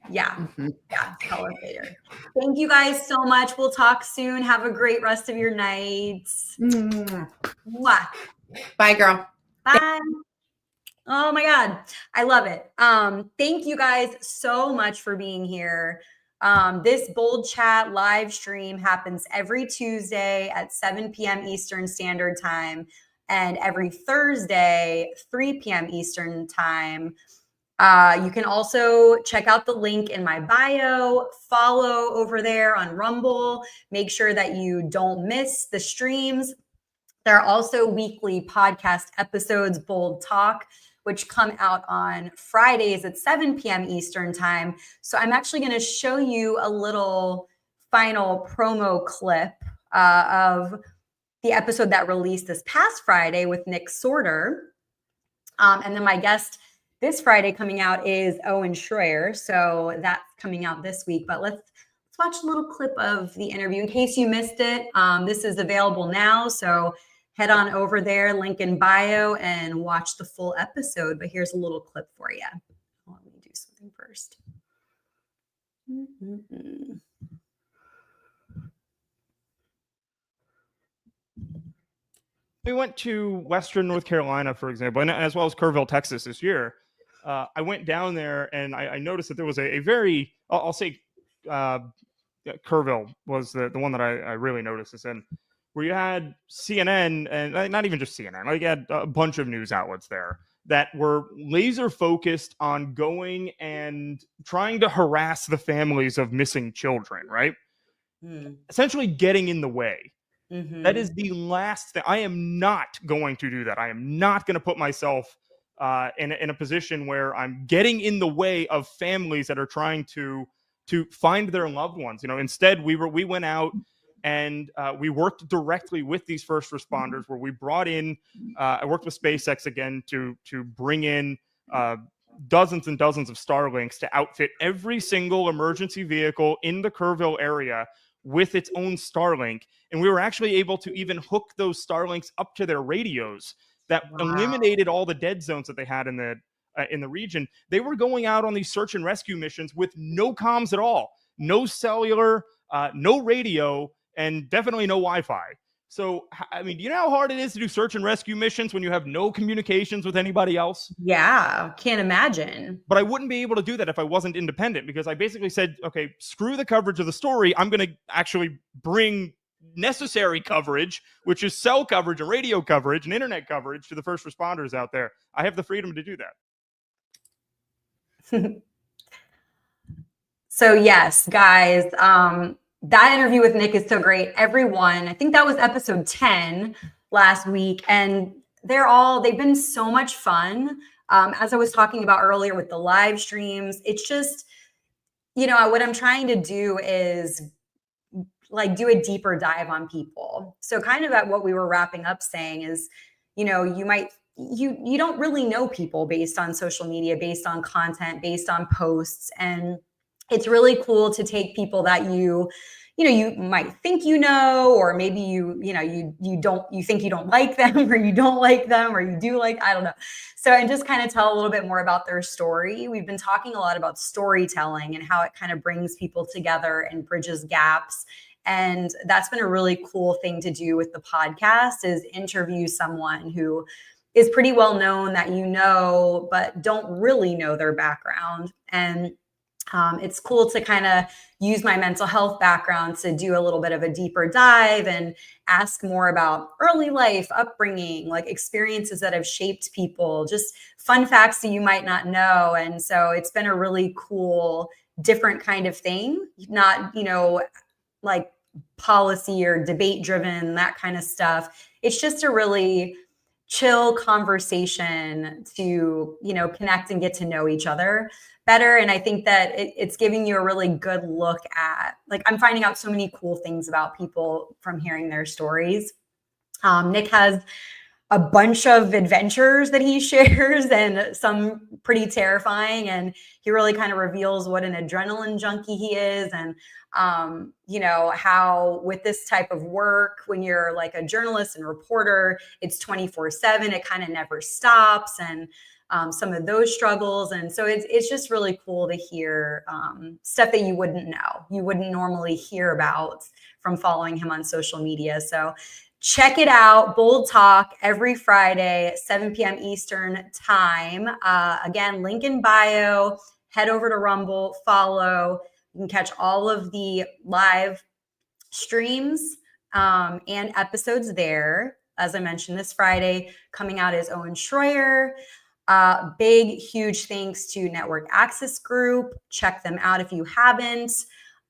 Yeah. Yeah. Tell us later. Thank you guys so much. We'll talk soon. Have a great rest of your night. Mwah. Bye, girl. Bye. Oh my God. I love it. Thank you guys so much for being here. This Bold Chat live stream happens every Tuesday at 7 p.m. Eastern Standard Time and every Thursday, 3 p.m. Eastern Time. You can also check out the link in my bio, follow over there on Rumble, make sure that you don't miss the streams. There are also weekly podcast episodes, Bold Talk, which come out on Fridays at 7 p.m. Eastern Time. So I'm actually going to show you a little final promo clip of the episode that released this past Friday with Nick Sorter. And then my guest this Friday coming out is Owen Schroyer. So that's coming out this week. But let's watch a little clip of the interview in case you missed it. This is available now. So head on over there, link in bio, and watch the full episode. But here's a little clip for you. Let me do something first. We went to Western North Carolina, for example, and as well as Kerrville, Texas this year. I went down there and I noticed that there was a very, I'll say Kerrville was the one that I really noticed this in, where you had CNN and not even just CNN, like you had a bunch of news outlets there that were laser focused on going and trying to harass the families of missing children, right? Essentially getting in the way. That is the last thing. I am not going to do that. I am not going to put myself in a position where I'm getting in the way of families that are trying to find their loved ones. You know, instead we went out and we worked directly with these first responders, where we brought in. I worked with SpaceX again to bring in dozens and dozens of Starlinks to outfit every single emergency vehicle in the Kerrville area with its own Starlink. And we were actually able to even hook those Starlinks up to their radios that eliminated all the dead zones that they had in the region. They were going out on these search and rescue missions with no comms at all, no cellular, no radio, and definitely no Wi-Fi. So, I mean, do you know how hard it is to do search and rescue missions when you have no communications with anybody else? Yeah, can't imagine. But I wouldn't be able to do that if I wasn't independent, because I basically said, okay, screw the coverage of the story. I'm going to actually bring necessary coverage, which is cell coverage and radio coverage and internet coverage, to the first responders out there. I have the freedom to do that. So yes, guys, that interview with Nick is so great. Everyone, I think that was episode 10 last week, and they've been so much fun. As I was talking about earlier with the live streams, it's just, you know, what I'm trying to do is like do a deeper dive on people. So kind of at what we were wrapping up saying is, you know, you don't really know people based on social media, based on content, based on posts. And it's really cool to take people that you might think you know, or maybe you think you don't like them, or you don't like them, or you do like, I don't know. So, and just kind of tell a little bit more about their story. We've been talking a lot about storytelling and how it kind of brings people together and bridges gaps. And that's been a really cool thing to do with the podcast, is interview someone who is pretty well known that you know, but don't really know their background. And it's cool to kind of use my mental health background to do a little bit of a deeper dive and ask more about early life, upbringing, like experiences that have shaped people, just fun facts that you might not know. And so it's been a really cool, different kind of thing, not, you know, like policy or debate driven, that kind of stuff. It's just a really chill conversation to, you know, connect and get to know each other better. And I think that it's giving you a really good look at, like, I'm finding out so many cool things about people from hearing their stories. Nick has a bunch of adventures that he shares, and some pretty terrifying. And he really kind of reveals what an adrenaline junkie he is. And, you know, how with this type of work, when you're like a journalist and reporter, it's 24/7, it kind of never stops. And some of those struggles. And so it's just really cool to hear stuff that you wouldn't know. You wouldn't normally hear about from following him on social media. So check it out. Bold Talk every Friday, 7 p.m. Eastern time. Again, link in bio. Head over to Rumble, follow. You can catch all of the live streams and episodes there. As I mentioned, this Friday coming out is Owen Schroyer. Big, huge thanks to Network Access Group. Check them out if you haven't.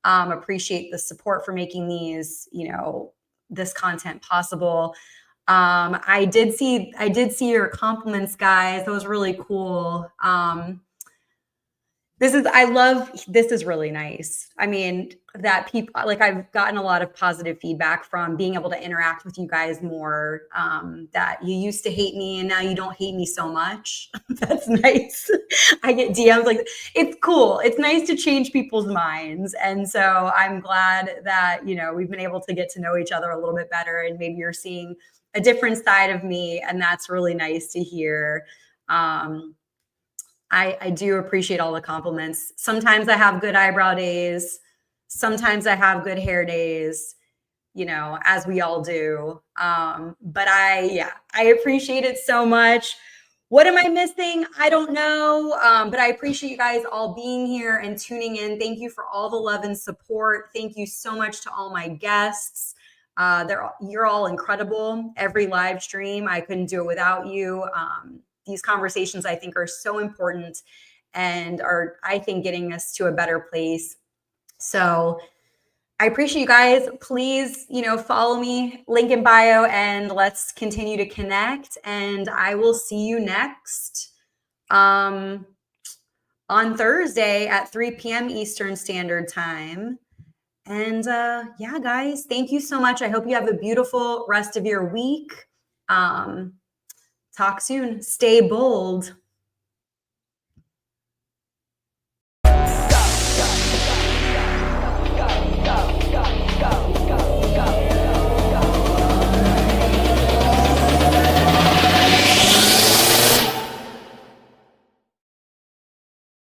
Appreciate the support for making these, you know, this content possible. I did see your compliments, guys. That was really cool. This is really nice. I mean, that people, like, I've gotten a lot of positive feedback from being able to interact with you guys more, that you used to hate me and now you don't hate me so much. That's nice. I get DMs like, it's cool. It's nice to change people's minds. And so I'm glad that, you know, we've been able to get to know each other a little bit better, and maybe you're seeing a different side of me, and that's really nice to hear. I do appreciate all the compliments. Sometimes I have good eyebrow days. Sometimes I have good hair days, you know, as we all do. But I appreciate it so much. What am I missing? I don't know. But I appreciate you guys all being here and tuning in. Thank you for all the love and support. Thank you so much to all my guests. You're all incredible. Every live stream, I couldn't do it without you. These conversations, I think, are so important and are, I think, getting us to a better place. So I appreciate you guys. Please, you know, follow me, link in bio, and let's continue to connect. And I will see you next on Thursday at 3 p.m. Eastern Standard Time. And yeah, guys, thank you so much. I hope you have a beautiful rest of your week. Talk soon. Stay bold.